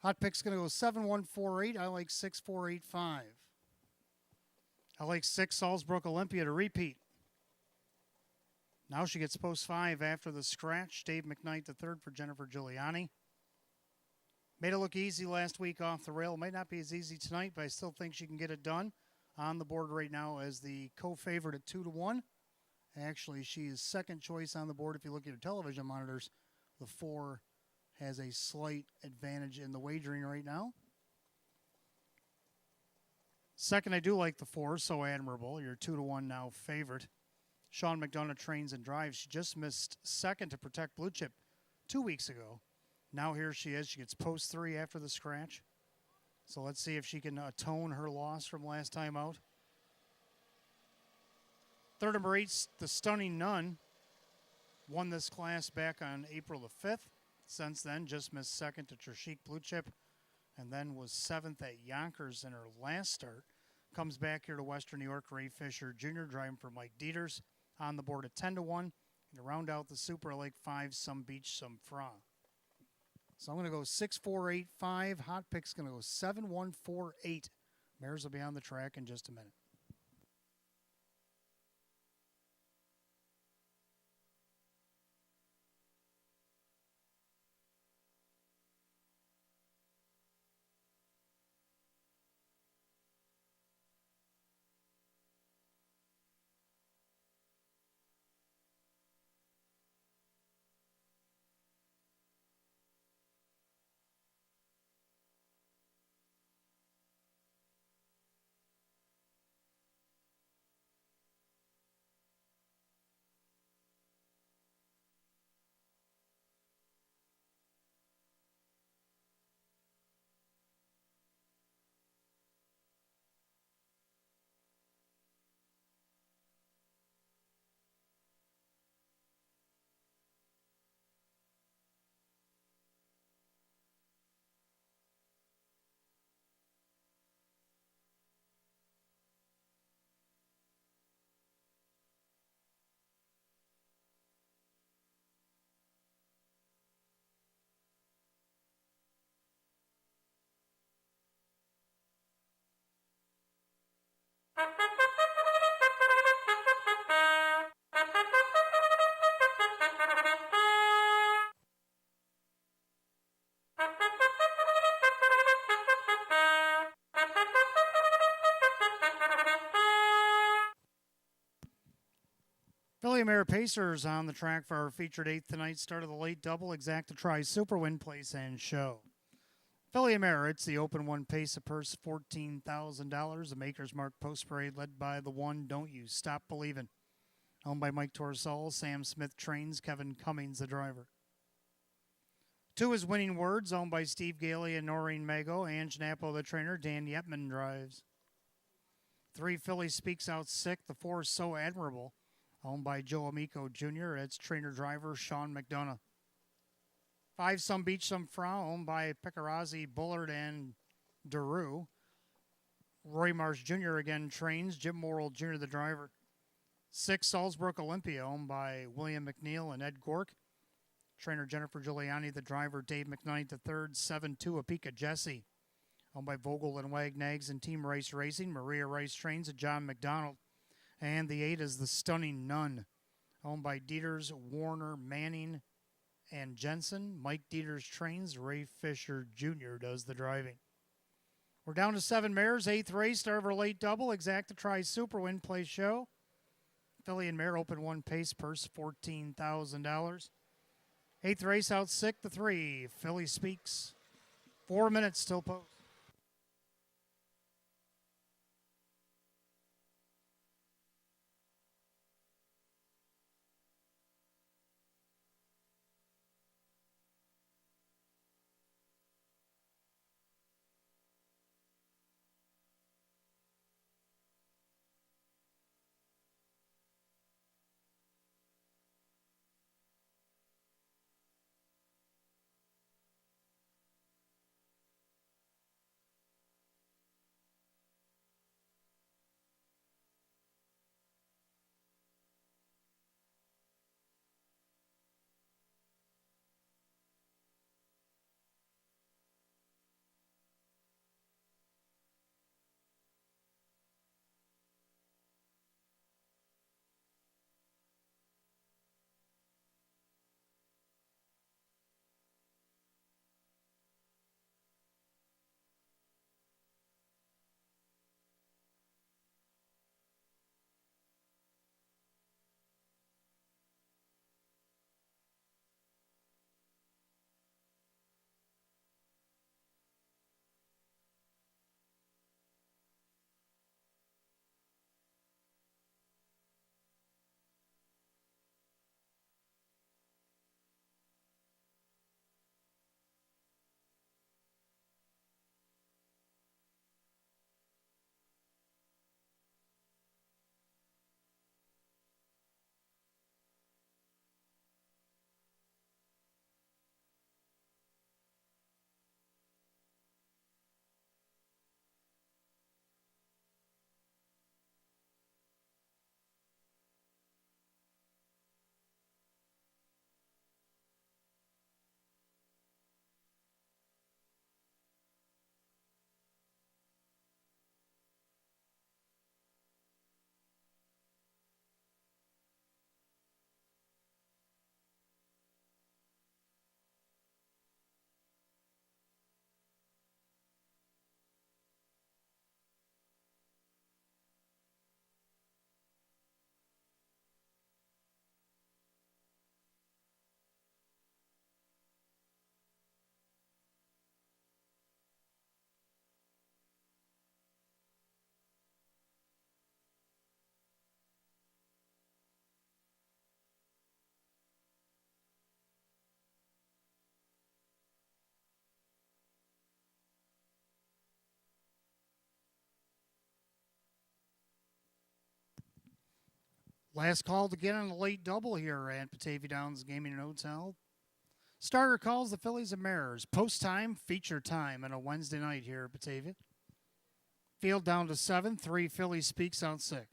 Hot pick's going to go 7-1-4-8. I like 6-4-8-5. I like 6 Salzbrook Olympia to repeat. Now she gets post 5 after the scratch. Dave McKnight the third for Jennifer Giuliani. Made it look easy last week off the rail. Might not be as easy tonight, but I still think she can get it done. On the board right now as the co-favorite at 2 to 1. Actually, she is second choice on the board. If you look at your television monitors, the 4 has a slight advantage in the wagering right now. Second, I do like the 4, So Admirable. You're 2 to 1 now favorite. Sean McDonough trains and drives. She just missed second to Protect Blue Chip 2 weeks ago. Now here she is. She gets post 3 after the scratch. So let's see if she can atone her loss from last time out. Third number 8, The Stunning Nun, won this class back on April the 5th. Since then, just missed second to Trishik Blue Chip, and then was 7th at Yonkers in her last start. Comes back here to Western New York. Ray Fisher Jr. driving for Mike Dieters on the board at 10 to 1. And to round out the Super, I like 5, Some Beach, Some Fra. So I'm going to go 6-4-8-5. Hot pick's going to go 7-1-4-8. Mares will be on the track in just a minute. Philly Mare Pacers on the track for our featured eighth tonight. Start of the late double, Exacta Tri Super Win Place and Show. Philly Mare, it's the open one pace, a purse $14,000. The Maker's Mark Post Parade led by the one, Don't You Stop Believin'. Owned by Mike Torsall, Sam Smith trains, Kevin Cummings the driver. 2 is Winning Words, owned by Steve Gailey and Noreen Mago. Ange Napo the trainer, Dan Yetman drives. 3, Philly Speaks Out Sick. The 4 is So Admirable, owned by Joe Amico Jr. It's trainer-driver Sean McDonough. 5, Some Beach, Some Frown, owned by Picarazzi, Bullard, and Daru. Roy Marsh Jr. again trains, Jim Morrill Jr. the driver. 6, Salzburg Olympia, owned by William McNeil and Ed Gork. Trainer Jennifer Giuliani, the driver Dave McKnight the third. 7, 2, Apika Jesse, owned by Vogel and Wagnags and Team Race Racing. Maria Rice trains at John McDonald. And the 8 is The Stunning Nun, owned by Dieters, Warner, Manning, and Jensen. Mike Dieters trains. Ray Fisher Jr. does the driving. We're down to 7 mares. 8th race, start of our late double. Exacta Tri Super Win Place Show. Philly and Mare open one pace, purse $14,000. 8th race out sick, the 3. Philly Speaks. 4 minutes still post. Last call to get on a late double here at Batavia Downs Gaming and Hotel. Starter calls the Phillies and Mariners. Post time, feature time on a Wednesday night here at Batavia. Field down to 7. 3 Phillies speaks out 6.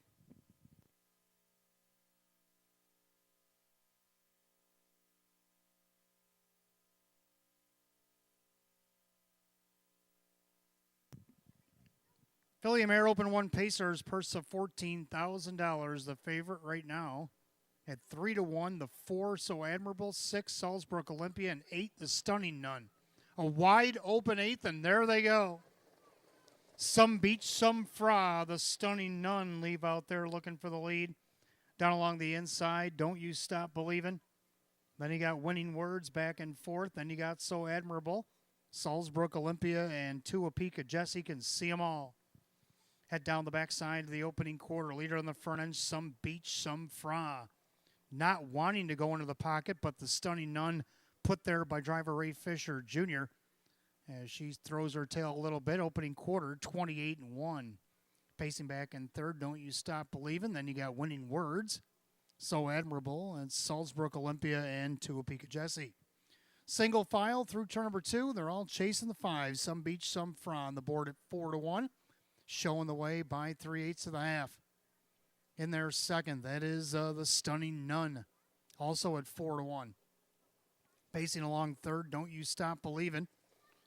Philly and Mare open 1 Pacers, purse of $14,000. The favorite right now at 3-1. The 4 So Admirable, 6 Salzburg Olympia, and 8 the Stunning Nun. A wide open 8th, and there they go. Some Beach, some Fra. The Stunning Nun leave out there looking for the lead. Down along the inside, Don't You Stop Believin'. Then you got Winning Words back and forth. Then you got So Admirable, Salzburg Olympia, and Tuapika Jesse. Can see them all. Head down the backside of the opening quarter. Leader on the front end, Some Beach, some Fra. Not wanting to go into the pocket, but the Stunning Nun put there by driver Ray Fisher Jr. as she throws her tail a little bit. Opening quarter, 28-1. Pacing back in third, Don't You Stop Believin'. Then you got Winning Words, So Admirable, and Salzburg Olympia, and Tuapika Jesse. Single file through turn number 2. They're all chasing the 5. Some Beach, some Fra on the board at 4-1. Showing the way by 3/8 of the half. In their second, that is the Stunning Nun, also at 4-1. Pacing along third, Don't You Stop Believin'.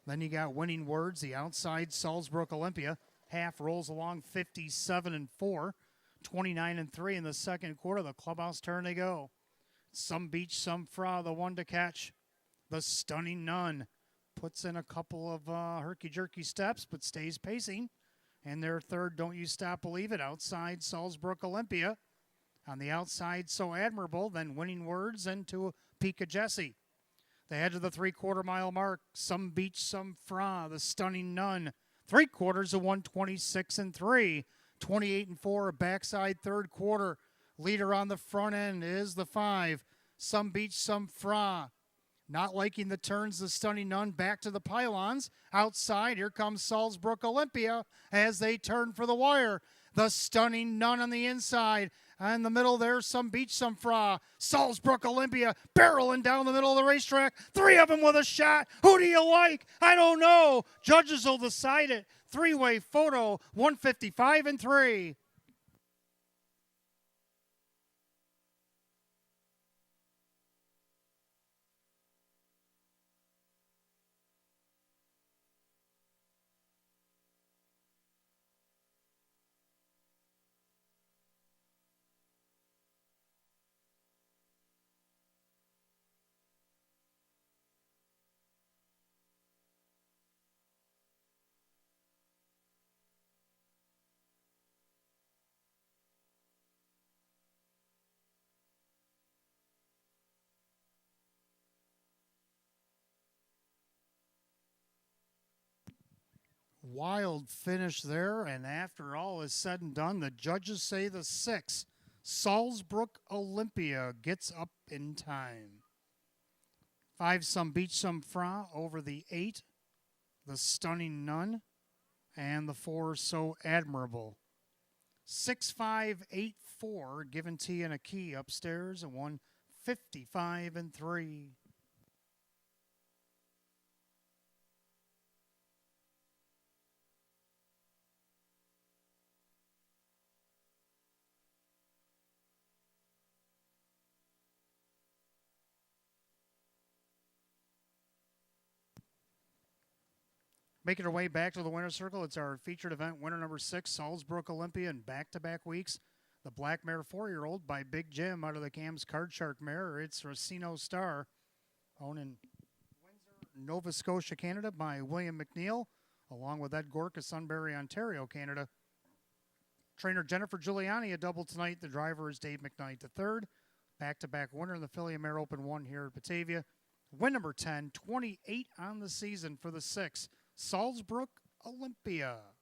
Then you got Winning Words, the outside Salzburg Olympia. Half rolls along 57-4, 29-3 in the second quarter. The clubhouse turn they go. Some Beach, some Fra, the one to catch. The Stunning Nun puts in a couple of herky-jerky steps, but stays pacing. And their third, Don't You Stop Believin', outside Salzburg Olympia. On the outside, So Admirable, then Winning Words, and Tuapika Jesse. They head to the 3/4 mile mark. Some Beach, some Fra, the Stunning Nun. 3/4 of 126-3, 28-4, backside third quarter. Leader on the front end is the 5. Some Beach, some Fra. Not liking the turns, the Stunning Nun back to the pylons. Outside, here comes Salzburg Olympia as they turn for the wire. The Stunning Nun on the inside. In the middle there, Some Beach, some Fra. Salzburg Olympia barreling down the middle of the racetrack. 3 of them with a shot. Who do you like? I don't know. Judges will decide it. 3-way photo, 155-3. Wild finish there, and after all is said and done, the judges say the 6, Salzburg Olympia, gets up in time. 5, Some Beach, some Fra over the 8, the Stunning Nun, and the 4, So Admirable. 6-5-8-4, given tea and a key upstairs, and 155-3. Making our way back to the winner's circle, it's our featured event winner number 6, Salzburg Olympia, in back-to-back weeks. The Black Mare 4-year-old by Big Jim out of the Cam's Card Shark Mare. It's Racino Star, owned in Windsor, Nova Scotia, Canada, by William McNeil, along with Ed Gork of Sunbury, Ontario, Canada. Trainer Jennifer Giuliani, a double tonight. The driver is Dave McKnight, the third. Back-to-back winner in the Philly and Mare Open 1 here at Batavia. Win number 10, 28 on the season for the 6, Salzburg Olympia.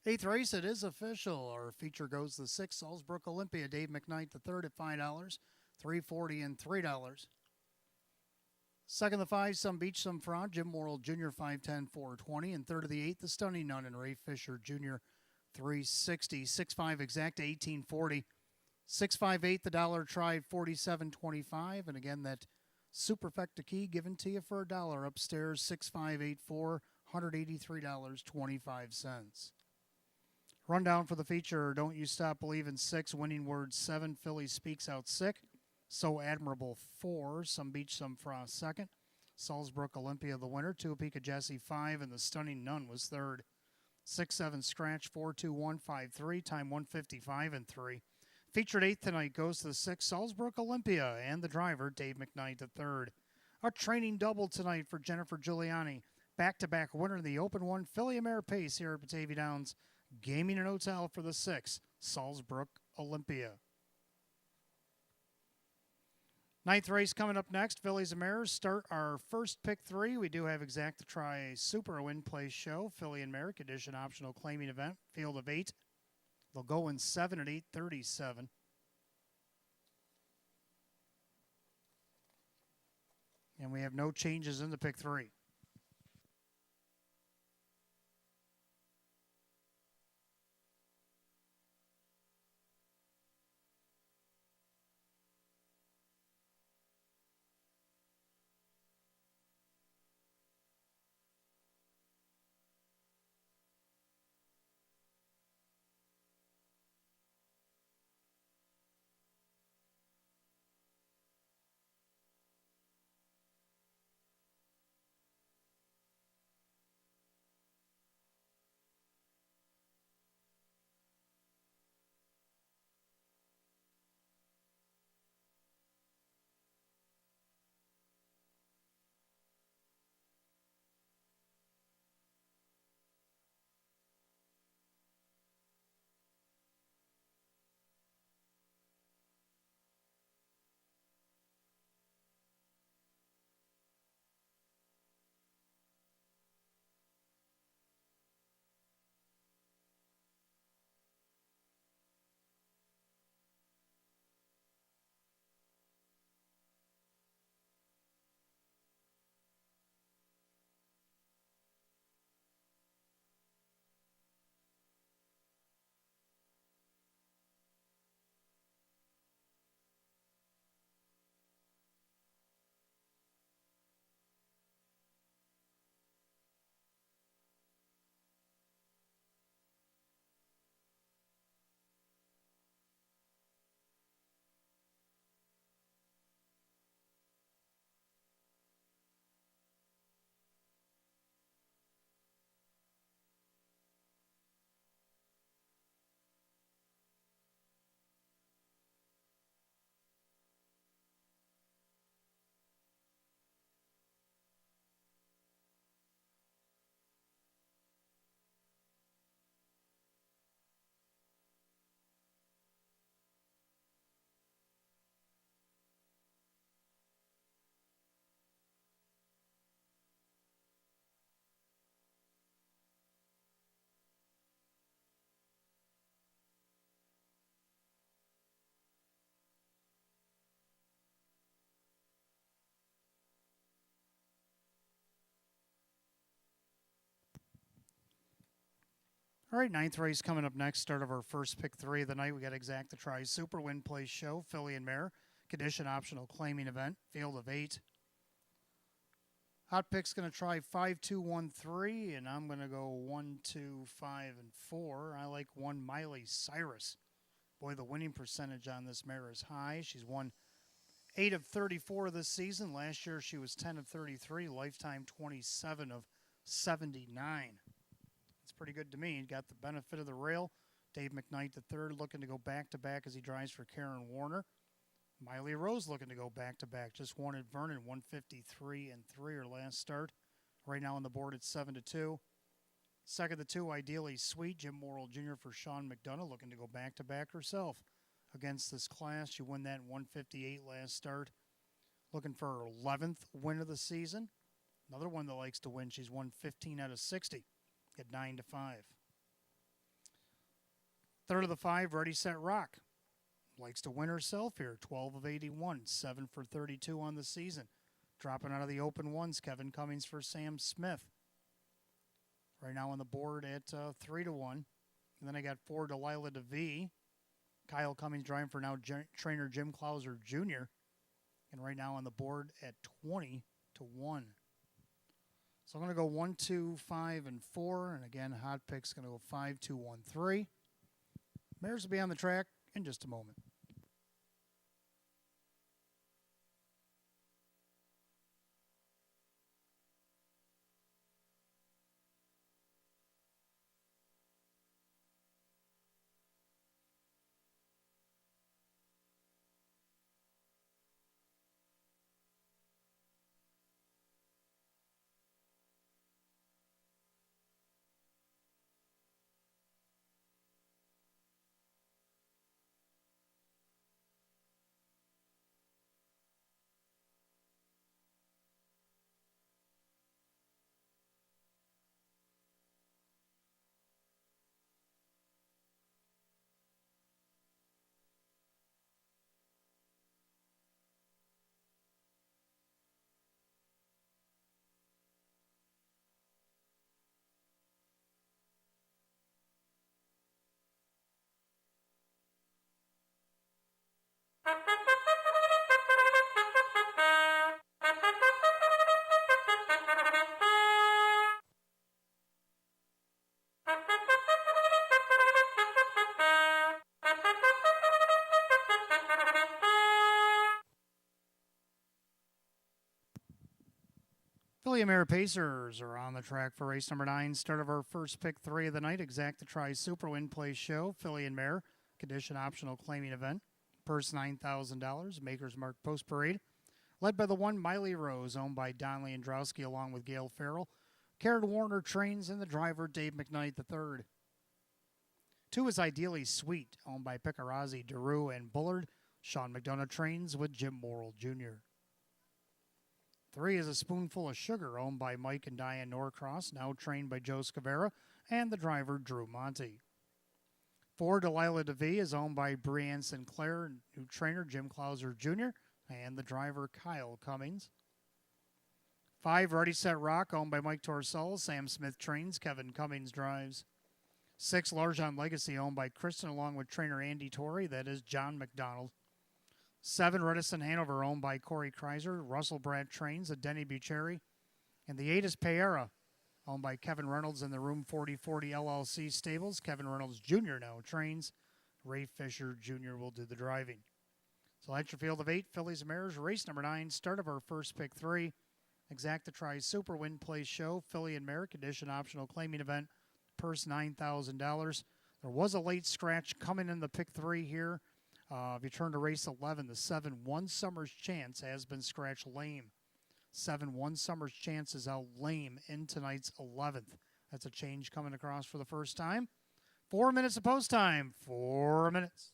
Eighth race, it is official. Our feature goes the 6, Salzbrook Olympia, Dave McKnight the third at $5, $3.40 and $3. Second, the 5, Some Beach, Some Fraud, Jim Morrill Jr., 510, $4.20. And third of the 8, the Stunning Nun and Ray Fisher Jr., $3.60. 6.5 exact, $18.40. 6.58, the dollar try, $47.25. And again, that Superfecta key given to you for $1 upstairs, 6584, $183.25. Rundown for the feature: Don't You Stop Believin' 6, Winning Word 7, Philly Speaks Out Sick, So Admirable 4, Some Beach, Some Frost 2nd, Salzbrook Olympia the winner, Tuapeka Jesse 5, and the Stunning Nun was 3rd. 6-7 scratch, 4-2-1-5-3, time 155 and 3. Featured 8th tonight goes to the 6, Salzbrook Olympia, and the driver, Dave McKnight the 3rd. Our training double tonight for Jennifer Giuliani. Back-to-back winner in the Open 1 Philly Mare Pace here at Batavia Downs. Gaming and Hotel for the 6, Salzbrook Olympia. Ninth race coming up next. Phillies and Mares start our first pick 3. We do have exact to try a Super Win Place show. Philly and Mare Condition optional claiming event. Field of 8. They'll go in 7 at 8:37. And we have no changes in the pick 3. All right, ninth race coming up next. Start of our first pick 3 of the night. We got exact to try Super Win Place show. Philly and Mare Condition optional claiming event. Field of 8. Hot pick's going to try 5, 2, 1, 3, and I'm going to go 1, 2, 5, and 4. I like 1 Miley Cyrus. Boy, the winning percentage on this mare is high. She's won 8 of 34 this season. Last year she was 10 of 33. Lifetime 27 of 79. It's pretty good to me. Got the benefit of the rail. Dave McKnight III looking to go back-to-back as he drives for Karen Warner. Miley Rose looking to go back-to-back. Just won at Vernon, 153 and 3 her last start. Right now on the board it's 7-2. Second to 2, Ideally Sweet. Jim Morrill Jr. for Sean McDonough looking to go back-to-back herself against this class. She won that in 158 last start. Looking for her 11th win of the season. Another one that likes to win. She's won 15 out of 60 at 9-5. Third of the five, Ready, Set, Rock. Likes to win herself here. 12 of 81, 7 for 32 on the season. Dropping out of the open ones, Kevin Cummings for Sam Smith. Right now on the board at 3 to 1. And then I got 4, Delilah DeVee. Kyle Cummings driving for now trainer Jim Clauser Jr. And right now on the board at 20 to 1. So I'm going to go 1, 2, 5, and 4. And again, hot pick's going to go 5, 2, 1, 3. Mares will be on the track in just a moment. Philly Mare Pacers are on the track for race number 9. Start of our first pick 3 of the night. Exacta Tri Super Win Place Show. Philly and Mare. Condition optional claiming event. Purse $9,000. Maker's Mark Post Parade. Led by the 1 Miley Rose, owned by Don Leandrowski along with Gail Farrell. Karen Warner trains and the driver Dave McKnight III. 2 is Ideally Sweet, owned by Picarazzi, DeRue, and Bullard. Sean McDonough trains with Jim Morrill Jr. 3 is A Spoonful of Sugar, owned by Mike and Diane Norcross, now trained by Joe Scavera, and the driver Drew Monty. 4, Delilah DeVee is owned by Brianne Sinclair, new trainer Jim Clauser Jr., and the driver Kyle Cummings. 5, Ready, Set, Rock, owned by Mike Torsell, Sam Smith trains, Kevin Cummings drives. 6, Largent Legacy, owned by Kristen, along with trainer Andy Torrey, that is John McDonald. 7, Redison Hanover, owned by Corey Kreiser, Russell Brad trains, a Denny Bucherri. And the 8 is Payera, owned by Kevin Reynolds in the Room 4040 LLC stables. Kevin Reynolds Jr. now trains. Ray Fisher Jr. will do the driving. So that's your field of 8, Phillies and Mares, race number 9, start of our first pick 3. Exacta Tri Super Win Place Show, Philly and Mare, condition optional claiming event, purse $9,000. There was a late scratch coming in the pick 3 here. If you turn to race 11, the 7 One Summer's Chance has been scratched lame. 7 One Summer's Chance is out lame in tonight's 11th. That's a change coming across for the first time. 4 minutes of post time. 4 minutes.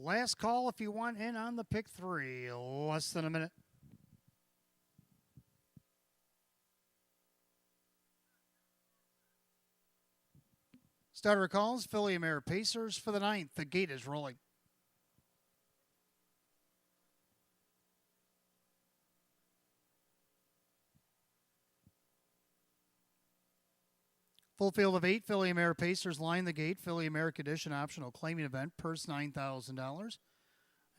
Last call if you want in on the pick 3. Less than a minute. Starter calls, Philly Mare Pacers for the 9th. The gate is rolling. Full field of 8, Philly Mare Pacers line the gate. Philly American Edition optional claiming event, purse $9,000.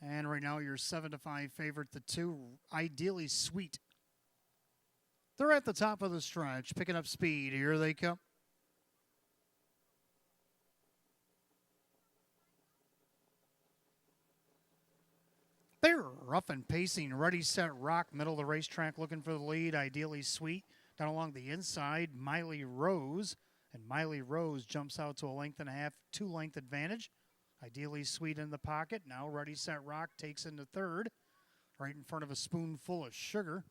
And right now your 7-5 favorite, the 2, Ideally Sweet. They're at the top of the stretch, picking up speed. Here they come. They're rough and pacing, ready, set, rock, middle of the racetrack, looking for the lead. Ideally Sweet. Down along the inside, Miley Rose. And Miley Rose jumps out to a length and a half, 2-length advantage. Ideally Sweet in the pocket. Now Ready, Set, Rock takes into third. Right in front of a Spoonful of Sugar.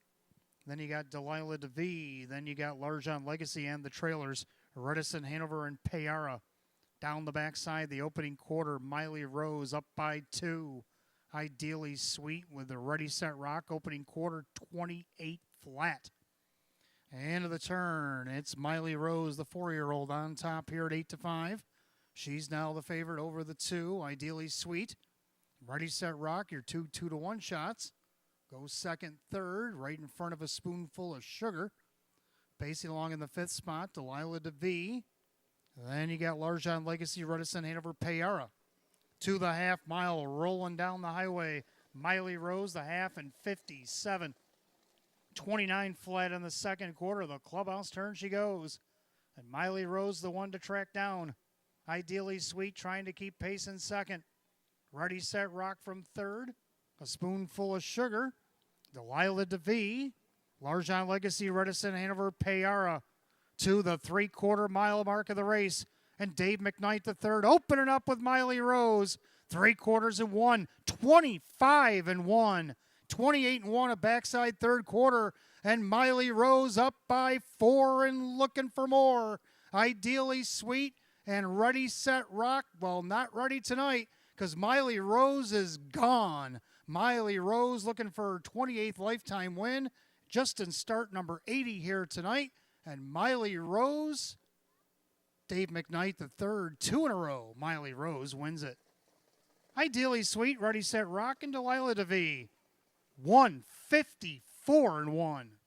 Then you got Delilah DeVee. Then you got Larjon Legacy and the trailers. Redison, Hanover, and Payara. Down the backside, the opening quarter, Miley Rose up by 2. Ideally Sweet with the Ready, Set, Rock. Opening quarter, 28 flat. End of the turn. It's Miley Rose, the 4-year-old, on top here at 8-5. She's now the favorite over the 2. Ideally Sweet. Ready, Set, Rock. Your 2 2-1 shots. Goes second, third, right in front of a Spoonful of Sugar. Pacing along in the 5th spot, Delilah DeVee. Then you got Larjon Legacy, Redison, Hanover, Payara. To the half-mile, rolling down the highway. Miley Rose, the half, and 57. 29 flat in the second quarter. The clubhouse turn she goes. And Miley Rose, the one to track down. Ideally Sweet trying to keep pace in second. Ready, Set, Rock from third. A Spoonful of Sugar. Delilah DeVee. Larjon Legacy, Redison, Hanover, Payara. To the 3/4 mile mark of the race. And Dave McKnight, the third, opening up with Miley Rose. 3/4 25-1. 28-1 a backside third quarter, and Miley Rose up by 4 and looking for more. Ideally Sweet and Ready, Set, Rock. Well, not ready tonight because Miley Rose is gone. Miley Rose looking for her 28th lifetime win, just in start number 80 here tonight. And Miley Rose, Dave McKnight the third, 2 in a row. Miley Rose wins it. Ideally Sweet, Ready, Set, Rock, and Delilah DeVee. 154-1.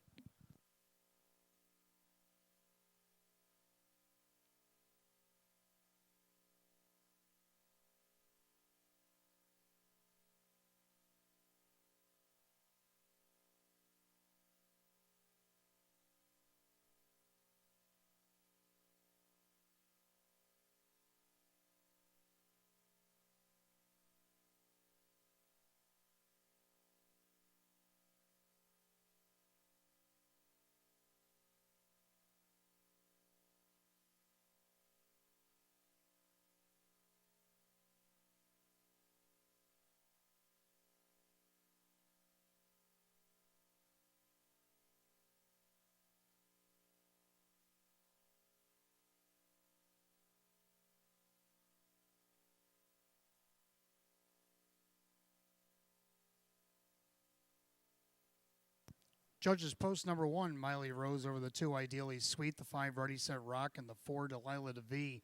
Judges post number 1, Miley Rose over the 2, Ideally Sweet, the 5, Ready, Set, Rock, and the 4, Delilah DeVee.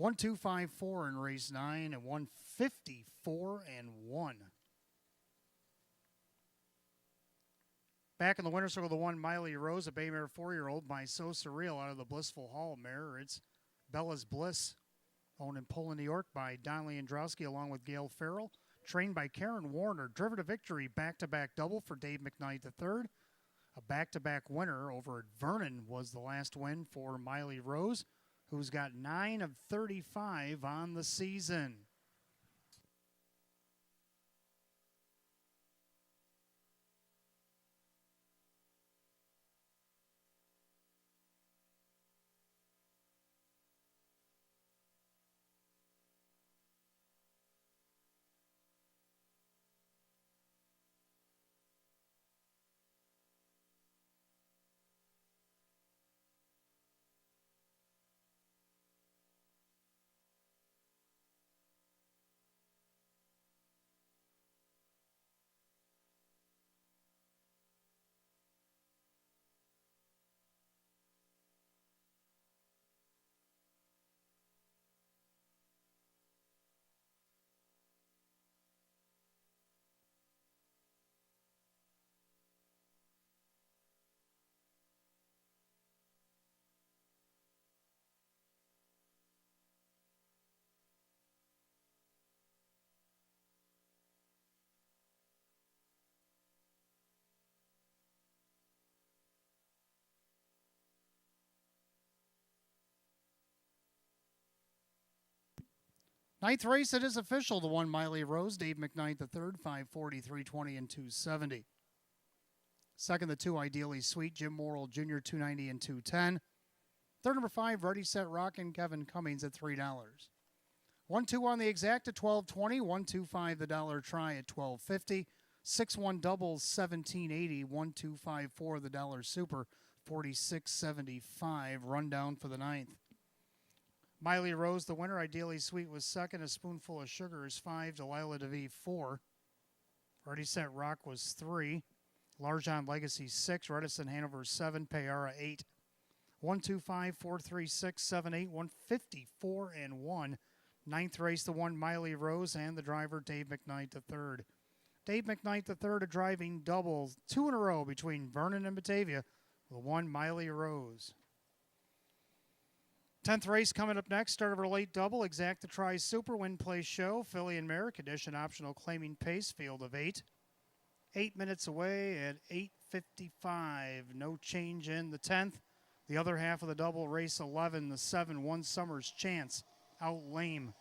1-2-5-4 in race 9 and 154-1. Back in the winner's circle, the 1, Miley Rose, a bay mare 4-year-old by So Surreal out of the Blissful Hall mare. It's Bella's Bliss, owned in Poland, New York by Donnelly Androwski along with Gail Farrell. Trained by Karen Warner, driven to victory, back-to-back double for Dave McKnight III. A back-to-back winner over at Vernon was the last win for Miley Rose, who's got 9 of 35 on the season. Ninth race, it is official. The 1 Miley Rose, Dave McKnight the third, 540, 320, and 270. Second, the 2 Ideally Sweet, Jim Morrill Jr., 290 and 210. Third, number 5, Ready, Set, Rockin', Kevin Cummings at $3. 1-2 on the exact at $12.20. 1-2-5 the dollar try at $12.50. 6-1 doubles $17.80. 1-2-5-4 the dollar super $46.75. Rundown for the ninth. Miley Rose, the winner. Ideally Sweet was second. A Spoonful of Sugar is 5. Delilah DeVee 4. Ready, Set, Rock was 3. Larjon Legacy 6. Redison Hanover 7. Payara 8. 1-2-5, 4-3-6, 7-8, 154 and 1. Ninth race, the 1 Miley Rose and the driver Dave McKnight the third. Dave McKnight the third, a driving double, 2 in a row between Vernon and Batavia. The 1 Miley Rose. 10th race coming up next. Start of our late double. Exacta Tri Super Win Play Show. Filly and Mare Condition Optional Claiming Pace. Field of 8. 8 minutes away at 8:55. No change in the 10th. The other half of the double, race 11, the 7, 1 Summer's Chance, out lame.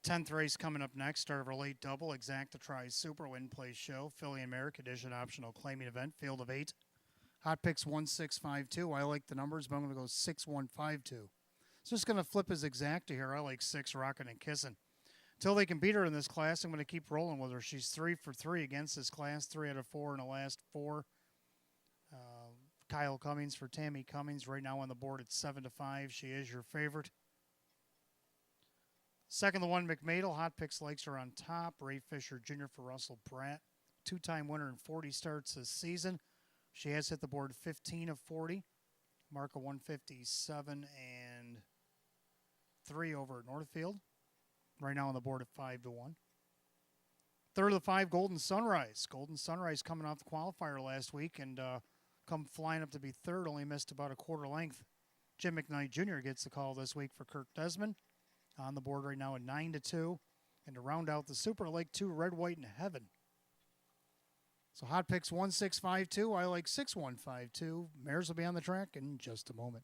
Tenth race coming up next. Start of our late double. Exacta Tri Super Win Play Show. Filly and Mare Condition Optional Claiming Event. Field of 8. Hot picks 1652. I like the numbers, but I'm going to go 6152. So just going to flip his exacta here. I like 6, Rockin' and Kissin'. Until they can beat her in this class, I'm going to keep rolling with her. She's 3 for 3 against this class, 3 out of 4 in the last 4. Kyle Cummings for Tammy Cummings. Right now on the board, it's 7 to 5. She is your favorite. Second, the one McMadel. Hot Picks likes her on top. Ray Fisher Jr. for Russell Pratt. 2-time winner in 40 starts this season. She has hit the board 15 of 40. Mark a 157 and 3 over at Northfield. Right now on the board at 5 to 1. Third of the 5, Golden Sunrise. Golden Sunrise coming off the qualifier last week and come flying up to be third. Only missed about a quarter length. Jim McKnight Jr. gets the call this week for Kirk Desmond. On the board right now at 9 to 2. And to round out the Super, I like 2, Red, White, and Heaven. So Hot Picks 1652. I like 6152. Mares will be on the track in just a moment.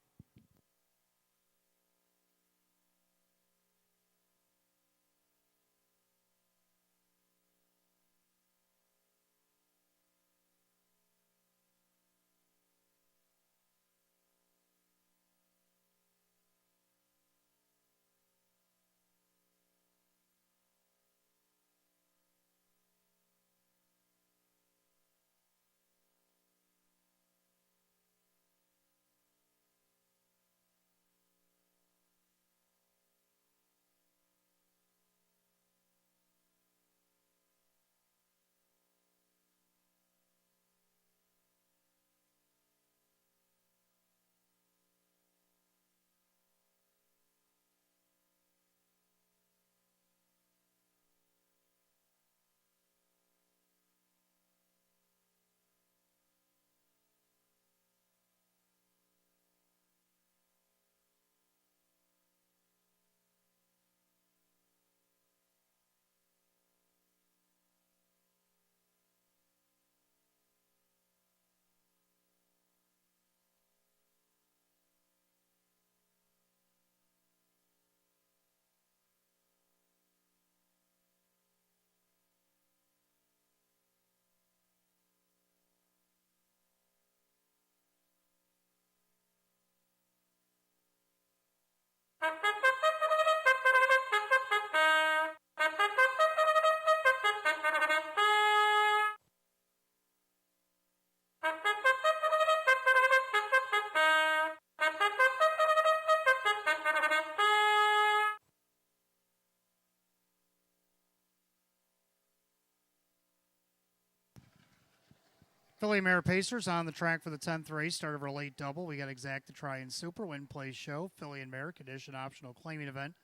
Philly Mare Pacers on the track for the 10th race. Start of our late double. We got Exacta Try and Super Win Play Show. Philly and Mare Condition Optional Claiming Event.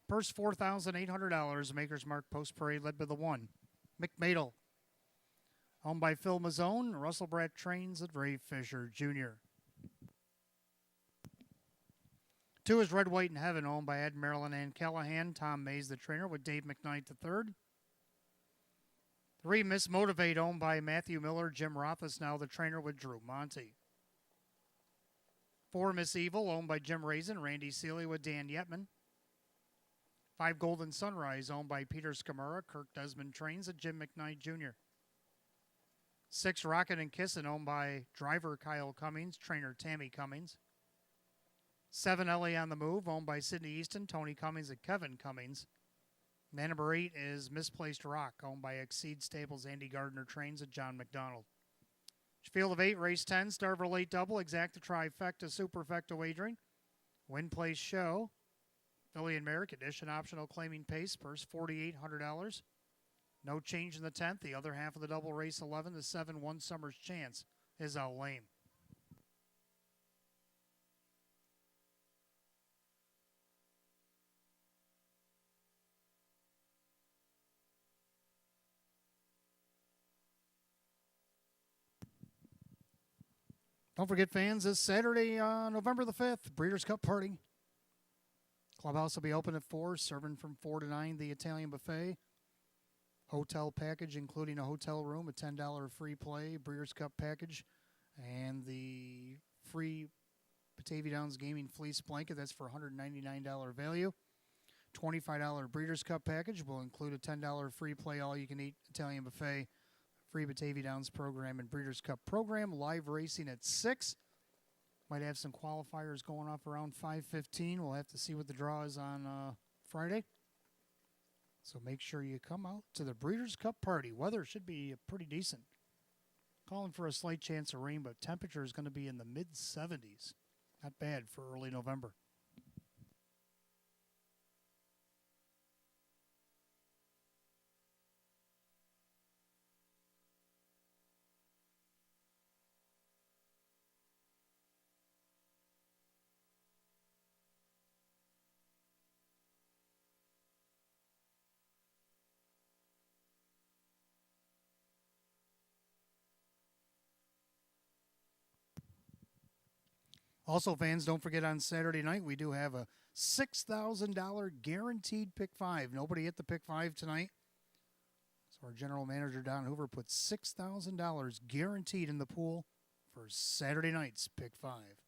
Purse $4,800. Maker's Mark Post Parade led by the 1. McMadel. Owned by Phil Mazzone. Russell Brett trains at Ray Fisher Jr. 2 is Red, White, and Heaven. Owned by Ed Marilyn and Callahan. Tom Mays, the trainer, with Dave McKnight the third. 3, Miss Motivate, owned by Matthew Miller. Jim Rothus, now the trainer, with Drew Monty. 4, Miss Evil, owned by Jim Raisin. Randy Seeley with Dan Yetman. 5, Golden Sunrise, owned by Peter Scamura. Kirk Desmond trains at Jim McKnight Jr. 6, Rockin' and Kissin', owned by driver Kyle Cummings. Trainer Tammy Cummings. 7, Ellie on the Move, owned by Sidney Easton, Tony Cummings, and Kevin Cummings. Man number 8 is Misplaced Rock, owned by Exceed Stables. Andy Gardner trains at John McDonald. Field of 8, race 10, start of a late double, Exacta Trifecta, Superfecta Wagering. Win Place Show, Philly and Mare Condition Optional Claiming Pace, purse $4,800. No change in the 10th. The other half of the double race 11, the 7, One Summer's Chance, is out lame. Don't forget, fans, this Saturday, November the 5th, Breeders' Cup Party. Clubhouse will be open at 4, serving from 4 to 9, the Italian buffet. Hotel package, including a hotel room, a $10 free play, Breeders' Cup package, and the free Batavia Downs Gaming Fleece Blanket. That's for $199 value. $25 Breeders' Cup package will include a $10 free play, all-you-can-eat Italian buffet, free Batavia Downs program and Breeders' Cup program. Live racing at 6. Might have some qualifiers going off around 5:15. We'll have to see what the draw is on Friday. So make sure you come out to the Breeders' Cup Party. Weather should be pretty decent. Calling for a slight chance of rain, but temperature is going to be in the mid-70s. Not bad for early November. Also, fans, don't forget on Saturday night we do have a $6,000 guaranteed pick five. Nobody hit the pick five tonight. So our general manager, Don Hoover, put $6,000 guaranteed in the pool for Saturday night's pick five.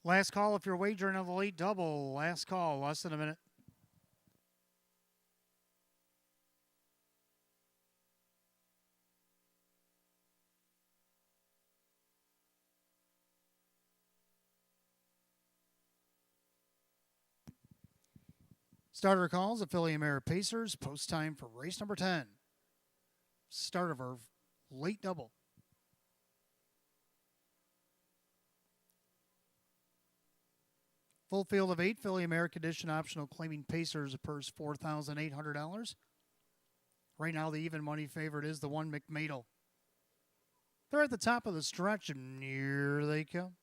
Last call if you're wagering on the late double. Last call, less than a minute. Starter calls, Affiliate Mare Pacers, post time for race number 10. Start of our late double. Full field of 8, Philly American Edition optional claiming Pacers, a purse $4,800. Right now, the even money favorite is the one McMadel. They're at the top of the stretch, and here they come.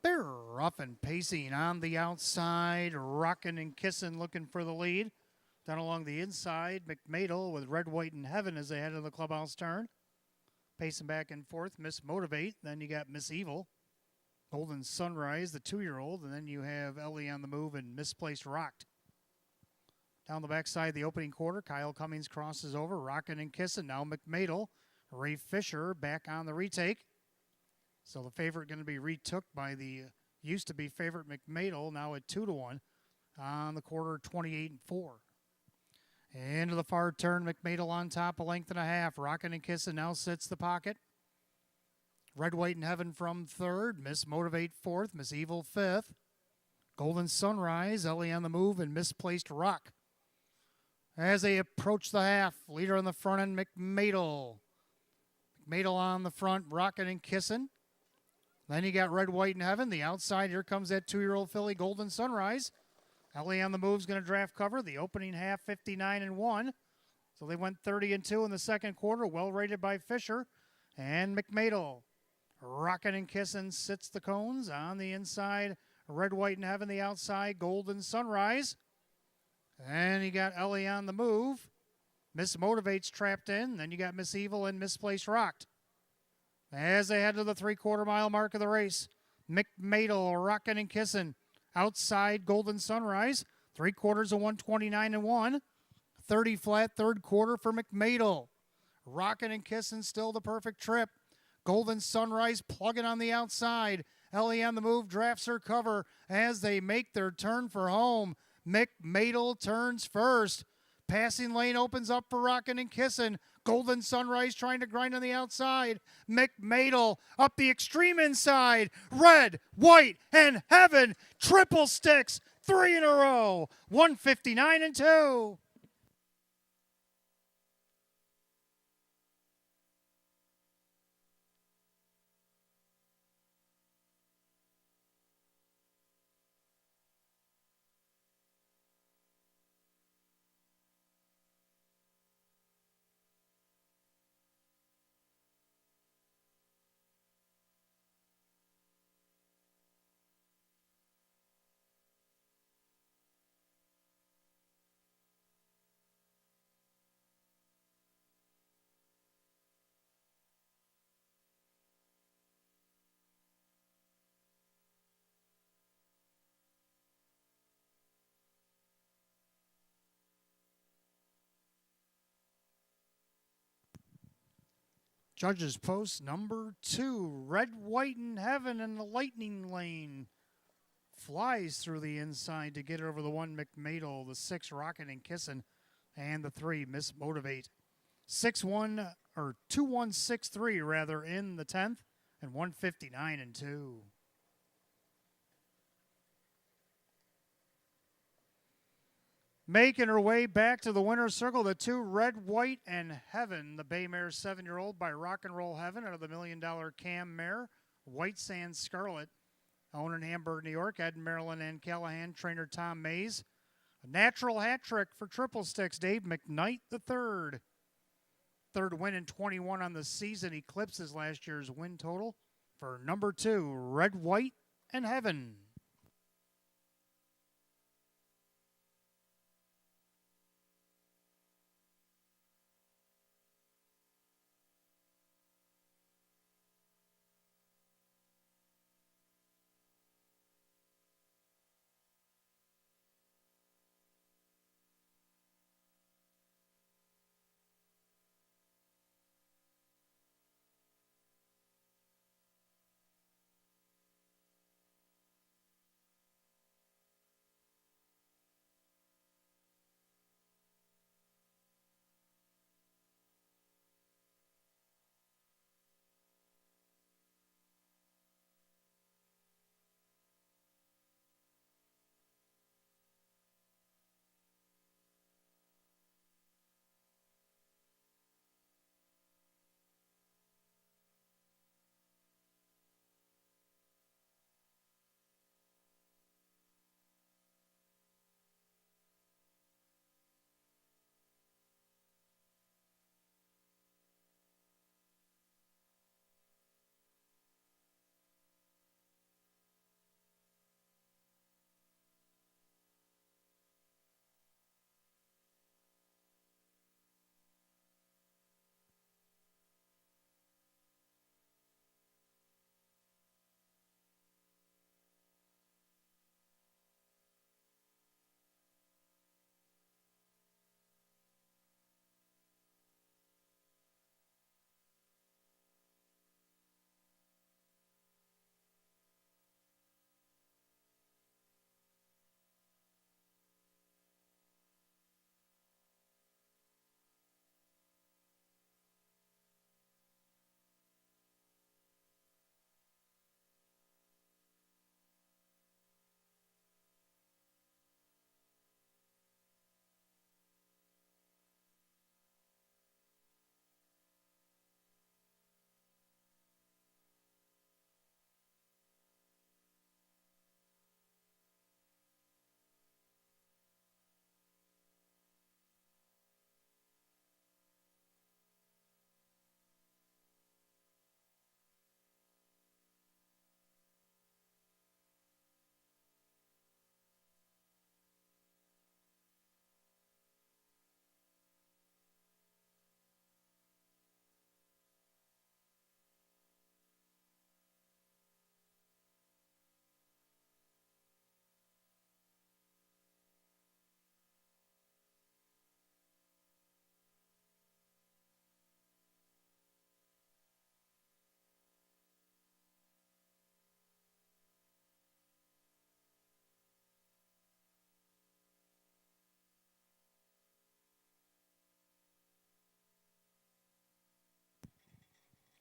They're rough and pacing on the outside, rocking and kissing, looking for the lead. Down along the inside, McMadel with Red, White, and Heaven as they head to the clubhouse turn. Pacing back and forth, Miss Motivate. Then you got Miss Evil. Golden Sunrise, the 2-year-old. And then you have Ellie on the move and Misplaced Rocked. Down the backside, the opening quarter, Kyle Cummings crosses over, rocking and kissing. Now McMadel. Ray Fisher back on the retake. So the favorite going to be retook by the used-to-be favorite McMadel, now at 2-1 on the quarter, 28-4. Into the far turn, McMadel on top, a length and a half. Rockin' and Kissin' now sits the pocket. Red, White, and Heaven from third. Miss Motivate fourth. Miss Evil fifth. Golden Sunrise, Ellie on the move, and Misplaced Rock. As they approach the half, leader on the front end, McMadel. McMadel on the front, rockin' and kissin'. Then you got Red, White, and Heaven. The outside, here comes that 2-year-old filly, Golden Sunrise. Ellie on the move is going to draft cover. The opening half, 59-1. So they went 30-2 in the second quarter. Well rated by Fisher and McMadel. Rockin' and Kissin' sits the cones on the inside. Red, White, and Heaven. The outside, Golden Sunrise. And you got Ellie on the move. Miss Motivate's trapped in. Then you got Miss Evil and Misplaced Rocked. As they head to the 3/4 mile mark of the race, McMadel rockin' and kissin'. Outside, Golden Sunrise. 3/4 of 129-1. 30 flat, third quarter for McMadel. Rockin' and kissin', still the perfect trip. Golden Sunrise plugging on the outside. Ellie on the move, drafts her cover as they make their turn for home. McMadel turns first. Passing lane opens up for Rockin' and Kissin'. Golden Sunrise trying to grind on the outside. McMadel up the extreme inside. Red, white, and heaven. Triple sticks. 3 in a row. 159 and 2. Judges post number 2. Red, white, and heaven in the lightning lane. Flies through the inside to get it over the 1 McMadel, the 6 Rockin' and Kissin', and the 3 Miss Motivate. 6-1 or 2-1-6-3 rather in the 10th and 159 and 2. Making her way back to the winner's circle, the 2 Red, White, and Heaven. The Bay Mare 7-year-old by Rock and Roll Heaven out of the $1 Million Cam Mare. White Sand Scarlet. Owner in Hamburg, New York. Ed, Maryland, and Callahan. Trainer Tom Mays. A natural hat trick for Triple Sticks. Dave McKnight the third. Third win in 21 on the season. Eclipses last year's win total for number 2, Red, White, and Heaven.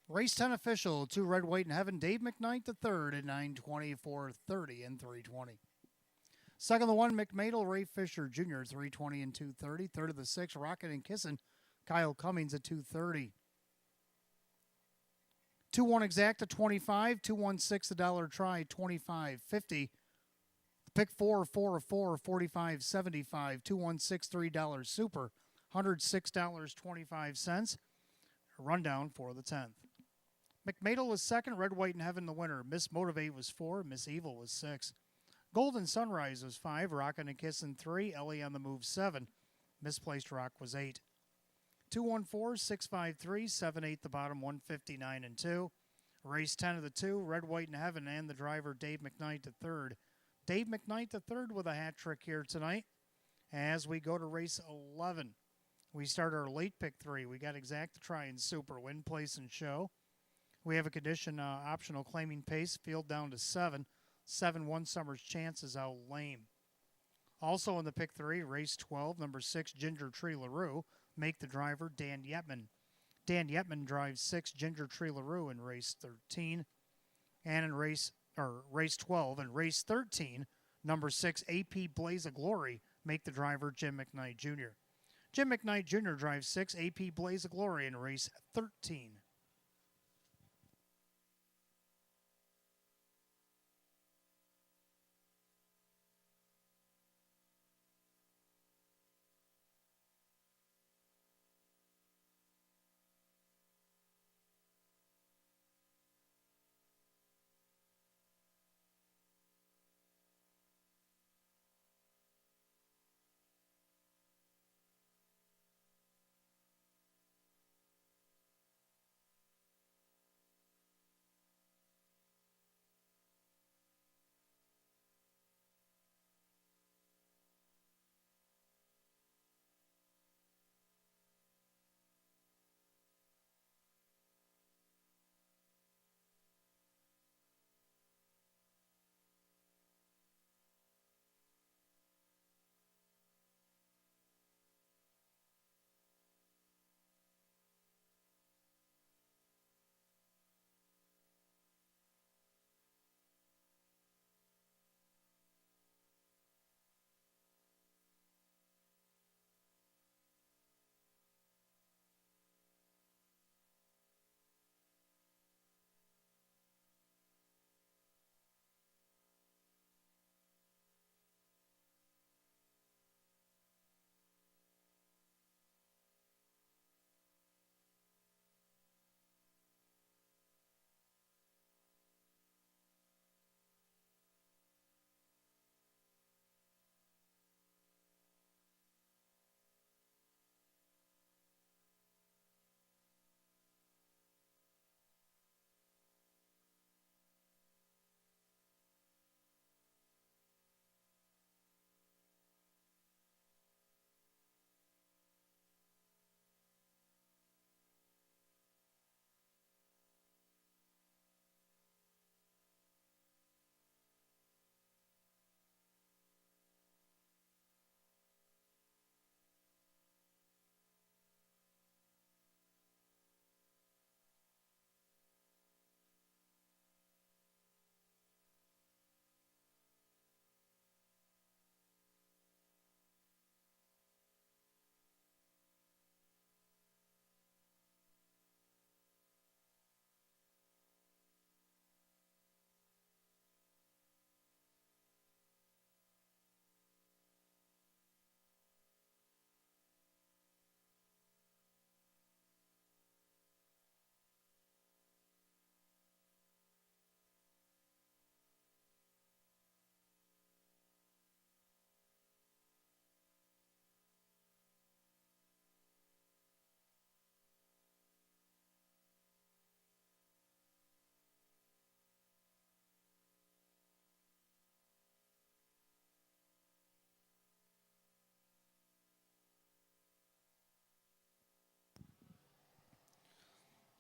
Race 10 official, 2 red, white, and heaven. Dave McKnight the third at 9:20, 4:30, and 3:20. Second of the 1, McMadel, Ray Fisher Jr., 3:20 and 2:30. Third of the 6, Rocket and Kissin', Kyle Cummings at 2:30. 2-1 exacta, 25. 2-1-6 $1 try, 25.50. Pick 4, 4 of 4, 45.75. 2-1-6 $3 super, $106.25. Rundown for the 10th. McMadel was second, red, white, and heaven the winner. Miss Motivate was 4, Miss Evil was 6. Golden Sunrise was 5, Rockin' and Kissin' 3, Ellie on the Move 7. Misplaced Rock was 8. 214, 653, 78 the bottom, 159 and 2. Race 10 of the 2, red, white, and heaven, and the driver Dave McKnight the third. Dave McKnight the third with a hat trick here tonight. As we go to race 11, we start our late pick 3. We got exacta, try, and super, win, place, and show. We have a condition optional claiming pace, field down to 7. 7-1 Summer's Chances out lame. Also in the pick 3, race 12, number 6, Ginger Tree LaRue. Make the driver Dan Yetman. Dan Yetman drives 6, Ginger Tree LaRue in race 13. And in race 12 and race 13, number 6, AP Blaze of Glory. Make the driver Jim McKnight Jr. Jim McKnight Jr. drives 6, AP Blaze of Glory in race 13.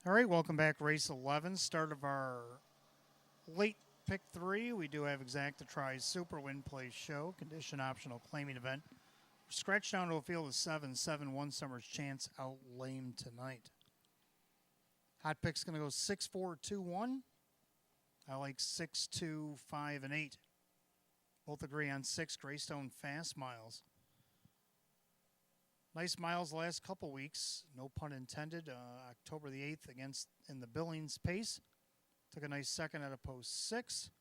All right, welcome back. Race 11, start of our late pick 3. We do have exacta, try, super, win, place, show, condition optional claiming event. Scratch down to a field of 7, 7-1 Summer's Chance out lame tonight. Hot pick's going to go 6, 4, 2, 1. I like 6, 2, 5, and 8. Both agree on 6 Greystone Fast Miles. Nice miles the last couple weeks, no pun intended. October the 8th in the Billings pace. Took a nice second out of post 6.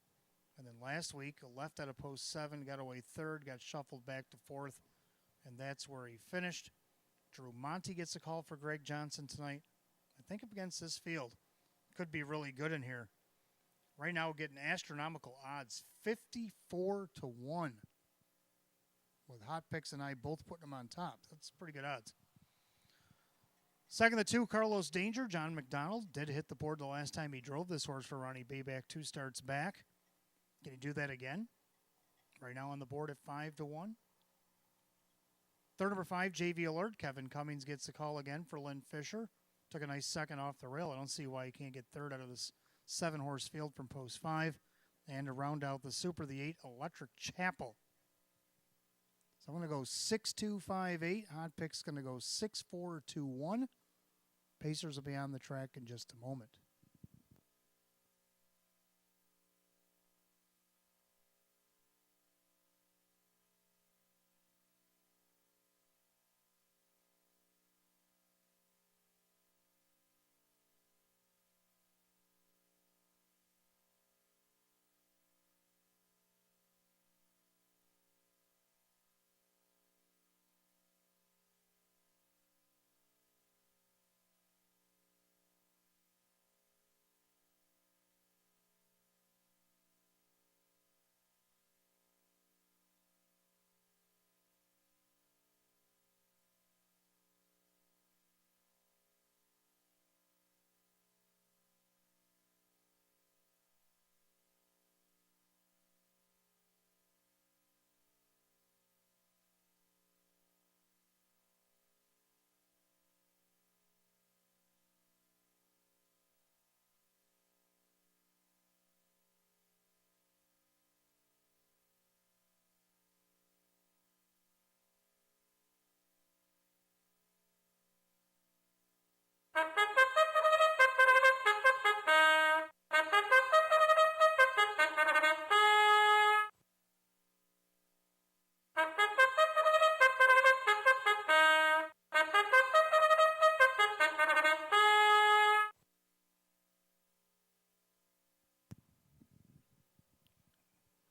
And then last week, left out of post 7, got away third, got shuffled back to 4th, and that's where he finished. Drew Monty gets a call for Greg Johnson tonight. I think up against this field, could be really good in here. Right now, getting astronomical odds, 54 to 1. With Hot Picks and I both putting them on top. That's pretty good odds. Second, the 2, Carlos Danger. John McDonald did hit the board the last time he drove this horse for Ronnie Bayback 2 starts back. Can he do that again? Right now on the board at 5 to 1. Third, number 5, JV Alert. Kevin Cummings gets the call again for Lynn Fisher. Took a nice second off the rail. I don't see why he can't get third out of this 7-horse field from post 5. And to round out the Super, the 8, Electric Chapel. So I'm going to go 6, 2, 5, 8. Hot Pick's going to go 6, 4, 2, 1. Pacers will be on the track in just a moment.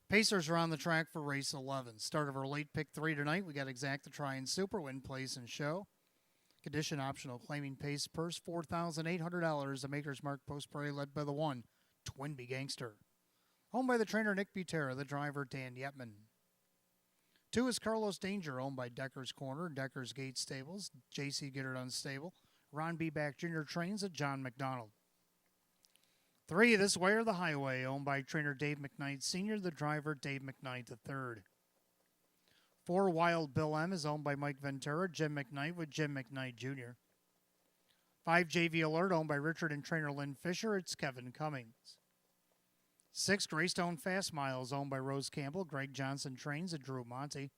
Pacers are on the track for race 11. Start of our late pick 3 tonight. We got Exacta Try and Super, Win, Place, and Show. Condition optional, claiming pace purse $4,800. The Maker's Mark Post Parade led by the 1, Twinbee Gangster. Owned by the trainer Nick Butera, the driver Dan Yetman. 2 is Carlos Danger, owned by Decker's Corner, Decker's Gate Stables, J.C. Gittard Unstable, Ron B. Back Jr. Trains at John McDonald. 3, This Way or the Highway, owned by trainer Dave McKnight Sr., the driver Dave McKnight III. 4, Wild Bill M. is owned by Mike Ventura, Jim McKnight with Jim McKnight Jr. 5, JV Alert, owned by Richard and trainer Lynn Fisher, it's Kevin Cummings. 6, Greystone Fast Miles, owned by Rose Campbell, Greg Johnson Trains at Drew Monty.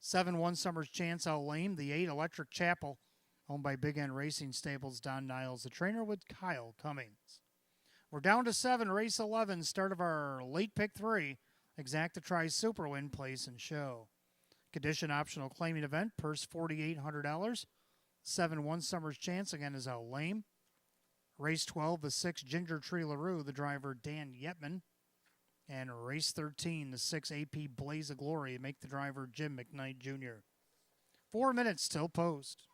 7, One Summer's Chance Out Lame, the 8, Electric Chapel, owned by Big End Racing Stables, Don Niles, the trainer with Kyle Cummings. We're down to 7, race 11, start of our late pick 3, Exacta Try Super, Win, Place, and Show. Condition optional claiming event, purse $4,800. 7, One Summer's Chance, again, is out lame. Race 12, the 6, Ginger Tree LaRue, the driver Dan Yetman. And race 13, the 6, AP Blaze of Glory, make the driver Jim McKnight Jr. 4 minutes till post.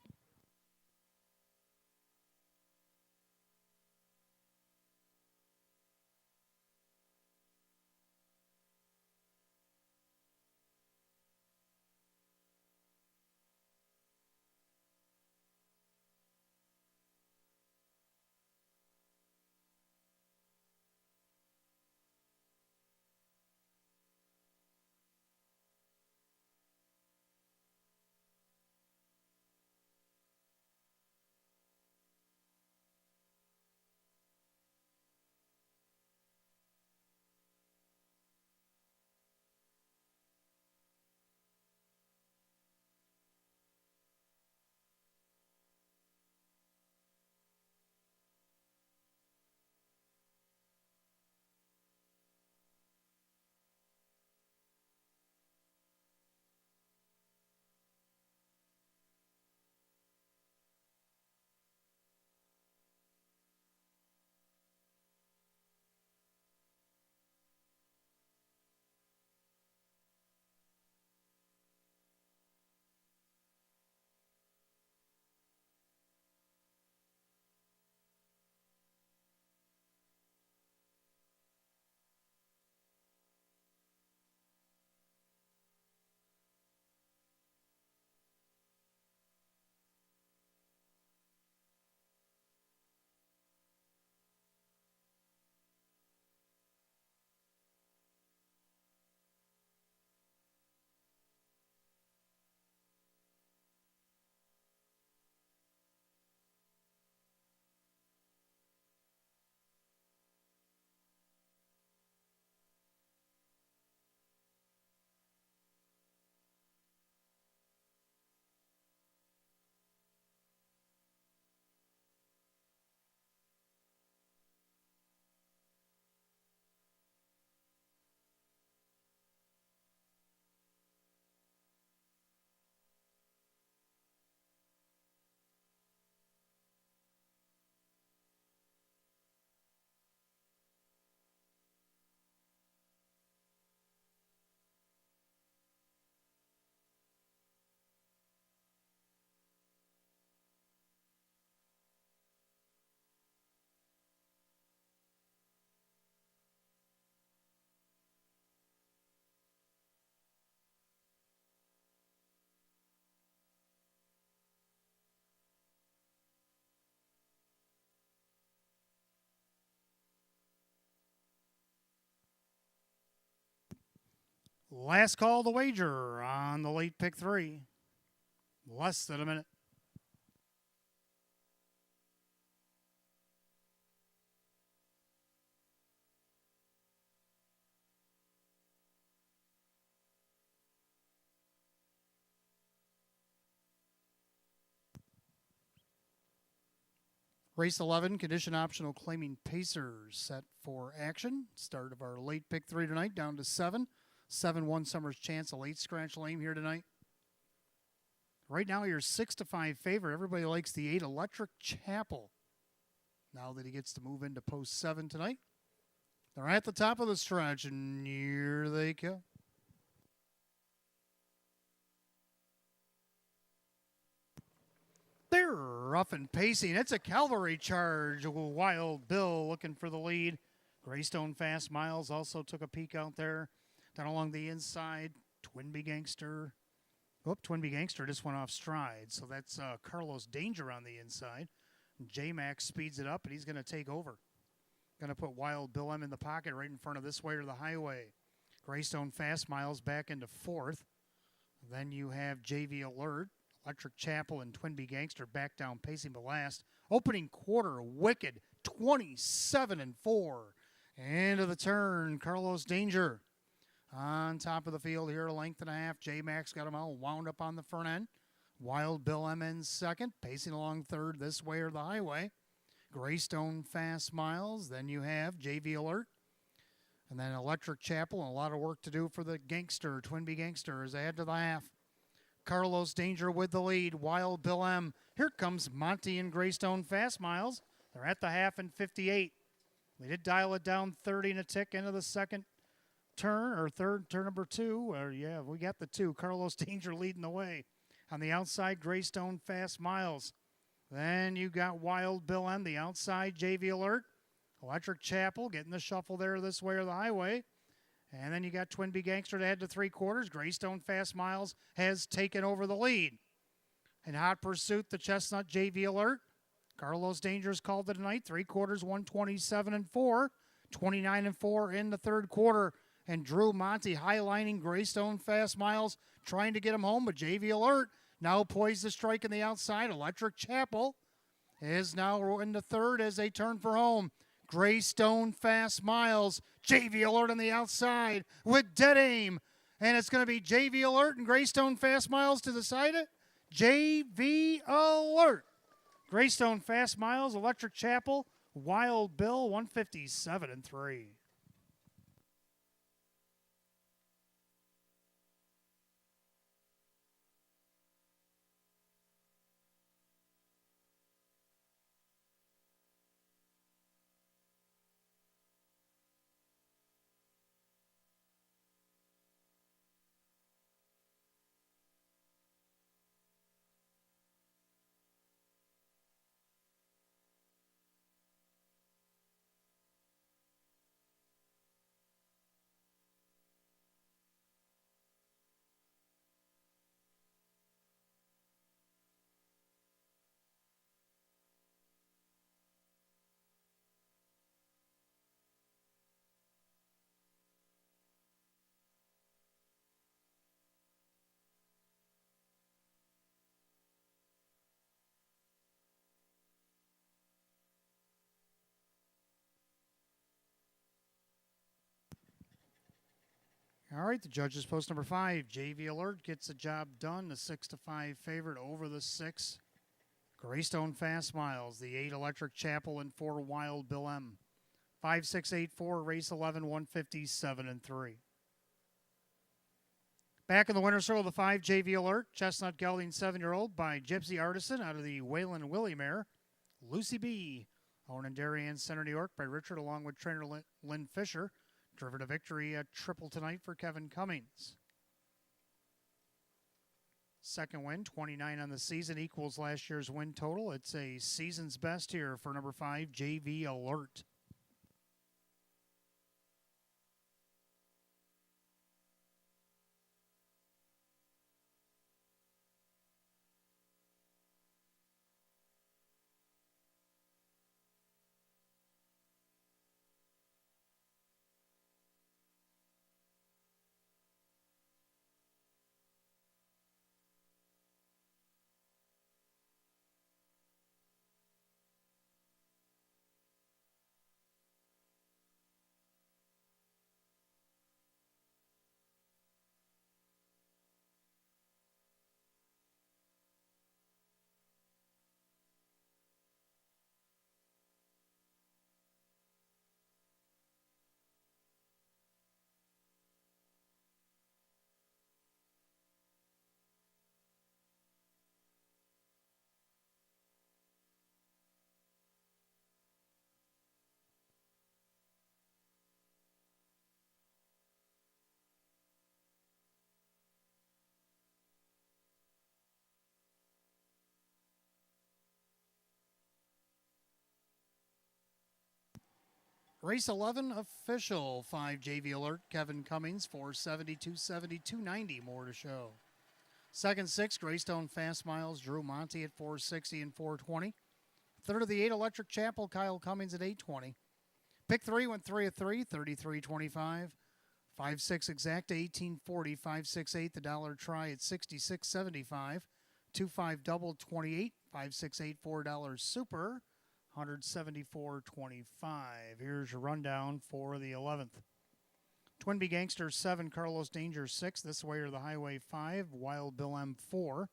Last call to wager on the late pick 3. Less than a minute. Race 11, condition optional claiming Pacers set for action. Start of our late pick 3 tonight, down to 7. 7-1 Summers Chance, a late scratch lane here tonight. Right now, you're 6-5 favorite. Everybody likes the 8 Electric Chapel. Now that he gets to move into post 7 tonight. They're at the top of the stretch, and here they go. They're rough and pacing. It's a cavalry charge. Wild Bill looking for the lead. Greystone Fast Miles also took a peek out there. Down along the inside, Twinbee Gangster. Twinbee Gangster just went off stride. So that's Carlos Danger on the inside. J-Max speeds it up, and he's going to take over. Going to put Wild Bill M in the pocket right in front of this way to the highway. Greystone Fast Miles back into 4th. Then you have JV Alert, Electric Chapel, and Twinbee Gangster back down pacing the last. Opening quarter, Wicked, 27-4. Into the turn, Carlos Danger. On top of the field here, a length and a half. J-Max got him all wound up on the front end. Wild Bill M in second, pacing along 3rd this way or the highway. Greystone Fast Miles. Then you have JV Alert. And then Electric Chapel, and a lot of work to do for the Gangster, Twinbee Gangster, as they head to the half. Carlos Danger with the lead. Wild Bill M. Here comes Monty and Greystone Fast Miles. They're at the half in 58. They did dial it down 30 and a tick into the second turn, or third, turn number 2. Yeah, we got the 2. Carlos Danger leading the way. On the outside, Greystone Fast Miles. Then you got Wild Bill M, the outside, JV Alert. Electric Chapel getting the shuffle there this way or the highway. And then you got Twinbee Gangster to head to 3/4. Greystone Fast Miles has taken over the lead. In hot pursuit, the Chestnut JV Alert. Carlos Danger's called it tonight. 3/4, 127-4. 29-4 in the 3rd quarter. And Drew Monty highlining Greystone Fast Miles, trying to get him home, but JV Alert now poised to strike in the outside. Electric Chapel is now in the 3rd as they turn for home. Greystone Fast Miles, JV Alert on the outside with dead aim. And it's going to be JV Alert and Greystone Fast Miles to decide it. JV Alert. Greystone Fast Miles, Electric Chapel, Wild Bill, 157-3. All right, the judges post number 5. JV Alert gets the job done. The 6-5 favorite over the 6. Greystone Fast Miles, the 8 Electric Chapel, and 4 Wild Bill M. 5-6-8-4, race 11, 157-3. Back in the winner's circle, the 5 JV Alert, Chestnut Gelding 7-year-old by Gypsy Artisan out of the Wayland Willie mare. Lucy B, owned in Darien Center, New York by Richard, along with trainer Lynn Fisher. Driven to victory, a triple tonight for Kevin Cummings. Second win, 29 on the season, equals last year's win total. It's a season's best here for number 5, JV Alert. Race 11 official. 5 JV Alert, Kevin Cummings, 470, 270, 290 more to show. Second 6, Greystone Fast Miles, Drew Monty at 460 and 420. Third of the 8, Electric Chapel, Kyle Cummings at 820. Pick 3 went 3 of 3, 33.25. 5-6 Exacta, 1840. 5-6-8, the dollar try at 66.75. 2-5 double, 28. 5-6-8, $4 super, 174.25. Here's your rundown for the 11th. Twin B Gangster 7, Carlos Danger 6, This Way or the Highway 5, Wild Bill M 4.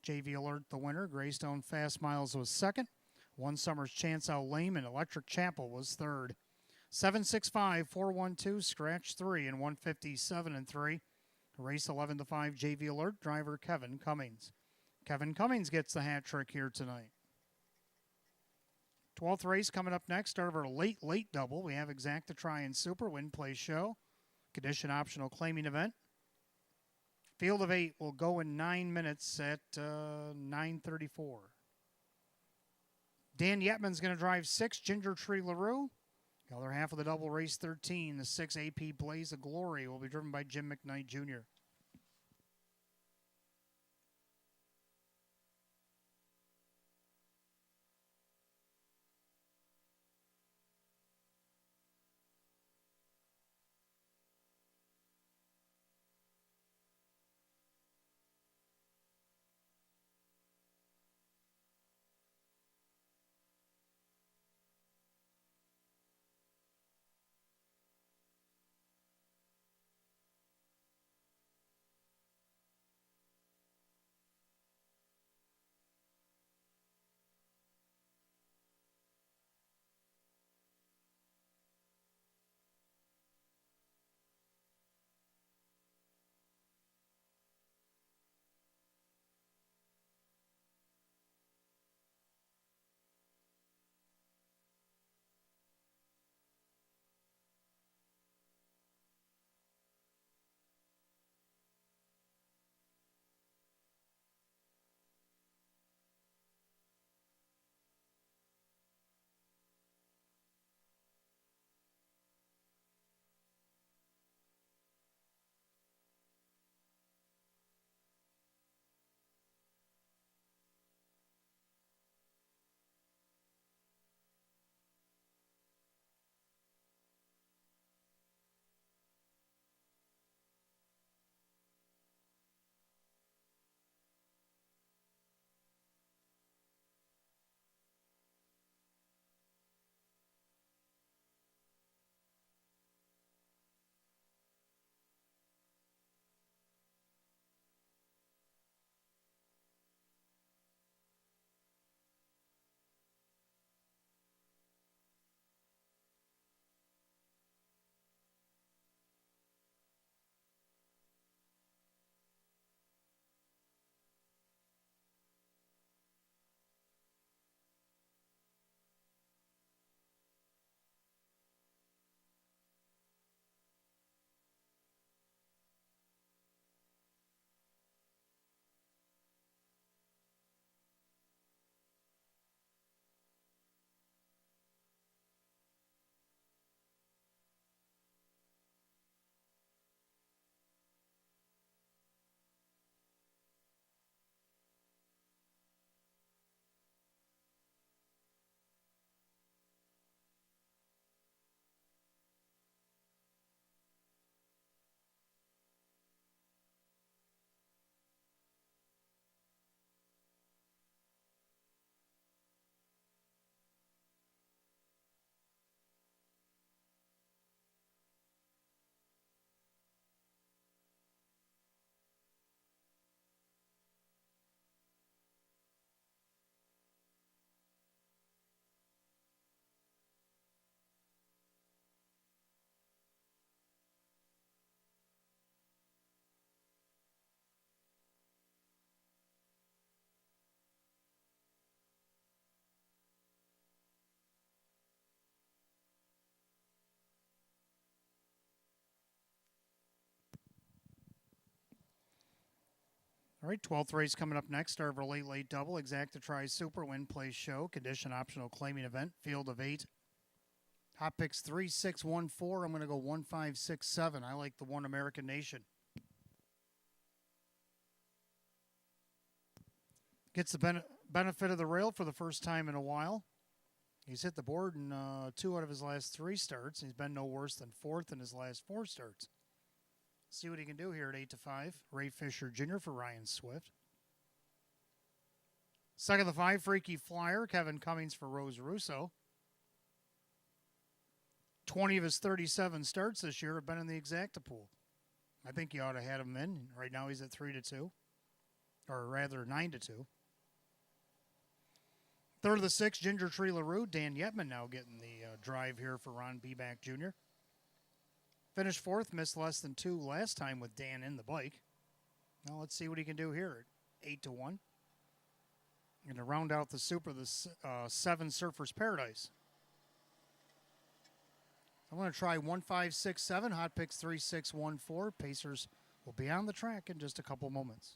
JV Alert the winner, Greystone Fast Miles was second. One Summer's Chance Out Lame and Electric Chapel was third. 765, 412, scratch 3 and 157 and 3. Race 11 to 5, JV Alert, driver Kevin Cummings. Kevin Cummings gets the hat trick here tonight. 12th race coming up next, start of our late double. We have Exacta Try and Super, Win Play Show, condition optional claiming event. Field of 8 will go in 9 minutes at 9:34. Dan Yetman's going to drive 6, Ginger Tree LaRue. The other half of the double, race 13, the 6 AP Blaze of Glory will be driven by Jim McKnight Jr. All right, 12th race coming up next, start of our late double, Exacta Try Super, Win Play Show, condition optional claiming event, field of 8. Hot picks 3614. I'm going to go 1567. I like the One American Nation. Gets the benefit of the rail for the first time in a while. He's hit the board in 2 out of his last 3 starts. He's been no worse than 4th in his last 4 starts. See what he can do here at 8-5. Ray Fisher Jr. for Ryan Swift. Second of the 5, Freaky Flyer, Kevin Cummings for Rose Russo. 20 of his 37 starts this year have been in the exacta pool. I think you ought to have him in. Right now he's at 3-2, or rather 9-2. Third of the 6, Ginger Tree LaRue. Dan Yetman now getting the drive here for Ron Beback Jr. Finished 4th, missed less than 2 last time with Dan in the bike. Now let's see what he can do here at 8-1. Going to round out the Super, the 7 Surfers Paradise. I'm going to try 1567, hot picks 3614. Pacers will be on the track in just a couple moments.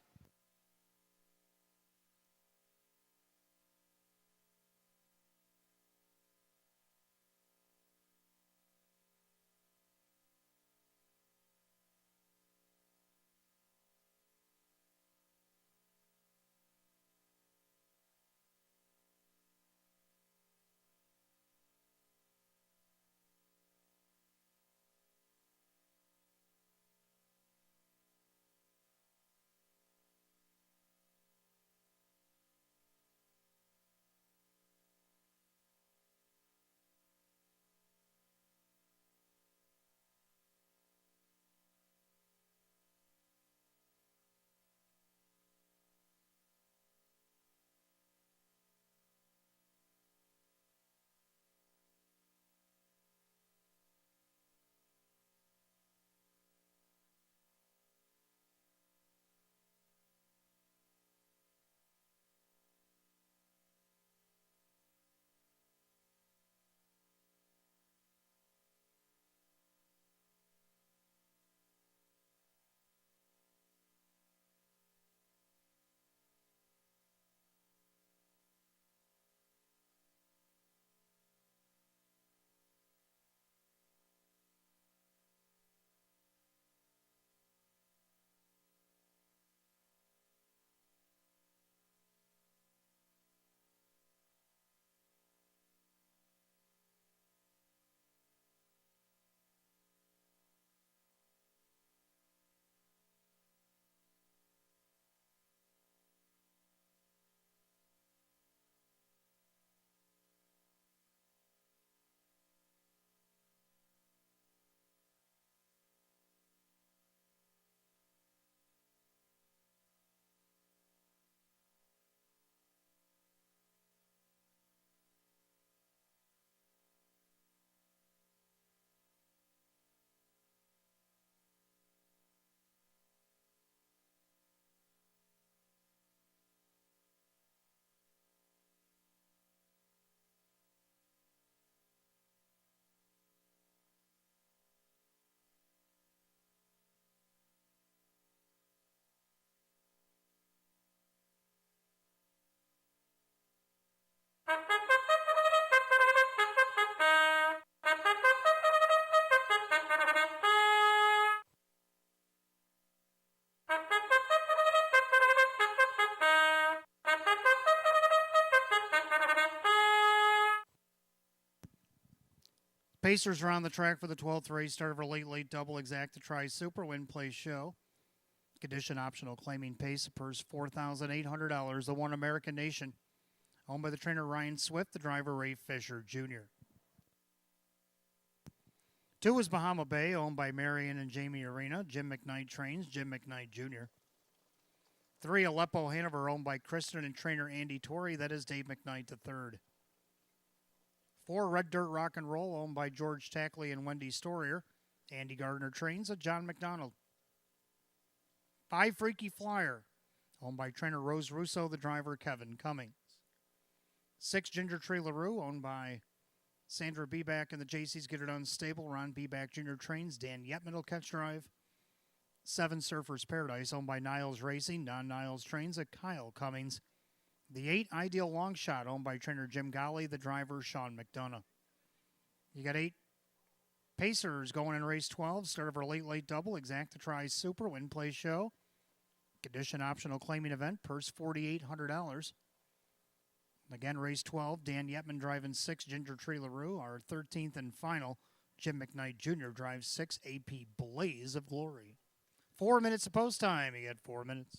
Pacers are on the track for the 12th race, start of our late double exacta try super win play show. Condition optional, claiming pace purse $4,800. The One American Nation, owned by the trainer Ryan Swift, the driver Ray Fisher Jr. 2 is Bahama Bay, owned by Marion and Jamie Arena. Jim McKnight trains, Jim McKnight Jr. 3, Aleppo Hanover, owned by Kristen and trainer Andy Torrey. That is Dave McKnight III. 4, Red Dirt Rock and Roll, owned by George Tackley and Wendy Storier. Andy Gardner trains at John McDonald. 5, Freaky Flyer, owned by trainer Rose Russo, the driver Kevin Cummings. 6, Ginger Tree LaRue, owned by Sandra Beback and the JC's Get It Done stable. Ron Beback Jr. trains. Dan Yetman will catch drive. 7, Surfers Paradise, owned by Niles Racing. Non-Niles trains at Kyle Cummings. The 8, Ideal Long Shot, owned by trainer Jim Golly, the driver Sean McDonough. You got 8 Pacers going in race 12. Start of our late double. Exacta Tri Super Win Play Show. Condition optional claiming event. Purse $4,800. Again, race 12. Dan Yetman driving 6. Ginger Tree LaRue. Our 13th and final. Jim McKnight Jr. drives 6. AP Blaze of Glory. 4 minutes of post time. You got 4 minutes.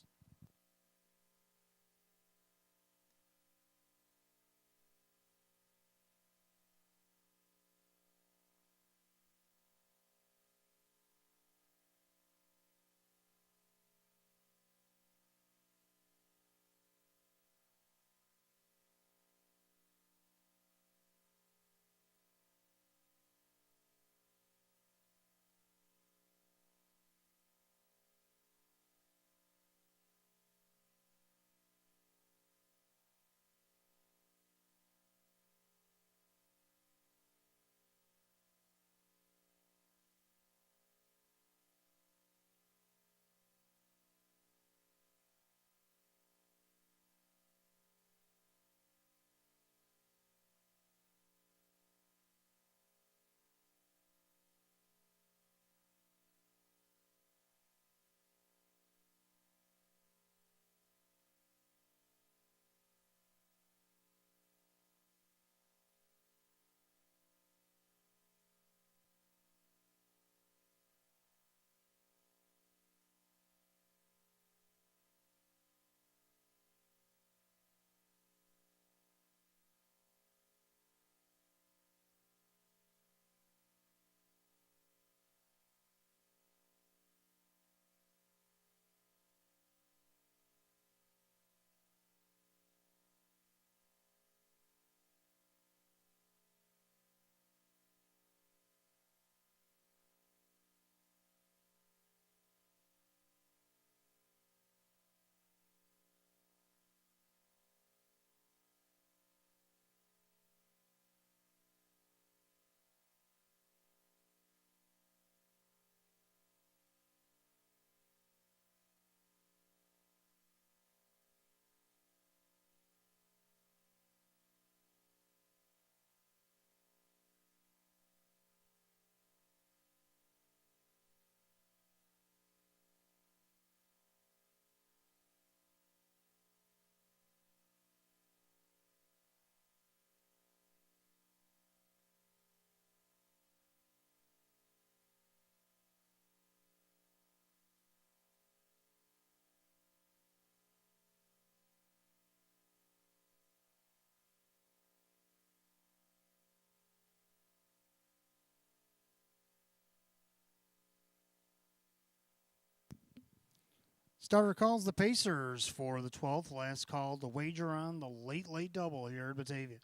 Starter calls the Pacers for the 12th. Last call to wager on the late double here at Batavia.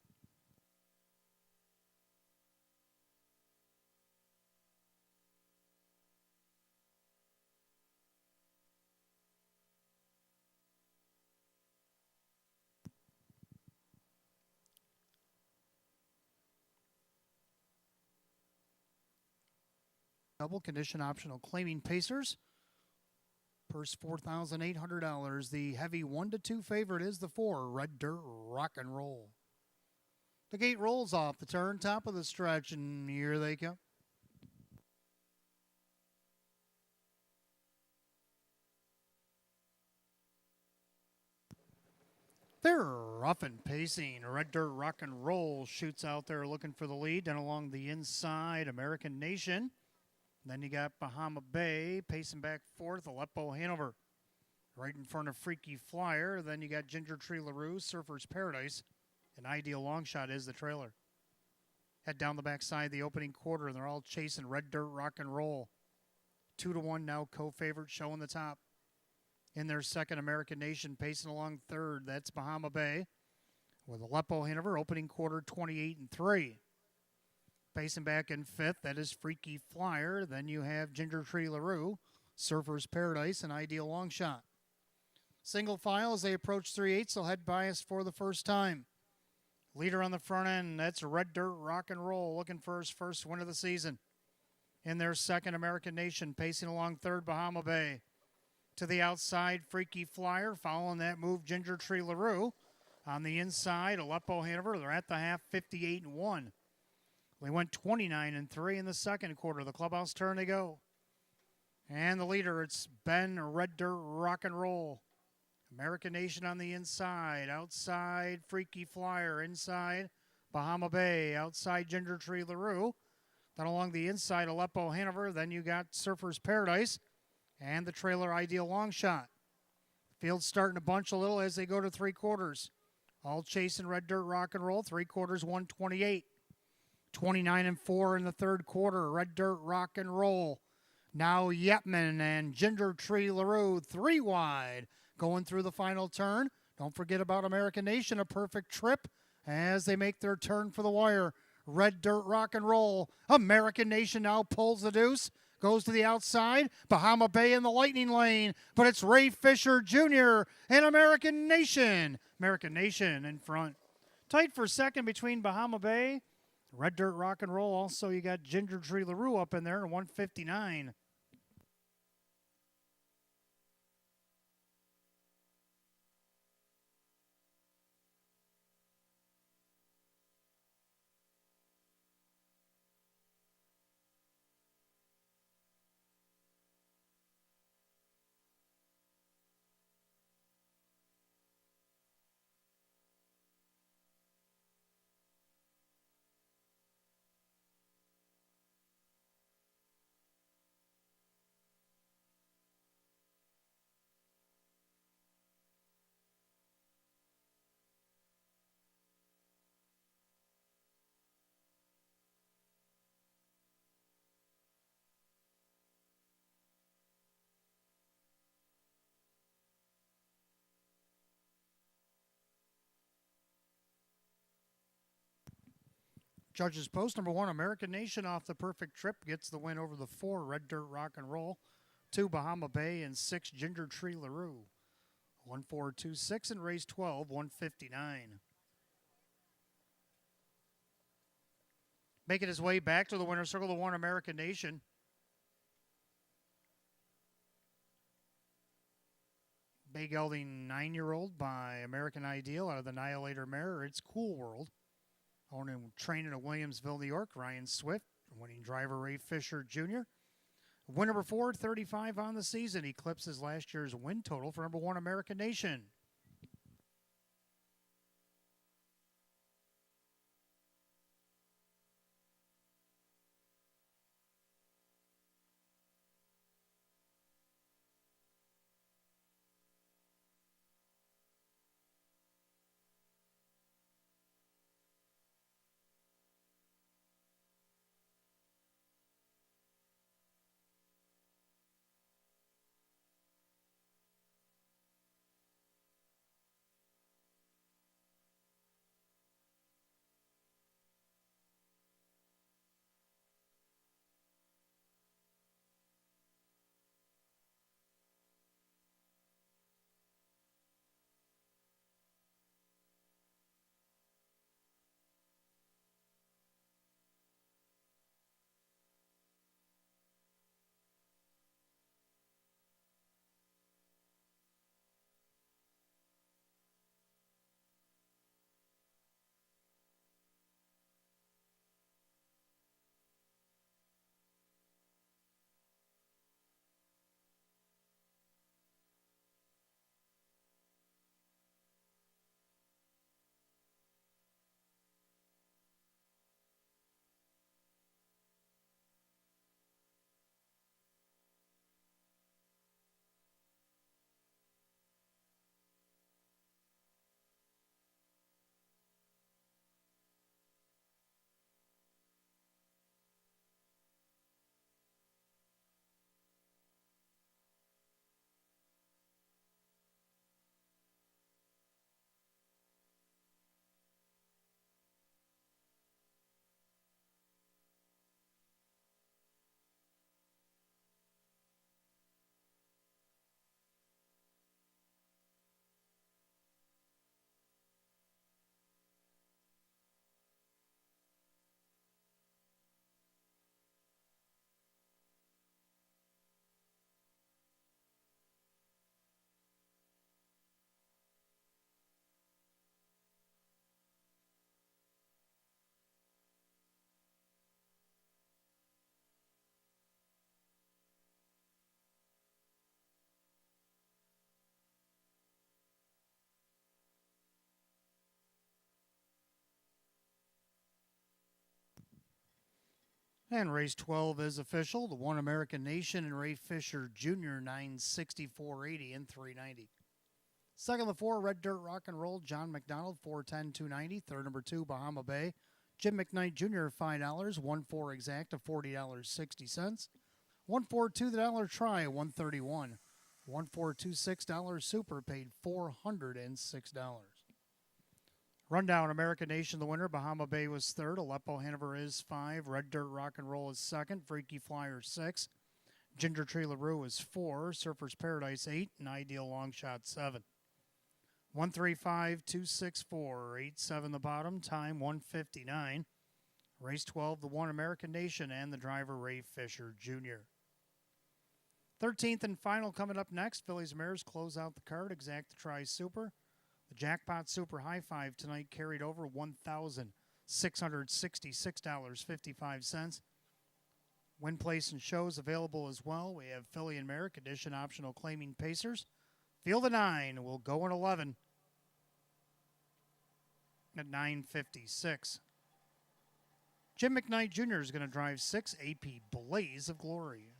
Double condition optional claiming Pacers. Purse $4,800. The heavy 1-2 favorite is the 4, Red Dirt Rock and Roll. The gate rolls off the turn, top of the stretch, and here they come. They're rough and pacing. Red Dirt Rock and Roll shoots out there looking for the lead. Then along the inside, American Nation. Then you got Bahama Bay pacing back fourth, Aleppo Hanover. Right in front of Freaky Flyer. Then you got Ginger Tree LaRue, Surfer's Paradise. An Ideal Long Shot is the trailer. Head down the backside the opening quarter, and they're all chasing Red Dirt Rock and Roll. 2-1 now, co-favorite showing the top. In their second, American Nation pacing along third. That's Bahama Bay. With Aleppo Hanover opening quarter 28-3. Pacing back in fifth, that is Freaky Flyer. Then you have Ginger Tree LaRue, Surfer's Paradise, and Ideal Long Shot. Single file as they approach 3/8, so head bias for the first time. Leader on the front end, that's Red Dirt Rock and Roll, looking for his first win of the season. In their second, American Nation pacing along third, Bahama Bay. To the outside, Freaky Flyer, following that move, Ginger Tree LaRue. On the inside, Aleppo Hanover, they're at the half, 58-1. They went 29-3 in the second quarter. The clubhouse turn they go. And the leader, it's Ben Red Dirt Rock and Roll. American Nation on the inside. Outside, Freaky Flyer. Inside, Bahama Bay. Outside, Ginger Tree LaRue. Then along the inside, Aleppo Hanover. Then you got Surfer's Paradise and the trailer Ideal Long Shot. Field's starting to bunch a little as they go to three quarters. All chasing Red Dirt Rock and Roll. Three quarters, 128. 29-4 in the third quarter. Red Dirt Rock and Roll. Now Yetman and Ginger Tree LaRue, three wide, going through the final turn. Don't forget about American Nation, a perfect trip as they make their turn for the wire. Red Dirt Rock and Roll. American Nation now pulls the deuce, goes to the outside. Bahama Bay in the lightning lane, but it's Ray Fisher Jr. and American Nation. American Nation in front. Tight for second between Bahama Bay. Red Dirt Rock and Roll. Also, you got Ginger Tree LaRue up in there, 159. Judges post number one, American Nation off the perfect trip gets the win over the four, Red Dirt Rock and Roll, two, Bahama Bay, and six, Ginger Tree LaRue. 1-4-2-6 and race 12, 159. Making his way back to the winner's circle, the one, American Nation. Bay gelding 9-year-old by American Ideal out of the Annihilator mare. It's Cool World. Owned and trained in Williamsville, New York, Ryan Swift. Winning driver Ray Fisher Jr. Win number 4, 35 on the season. Eclipses last year's win total for number one, American Nation. And race 12 is official. The One American Nation and Ray Fisher Jr. 964.80 and 390. Second of the 4, Red Dirt Rock and Roll, John McDonald 410 290. Third number 2, Bahama Bay, Jim McKnight Jr. $5. 1-4 exact of $40.60. 1-4 the dollar try 131. 1-4 $6 super paid $406. Rundown American Nation the winner. Bahama Bay was third. Aleppo Hanover is 5. Red Dirt Rock and Roll is second. Freaky Flyer 6. Ginger Tree LaRue is 4. Surfer's Paradise 8. And Ideal Long Shot 7. 135-264. 8-7 the bottom. Time 1:59. Race 12, the One American Nation and the driver Ray Fisher Jr. 13th and final coming up next. Phillies Mares close out the card. Exact Try Super. The Jackpot Super High Five tonight carried over $1,666.55. Win, place, and shows available as well. We have Philly and Mare, condition optional claiming Pacers. Field of 9 will go in 11 at 9:56. Jim McKnight Jr. is going to drive 6, AP Blaze of Glory.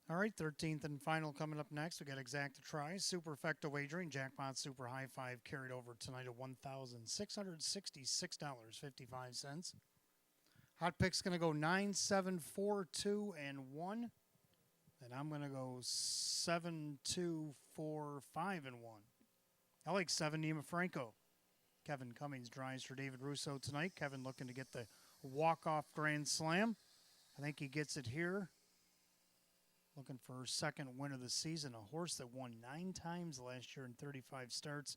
All right, 13th and final coming up next. We got Exacta Tries, Superfecta Wagering, Jackpot Super High Five carried over tonight at $1,666.55. Hot Pick's going to go 9, 7, 4, 2, and 1. And I'm going to go 7, 2, 4, 5, and 1. I like 7, Nima Franco. Kevin Cummings drives for David Russo tonight. Kevin looking to get the walk-off grand slam. I think he gets it here. Looking for her second win of the season. A horse that won 9 times last year in 35 starts.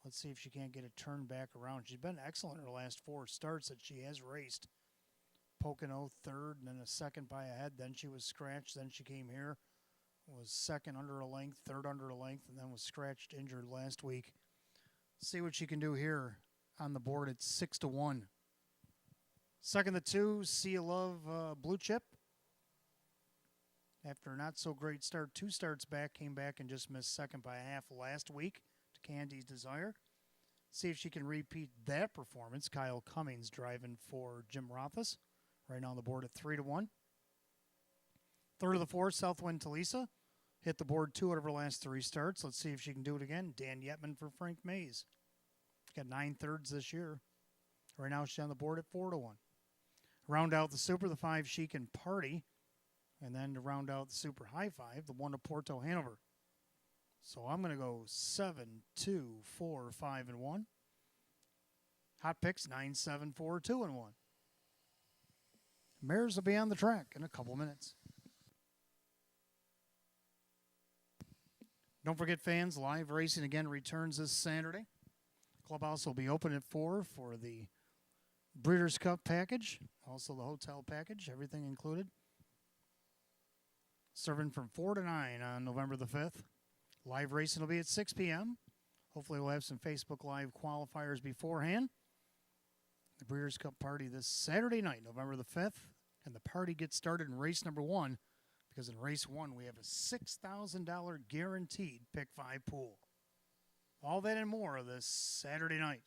Let's see if she can't get it turned back around. She's been excellent in her last 4 starts that she has raced. Pocono third, and then a second by a head. Then she was scratched. Then she came here. Was second under a length, third under a length, and then was scratched, injured last week. See what she can do here on the board at 6-1. Second the 2, Sea Love Blue Chip. After a not so great start, 2 starts back, came back and just missed second by a half last week to Candy's Desire. See if she can repeat that performance. Kyle Cummings driving for Jim Rothfuss. Right now on the board at 3-1. Third of the 4, Southwind Talisa. Hit the board 2 out of her last 3 starts. Let's see if she can do it again. Dan Yetman for Frank Mays. She's got 9 thirds this year. Right now she's on the board at 4-1. Round out the Super, the 5, Chic and Party. And then to round out the Super High Five, the 1 to Porto Hanover. So I'm going to go 7, 2, 4, 5, and 1. Hot Picks 9, 7, 4, 2, and 1. Mares will be on the track in a couple minutes. Don't forget, fans, live racing again returns this Saturday. Clubhouse will be open at 4 for the Breeders' Cup package, also the hotel package, everything included. Serving from 4 to 9 on November the 5th. Live racing will be at 6 p.m. Hopefully we'll have some Facebook Live qualifiers beforehand. The Breeders' Cup party this Saturday night, November the 5th. And the party gets started in race number 1 because in race 1 we have a $6,000 guaranteed Pick 5 pool. All that and more this Saturday night.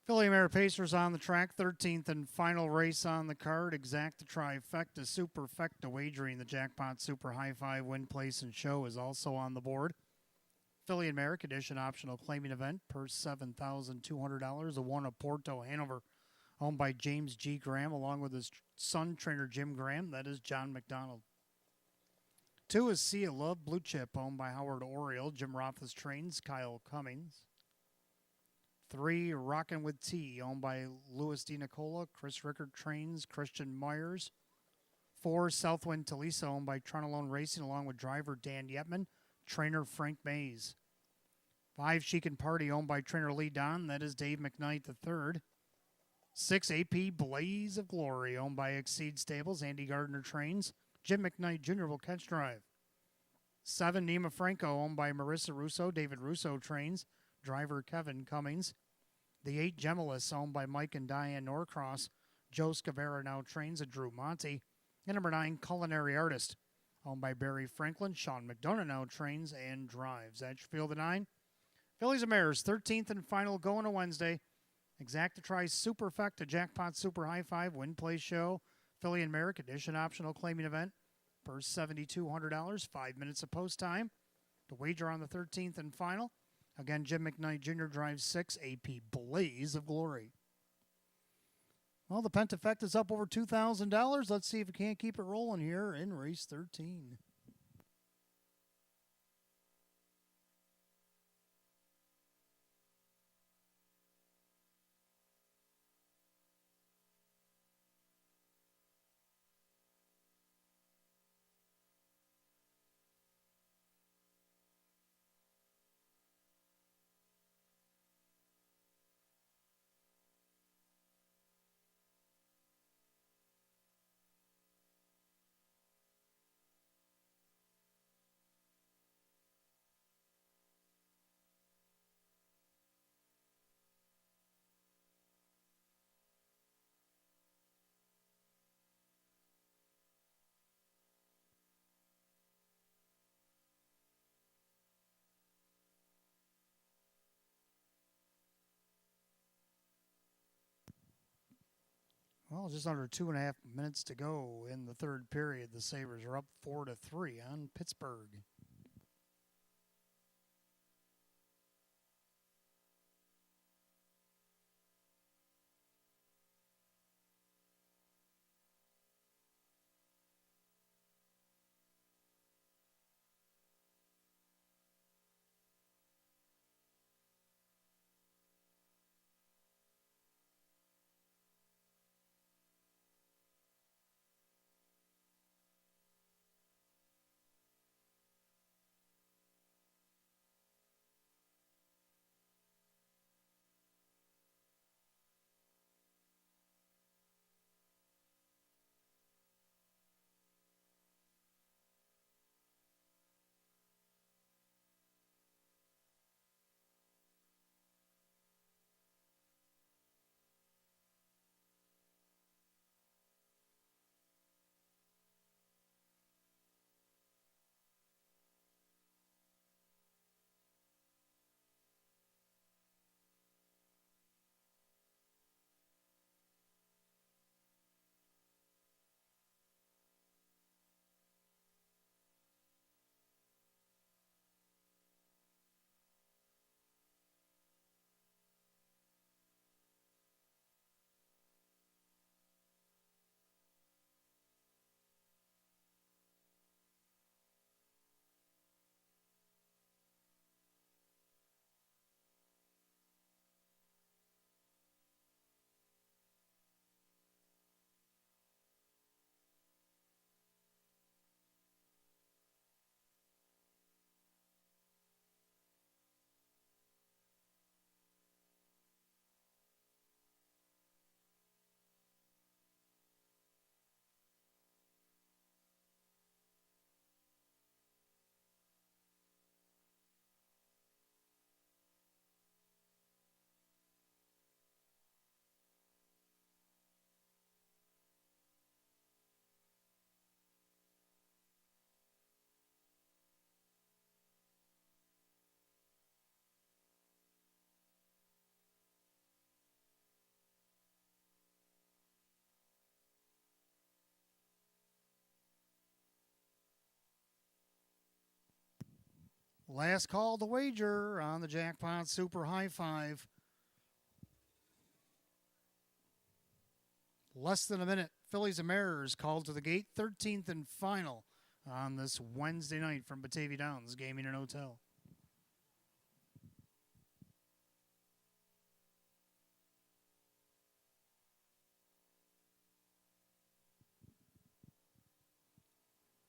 Philly Mare Pacers on the track, 13th and final race on the card. Exacta Trifecta Superfecta wagering. The Jackpot Super High Five Win Place and Show is also on the board. Philly and Mare Condition optional claiming event, purse $7,200. A one of Porto Hanover, owned by James G. Graham, along with his son, trainer Jim Graham. That is John McDonald. 2 is Sea of Love Blue Chip, owned by Howard Oriole. Jim Roth's trains, Kyle Cummings. 3, Rockin' with T, owned by Louis D. Nicola. Chris Rickard trains, Christian Myers. 4, Southwind Talisa, owned by Tronolone Racing, along with driver Dan Yetman, trainer Frank Mays. 5, Chic and Party, owned by trainer Lee Don. That is Dave McKnight III. 6, AP Blaze of Glory, owned by Exceed Stables. Andy Gardner trains. Jim McKnight Jr. will catch drive. 7, Nima Franco, owned by Marissa Russo. David Russo trains. Driver Kevin Cummings. The 8, Gemelis, owned by Mike and Diane Norcross. Joe Scavera now trains, and Drew Monty. And number 9, Culinary Artist, owned by Barry Franklin. Sean McDonough now trains and drives. At your field of 9. Phillies and Mares, 13th and final going to Wednesday. Exacta Tri Superfecta Jackpot Super High Five Win Play Show. Philly and Mare Condition optional claiming event. Purse $7,200. 5 minutes of post time to wager on the 13th and final. Again, Jim McKnight Jr. drives 6, AP Blaze of Glory. Well, the Pentafect is up over $2,000. Let's see if we can't keep it rolling here in race 13. Well, just under 2.5 minutes to go in the third period. The Sabres are up 4-3 on Pittsburgh. Last call to wager on the Jackpot Super High Five. Less than a minute. Phillies and Mariners called to the gate. 13th and final on this Wednesday night from Batavia Downs Gaming and Hotel.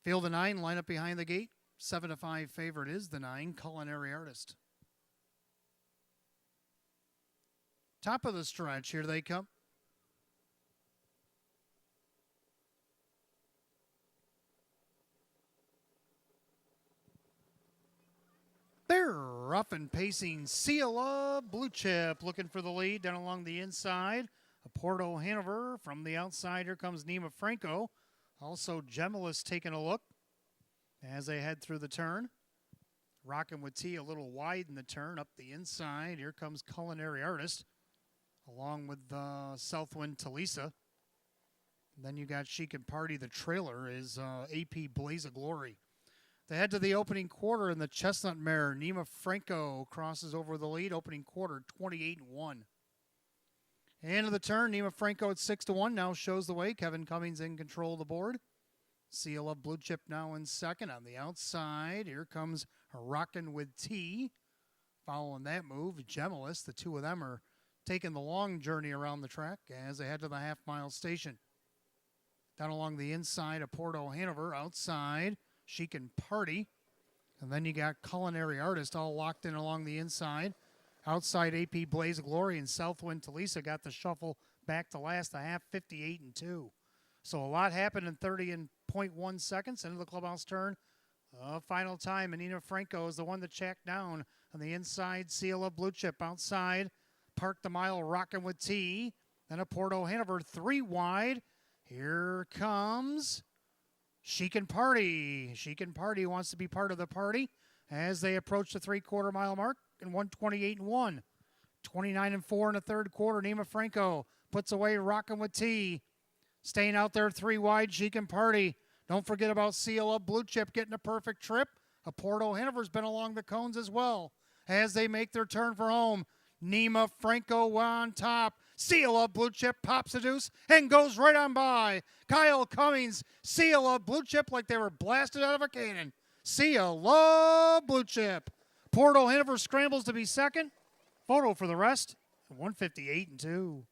Field of 9, line up behind the gate. 7-5 favorite is the 9, Culinary Artist. Top of the stretch, here they come. They're rough and pacing. Ciela Blue Chip looking for the lead down along the inside. Porto Hanover from the outside. Here comes Nima Franco. Also Gemelis taking a look as they head through the turn. Rocking with T a little wide in the turn up the inside. Here comes Culinary Artist along with Southwind Talisa. And then you got Chic and Party. The trailer is AP Blaze of Glory. They head to the opening quarter in the Chestnut Mare. Nima Franco crosses over the lead. Opening quarter, 28-1. End of the turn, Nima Franco at 6-1 now shows the way. Kevin Cummings in control of the board. Seal of Blue Chip now in second on the outside. Here comes Rockin' with T. Following that move, Gemelis. The two of them are taking the long journey around the track as they head to the half-mile station. Down along the inside of Porto Hanover, outside. Chic and Party. And then you got Culinary Artist all locked in along the inside. Outside AP Blaze of Glory and Southwind Talisa got the shuffle back to last the half, 58-2. So a lot happened in 30.1 seconds into the clubhouse turn. Final time, and Nina Franco is the one that checked down on the inside. Seal of Blue Chip outside. Park the mile, Rockin' with T. Then a Porto Hanover 3 wide. Here comes Chic and Party. Chic and Party wants to be part of the party as they approach the 3/4 mile mark in 128-1. 29-4 in the third quarter. Nima Franco puts away Rockin' with T. Staying out there 3 wide, Chic and Party. Don't forget about Seal of Blue Chip getting a perfect trip. A Porto Hanover's been along the cones as well as they make their turn for home. Nima Franco on top. Seal of Blue Chip pops a deuce and goes right on by. Kyle Cummings, Seal of Blue Chip like they were blasted out of a cannon. Seal of Blue Chip. Porto Hanover scrambles to be second. Photo for the rest. 158-2.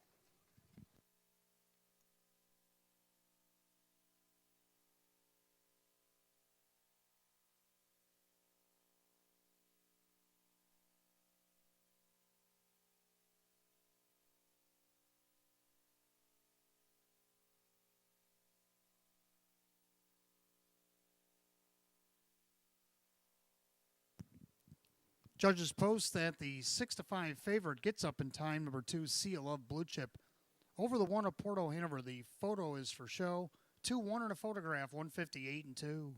Judges post that the 6-5 favorite gets up in time. Number 2, Seal of Blue Chip. Over the 1 of Porto Hanover. The photo is for show. 2-1 in a photograph. 158-2.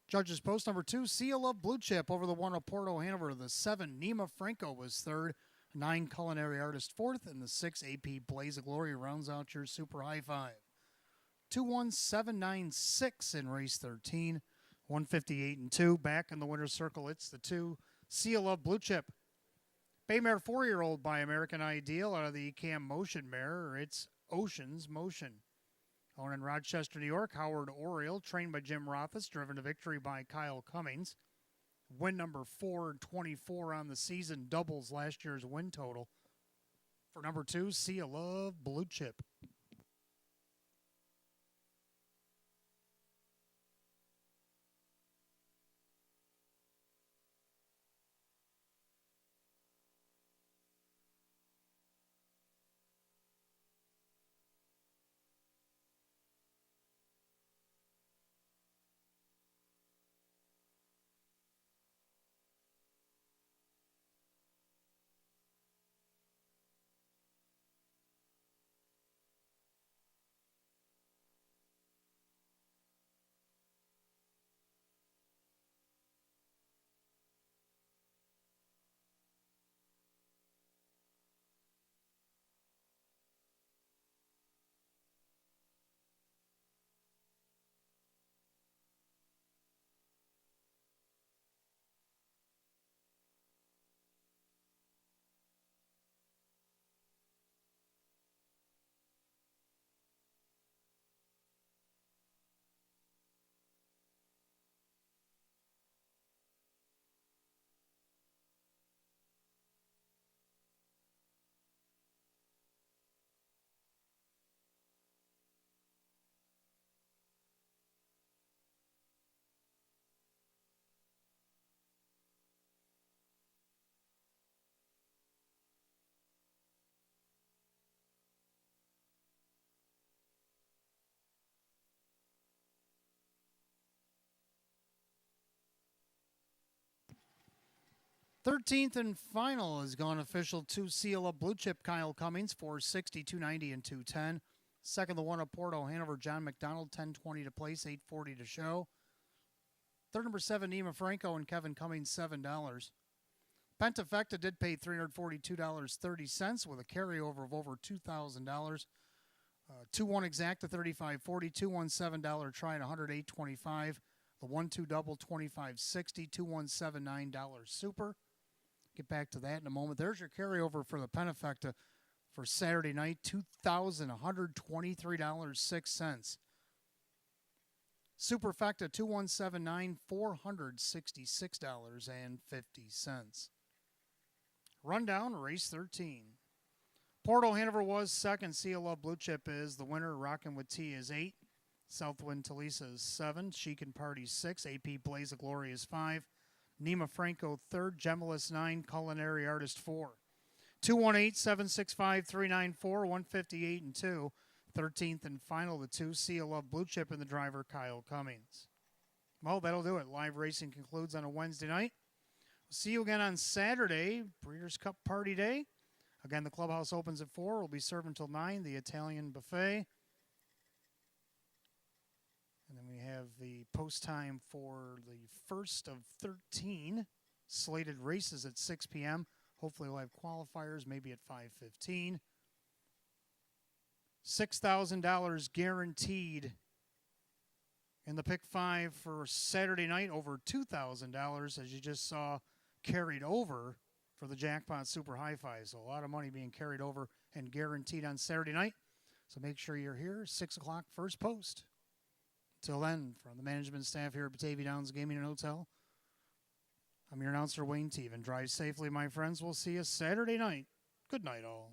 Judges post number 2, Seal of Blue Chip over the 1 of Porto Hanover. The 7, Nima Franco was third. 9, Culinary Artist fourth. And the 6, AP Blaze of Glory rounds out your Super High Five. 2-1-7-9-6 in race 13. 158-2. Back in the winner's circle, it's the 2, Seal of Blue Chip. Baymare 4-year-old by American Ideal out of the Cam Motion mare. It's Ocean's Motion. Owned in Rochester, New York, Howard Oriole, trained by Jim Rothus, driven to victory by Kyle Cummings. Win number 424 on the season, doubles last year's win total. For number 2, Seal of Blue Chip. 13th and final has gone official to Seal Up Blue Chip Kyle Cummings, 460, 290, and 210. Second, the one of Porto Hanover, John McDonald, 1020 to place, 840 to show. Third, number 7, Nima Franco and Kevin Cummings, $7. Pentafecta did pay $342.30 with a carryover of over $2,000. 2-1 exacta, $35.40. 2-1 $7 try at $108.25. The 1-2 double, $25.60. 2-1 $7 $9 super. Get back to that in a moment. There's your carryover for the Pentafecta for Saturday night, $2,123.06. Superfecta 2179, $466.50. Rundown, race 13. Porto Hanover was second. Seal Up Blue Chip is the winner. Rockin' with T is 8. Southwind Talisa is 7. Chic and Party 6. AP Blaze of Glory is 5. Nima Franco 3rd. Gemelis 9. Culinary Artist 4. 218-765-394, 158 and 2. 13th and final, the 2, Seal Up Blue Chip, and the driver, Kyle Cummings. Well, that'll do it. Live racing concludes on a Wednesday night. We'll see you again on Saturday, Breeders' Cup Party Day. Again, the clubhouse opens at 4. We'll be serving until 9, the Italian buffet. And then we have the post time for the first of 13 slated races at 6 p.m. Hopefully we'll have qualifiers maybe at 5:15. $6,000 guaranteed in the pick 5 for Saturday night, over $2,000 as you just saw carried over for the jackpot super hi-fi. So a lot of money being carried over and guaranteed on Saturday night. So make sure you're here, 6 o'clock first post. Till then, from the management staff here at Batavia Downs Gaming and Hotel, I'm your announcer, Wayne Teven. Drive safely, my friends. We'll see you Saturday night. Good night, all.